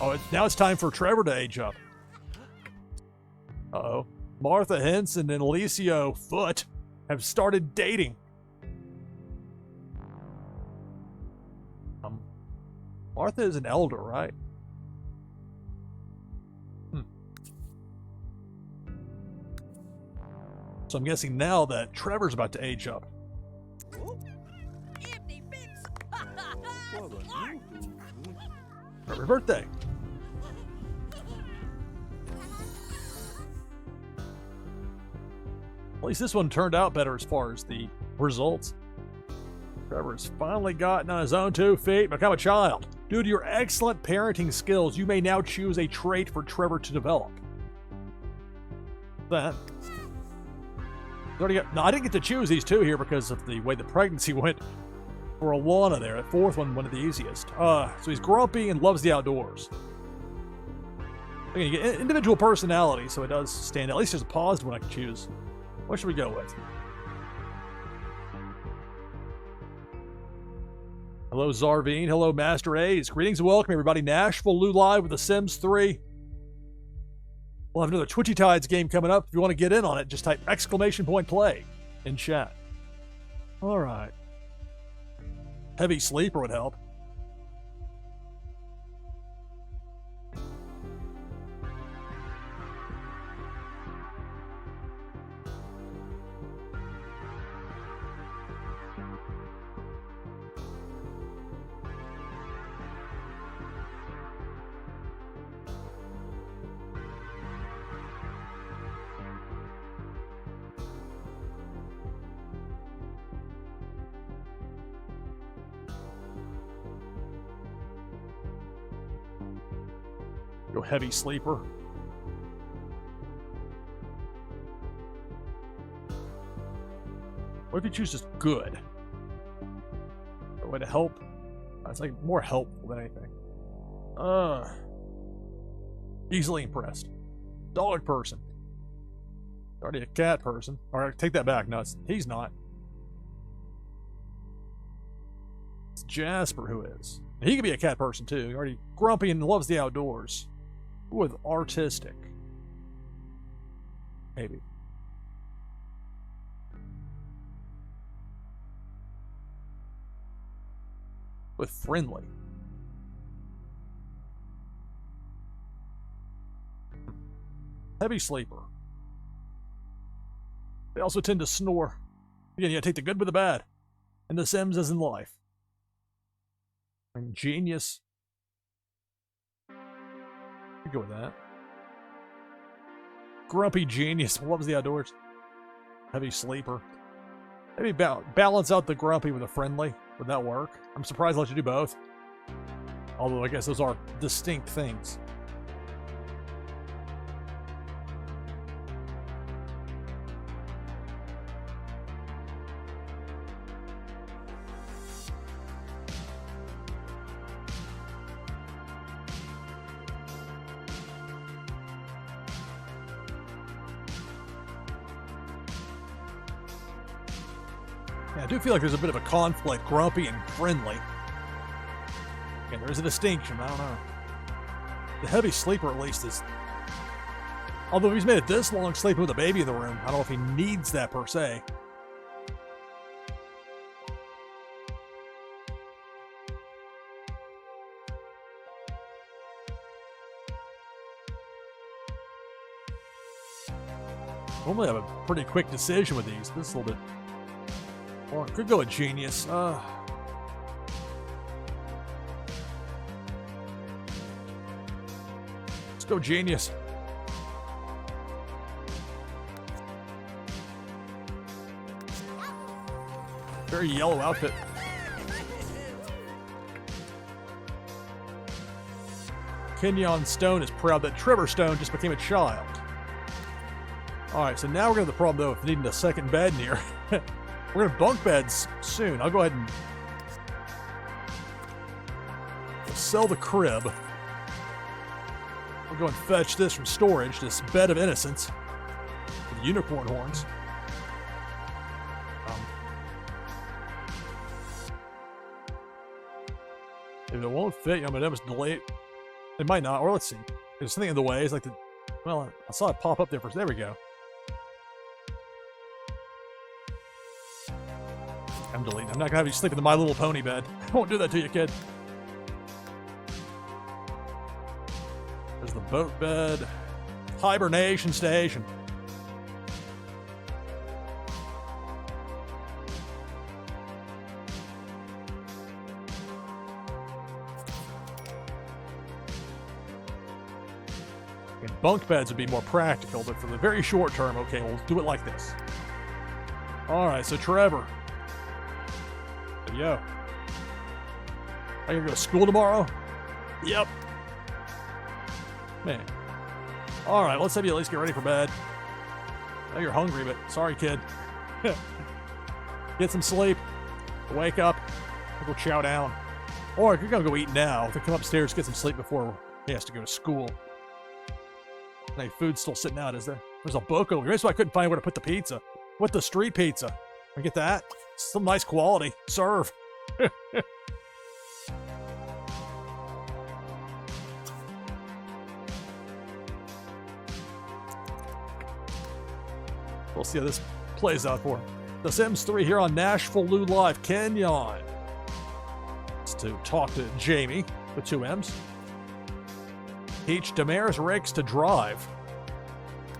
Oh, now it's time for Trevor to age up. Uh-oh. Martha Henson and Alicio Foote have started dating. Martha is an elder, right? So I'm guessing now that Trevor's about to age up. Trevor's birthday. At least this one turned out better as far as the results. Trevor's finally gotten on his own 2 feet, become a child. Due to your excellent parenting skills, you may now choose a trait for Trevor to develop. That. No, I didn't get to choose these 2 here because of the way the pregnancy went for Alana there. The 4th one of the easiest. So he's grumpy and loves the outdoors. Again, you get individual personality, so it does stand out. At least there's a positive one I can choose. What should we go with? Hello, Zarvine. Hello, Master A's. Greetings and welcome, everybody. NashvilleLou live with The Sims 3. We'll have another Twitchy Tides game coming up. If you want to get in on it, just type !play in chat. All right. Heavy sleeper would help. Go heavy sleeper. What if you choose just good? A way to help? It's like more helpful than anything. Easily impressed. Dog person. Already a cat person. Alright, take that back. No, he's not. It's Jasper who is. He could be a cat person too. He's already grumpy and loves the outdoors. With artistic. Maybe. With friendly. Heavy sleeper. They also tend to snore. Again, you gotta take the good with the bad. In The Sims as in life. Genius. I'd go with that. Grumpy genius. Loves the outdoors. Heavy sleeper. Maybe balance out the grumpy with a friendly. Would that work? I'm surprised I let you do both. Although I guess those are distinct things. I do feel like there's a bit of a conflict, grumpy and friendly. And there's a distinction, I don't know. The heavy sleeper at least is... Although he's made it this long sleeping with a baby in the room, I don't know if he needs that per se. Normally I have a pretty quick decision with these. This is a little bit... Or could go with genius. Let's go genius. Very yellow outfit. Kenyon Stone is proud that Trevor Stone just became a child. Alright, so now we're going to have the problem though of needing a second bed near. We're going to bunk beds soon. I'll go ahead and sell the crib. We'll go and fetch this from storage, this bed of innocence with unicorn horns. If it won't fit, I'm going to just delete. It might not, or let's see. There's something in the way. It's like the, well, I saw it pop up there first. There we go. I'm deleting. I'm not gonna have you sleep in the My Little Pony bed. I won't do that to you, kid. There's the boat bed. Hibernation station. And bunk beds would be more practical, but for the very short term, okay, we'll do it like this. Alright, so Trevor. Yo. Are you gonna go to school tomorrow? Yep. Man. Alright, let's have you at least get ready for bed. I know you're hungry, but sorry, kid. Get some sleep. Wake up. Go chow down. Or you're gonna go eat now. If you come upstairs, get some sleep before he has to go to school. Hey, food's still sitting out, is there? There's a book over here. That's why I couldn't find where to put the pizza. What the street pizza? Can I get that? Some nice quality. Serve. We'll see how this plays out for him. The Sims 3 here on NashvilleLou Live. Kenyon. It's to talk to Jamie with 2 M's. Teach Damaris Ricks to drive.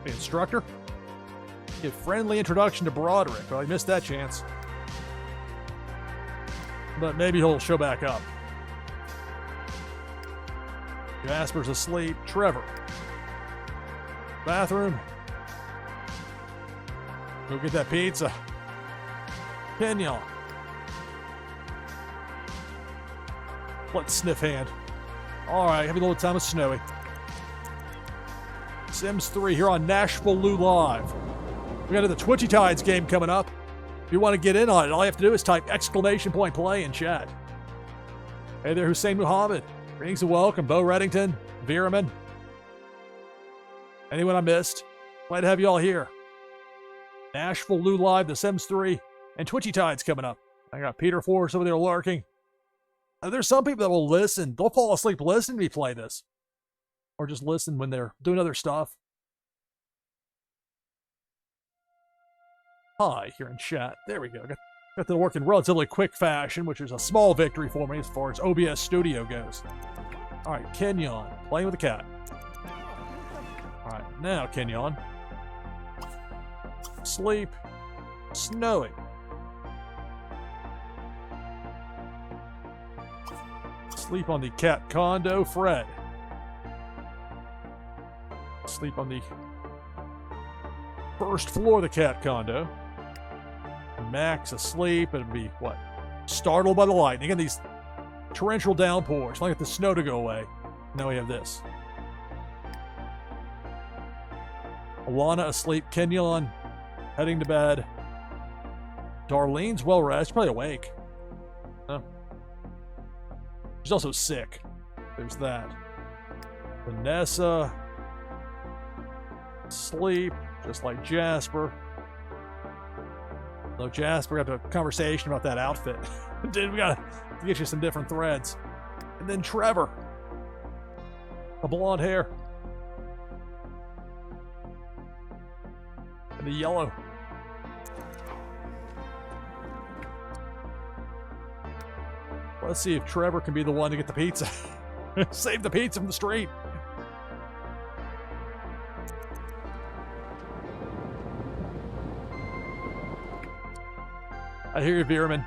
The instructor. Give friendly introduction to Broderick. Well, I missed that chance. But maybe he'll show back up. Jasper's asleep. Trevor. Bathroom. Go get that pizza. Kenyon. Let's sniff hand. Alright, have a little time with Snowy. Sims 3 here on NashvilleLou Live. We got the Twitchy Tides game coming up. If you want to get in on it, all you have to do is type !play in chat. Hey there, Hussein Muhammad. Greetings and welcome. Bo Reddington, Viraman. Anyone I missed? Glad to have you all here. NashvilleLou Live, The Sims 3, and Twitchy Tides coming up. I got Peter Force over there lurking. There's some people that will listen. They'll fall asleep listening to me play this. Or just listen when they're doing other stuff. Hi, here in chat. There we go. Got to work in relatively quick fashion, which is a small victory for me as far as OBS Studio goes. Alright, Kenyon. Playing with the cat. Alright, now Kenyon. Sleep. Snowing. Sleep on the cat condo, Fred. Sleep on the first floor of the cat condo. Max asleep. It'd be what? Startled by the lightning and these torrential downpours. Trying to get the snow to go away. Now we have this. Alana asleep. Kenyon heading to bed. Darlene's well rested. Probably awake. Huh? She's also sick. There's that. Vanessa sleep, just like Jasper. Look, Jasper, we have a conversation about that outfit. Dude, we gotta get you some different threads. And then Trevor. The blonde hair. And the yellow. Let's see if Trevor can be the one to get the pizza. Save the pizza from the street. I hear you, Veerman.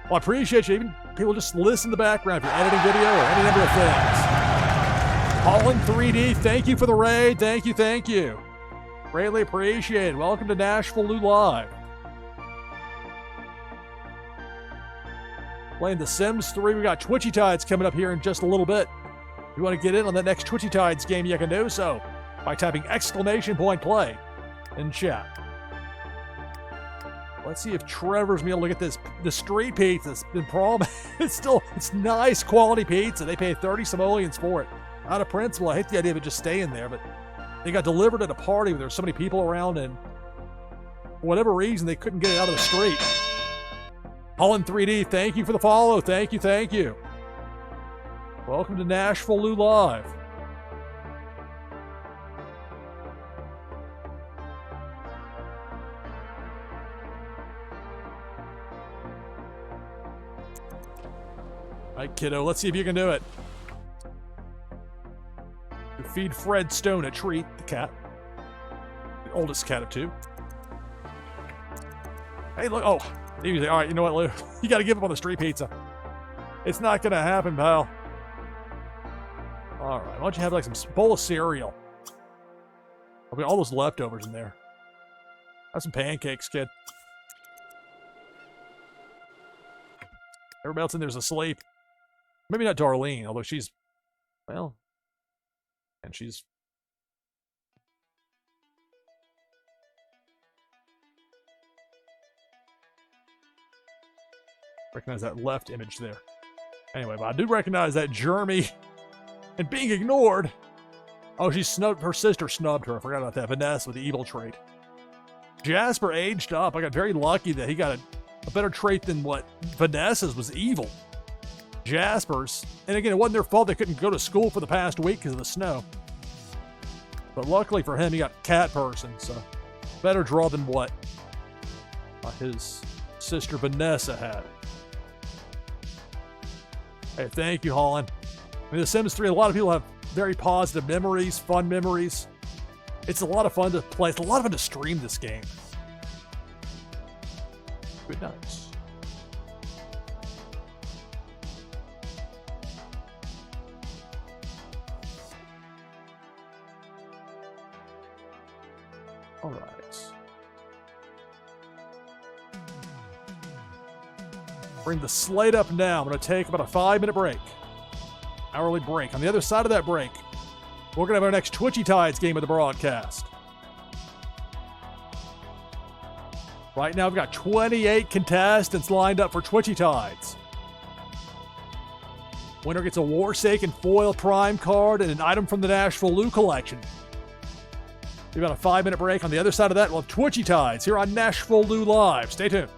Well, I appreciate you. Even people just listen in the background if you're editing video or any number of things. Holland 3D, thank you for the raid. Thank you, thank you. Greatly appreciated. Welcome to NashvilleLou Live. Playing The Sims 3. We got Twitchy Tides coming up here in just a little bit. If you want to get in on that next Twitchy Tides game, you can do so by typing !play in chat. Let's see if Trevor's gonna be able to get the street pizza. It's been it's nice quality pizza. They pay 30 simoleons for it. Out of principle, I hate the idea of it just staying there, but they got delivered at a party where there were so many people around, and for whatever reason, they couldn't get it out of the street. Holland 3D, thank you for the follow. Thank you, thank you. Welcome to NashvilleLou Live. All right, kiddo, let's see if you can do it. You feed Fred Stone a treat, the cat. The oldest cat of two. Hey, look, oh, easy. All right, you know what, Lou? You got to give up on the street pizza. It's not going to happen, pal. All right, why don't you have like some bowl of cereal? I'll be all those leftovers in there. Have some pancakes, kid. Everybody else in there's asleep. Maybe not Darlene, although she's, well, and she's... Recognize that left image there. Anyway, but I do recognize that Jeremy and being ignored. Oh, she snubbed, her sister snubbed her. I forgot about that. Vanessa with the evil trait. Jasper aged up. I got very lucky that he got a better trait than what Vanessa's was evil. Jasper's, and again, it wasn't their fault they couldn't go to school for the past week because of the snow. But luckily for him, he got cat person, so better draw than what his sister Vanessa had. Hey, thank you, Holland. I mean, The Sims 3, a lot of people have very positive memories, fun memories. It's a lot of fun to play. It's a lot of fun to stream this game. Good night. All right. Bring the slate up now. I'm going to take about a 5-minute break. Hourly break. On the other side of that break, we're going to have our next Twitchy Tides game of the broadcast. Right now, we've got 28 contestants lined up for Twitchy Tides. Winner gets a Warsaken foil prime card and an item from the NashvilleLou collection. We've got a 5-minute break. On the other side of that, we'll have Twitchy Tides here on NashvilleLou Live. Stay tuned.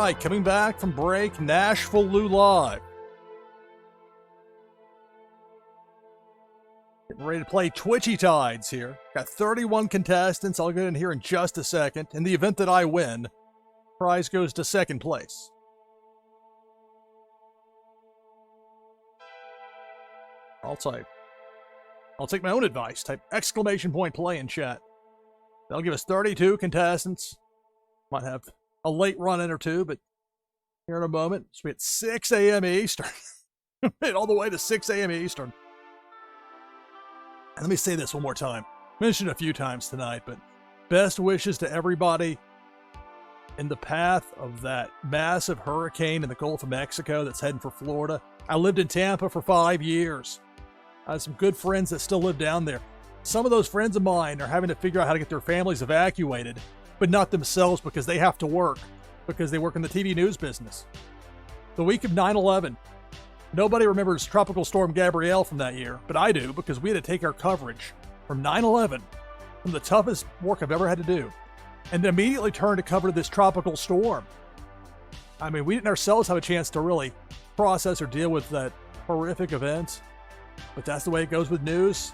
night, coming back from break, NashvilleLou Live. Getting ready to play Twitchy Tides here. Got 31 contestants. I'll get in here in just a second. In the event that I win, prize goes to second place. I'll take my own advice. Type exclamation point play in chat. That'll give us 32 contestants. Might have a late run-in or two, but here in a moment. So we at 6 a.m. Eastern. All the way to 6 a.m. Eastern. And let me say this one more time. Mentioned it a few times tonight, but best wishes to everybody in the path of that massive hurricane in the Gulf of Mexico that's heading for Florida. I lived in Tampa for 5 years. I have some good friends that still live down there. Some of those friends of mine are having to figure out how to get their families evacuated, but not themselves because they have to work, because they work in the TV news business. The week of 9/11, nobody remembers Tropical Storm Gabrielle from that year, but I do, because we had to take our coverage from 9/11, from the toughest work I've ever had to do, and then immediately turn to cover this tropical storm. I mean, we didn't ourselves have a chance to really process or deal with that horrific event, but that's the way it goes with news.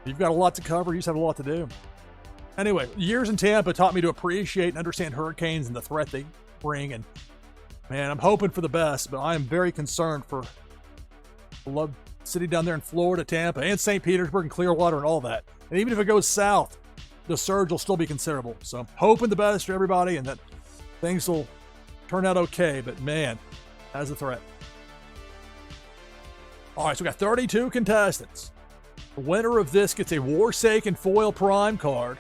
You've got a lot to cover, you just have a lot to do. Anyway, years in Tampa taught me to appreciate and understand hurricanes and the threat they bring, and man, I'm hoping for the best, but I am very concerned for the love city down there in Florida, Tampa, and St. Petersburg and Clearwater and all that. And even if it goes south, the surge will still be considerable. So I'm hoping the best for everybody and that things will turn out okay, but man, that's a threat. All right, so we got 32 contestants. The winner of this gets a Warsaken Foil Prime card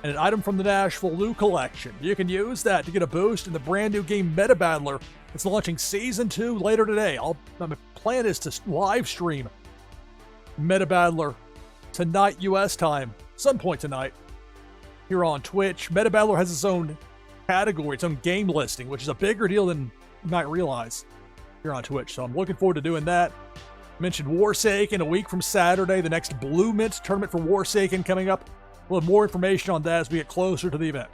and an item from the NashvilleLou collection. You can use that to get a boost in the brand new game Meta Battler. It's launching Season 2 later today. My plan is to live stream Meta Battler tonight, U.S. time, some point tonight, here on Twitch. Meta Battler has its own category, its own game listing, which is a bigger deal than you might realize here on Twitch. So I'm looking forward to doing that. Mentioned Warsaken a week from Saturday, the next Blue Mint tournament for Warsaken coming up. We'll have more information on that as we get closer to the event.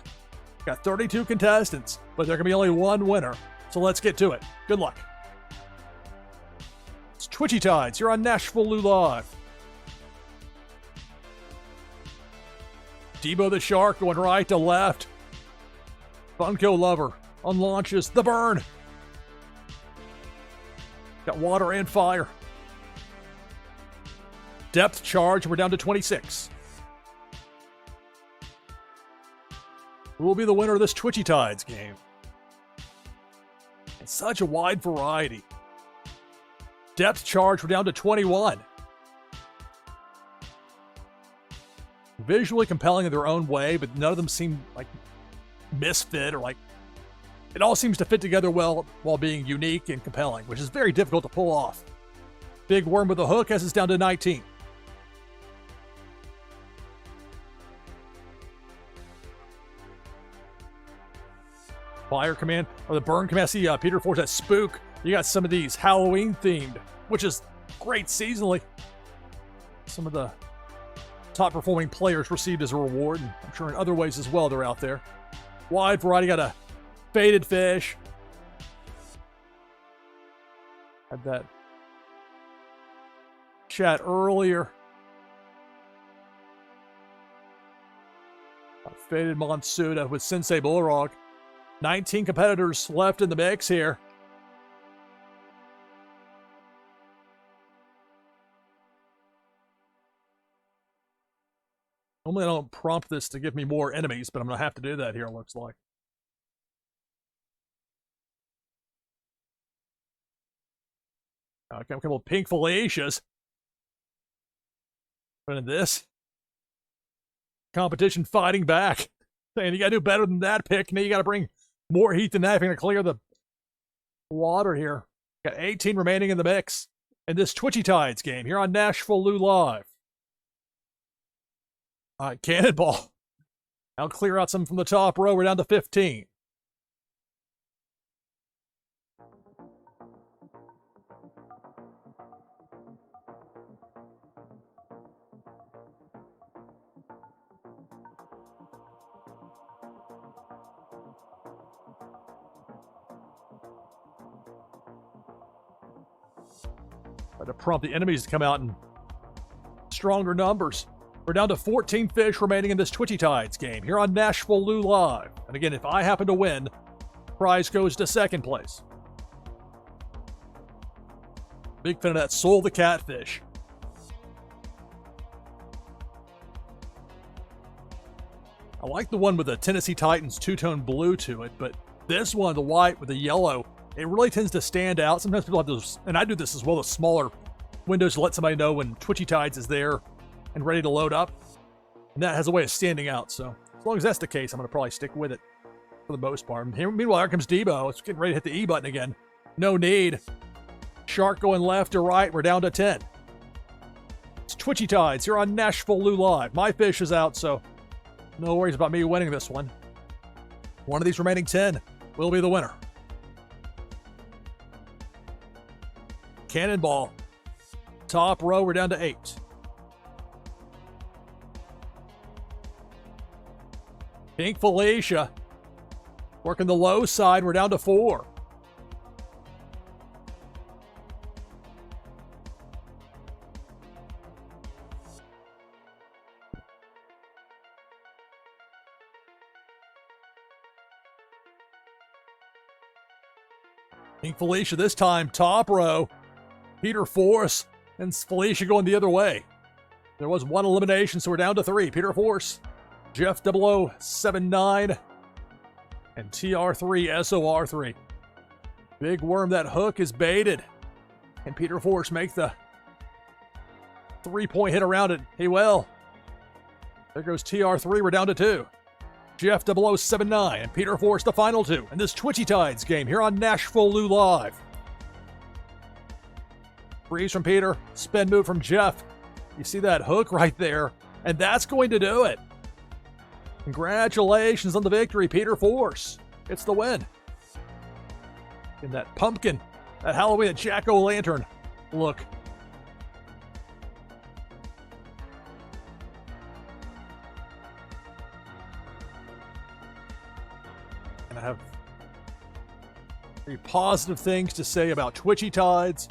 Got 32 contestants, but there can be only one winner. So let's get to it. Good luck. It's Twitchy Tides. You're on NashvilleLou Live. Debo the Shark going right to left. Funko Lover unlaunches the burn. Got water and fire. Depth charge, we're down to 26. Who will be the winner of this Twitchy Tides game? It's such a wide variety. Depth charge, we're down to 21. Visually compelling in their own way, but none of them seem like misfit or like... It all seems to fit together well while being unique and compelling, which is very difficult to pull off. Big Worm with a hook has us down to 19. Fire command, or the burn command. See, Peter Force, that spook. You got some of these Halloween themed, which is great seasonally. Some of the top performing players received as a reward, and I'm sure in other ways as well they're out there. Wide variety, got a faded fish. Had that chat earlier. Faded Monsuda with Sensei Bullrog. 19 competitors left in the mix here. Normally I don't prompt this to give me more enemies, but I'm going to have to do that here, it looks like. Okay, a couple of pink Felicias. But in this competition, fighting back. Saying you got to do better than that, Pickney. You got to bring more heat than that if you're going to clear the water here. Got 18 remaining in the mix in this Twitchy Tides game here on NashvilleLou Live. All right, Cannonball. I'll clear out some from the top row. We're down to 15. To prompt the enemies to come out in stronger numbers. We're down to 14 fish remaining in this Twitchy Tides game here on NashvilleLou Live. And again, if I happen to win, prize goes to second place. Big fan of that Soul the Catfish. I like the one with the Tennessee Titans two-tone blue to it, but this one, the white with the yellow, it really tends to stand out. Sometimes people have those, and I do this as well, the smaller windows to let somebody know when Twitchy Tides is there and ready to load up. And that has a way of standing out, so as long as that's the case, I'm going to probably stick with it for the most part. And meanwhile, here comes Debo. It's getting ready to hit the E button again. No need. Shark going left to right. We're down to 10. It's Twitchy Tides here on NashvilleLou Live. My fish is out, so no worries about me winning this one. One of these remaining 10 will be the winner. Cannonball. Top row, we're down to 8. Pink Felicia. Working the low side, we're down to 4. Pink Felicia this time, top row. Peter Force and Felicia going the other way. There was one elimination, so we're down to 3. Peter Force, Jeff 0079, and TR3 SOR3. Big Worm, that hook is baited. And Peter Force make the 3-point hit around it. He will. There goes TR3, we're down to 2. Jeff 0079 and Peter Force the final 2 in this Twitchy Tides game here on NashvilleLou Live. Freeze from Peter, spin move from Jeff. You see that hook right there, and that's going to do it. Congratulations on the victory, Peter Force. It's the win. In that pumpkin, that Halloween, that jack-o'-lantern look. And I have very positive things to say about Twitchy Tides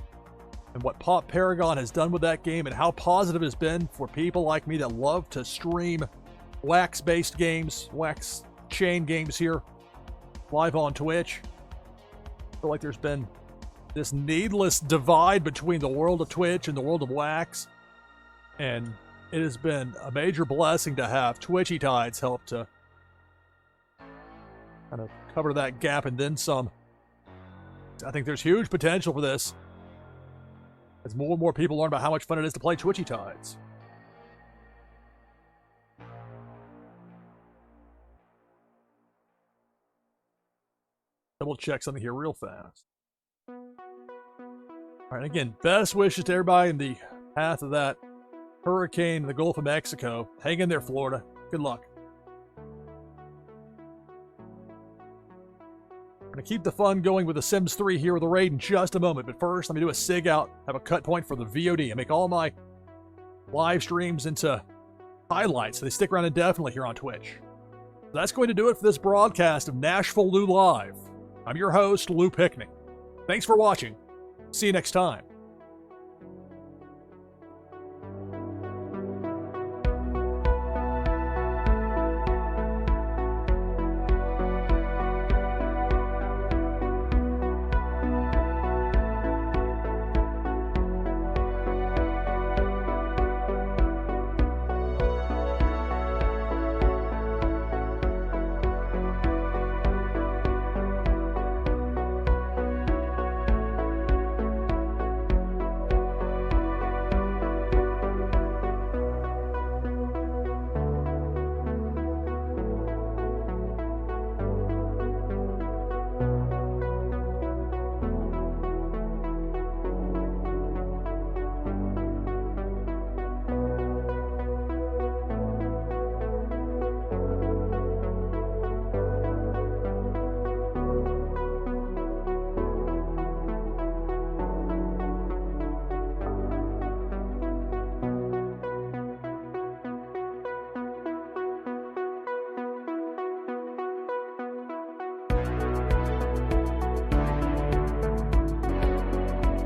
and what Pop Paragon has done with that game and how positive it has been for people like me that love to stream wax-based games, wax chain games here live on Twitch. I feel like there's been this needless divide between the world of Twitch and the world of wax, and it has been a major blessing to have Twitchy Tides help to kind of cover that gap and then some. I think there's huge potential for this as more and more people learn about how much fun it is to play Twitchy Tides. Double check something here real fast. All right, again, best wishes to everybody in the path of that hurricane in the Gulf of Mexico. Hang in there, Florida. Good luck. We're going to keep the fun going with the Sims 3 here with the raid in just a moment. But first, let me do a SIG out, have a cut point for the VOD. I make all my live streams into highlights, so they stick around indefinitely here on Twitch. So that's going to do it for this broadcast of NashvilleLou Live. I'm your host, Lou Pickney. Thanks for watching. See you next time.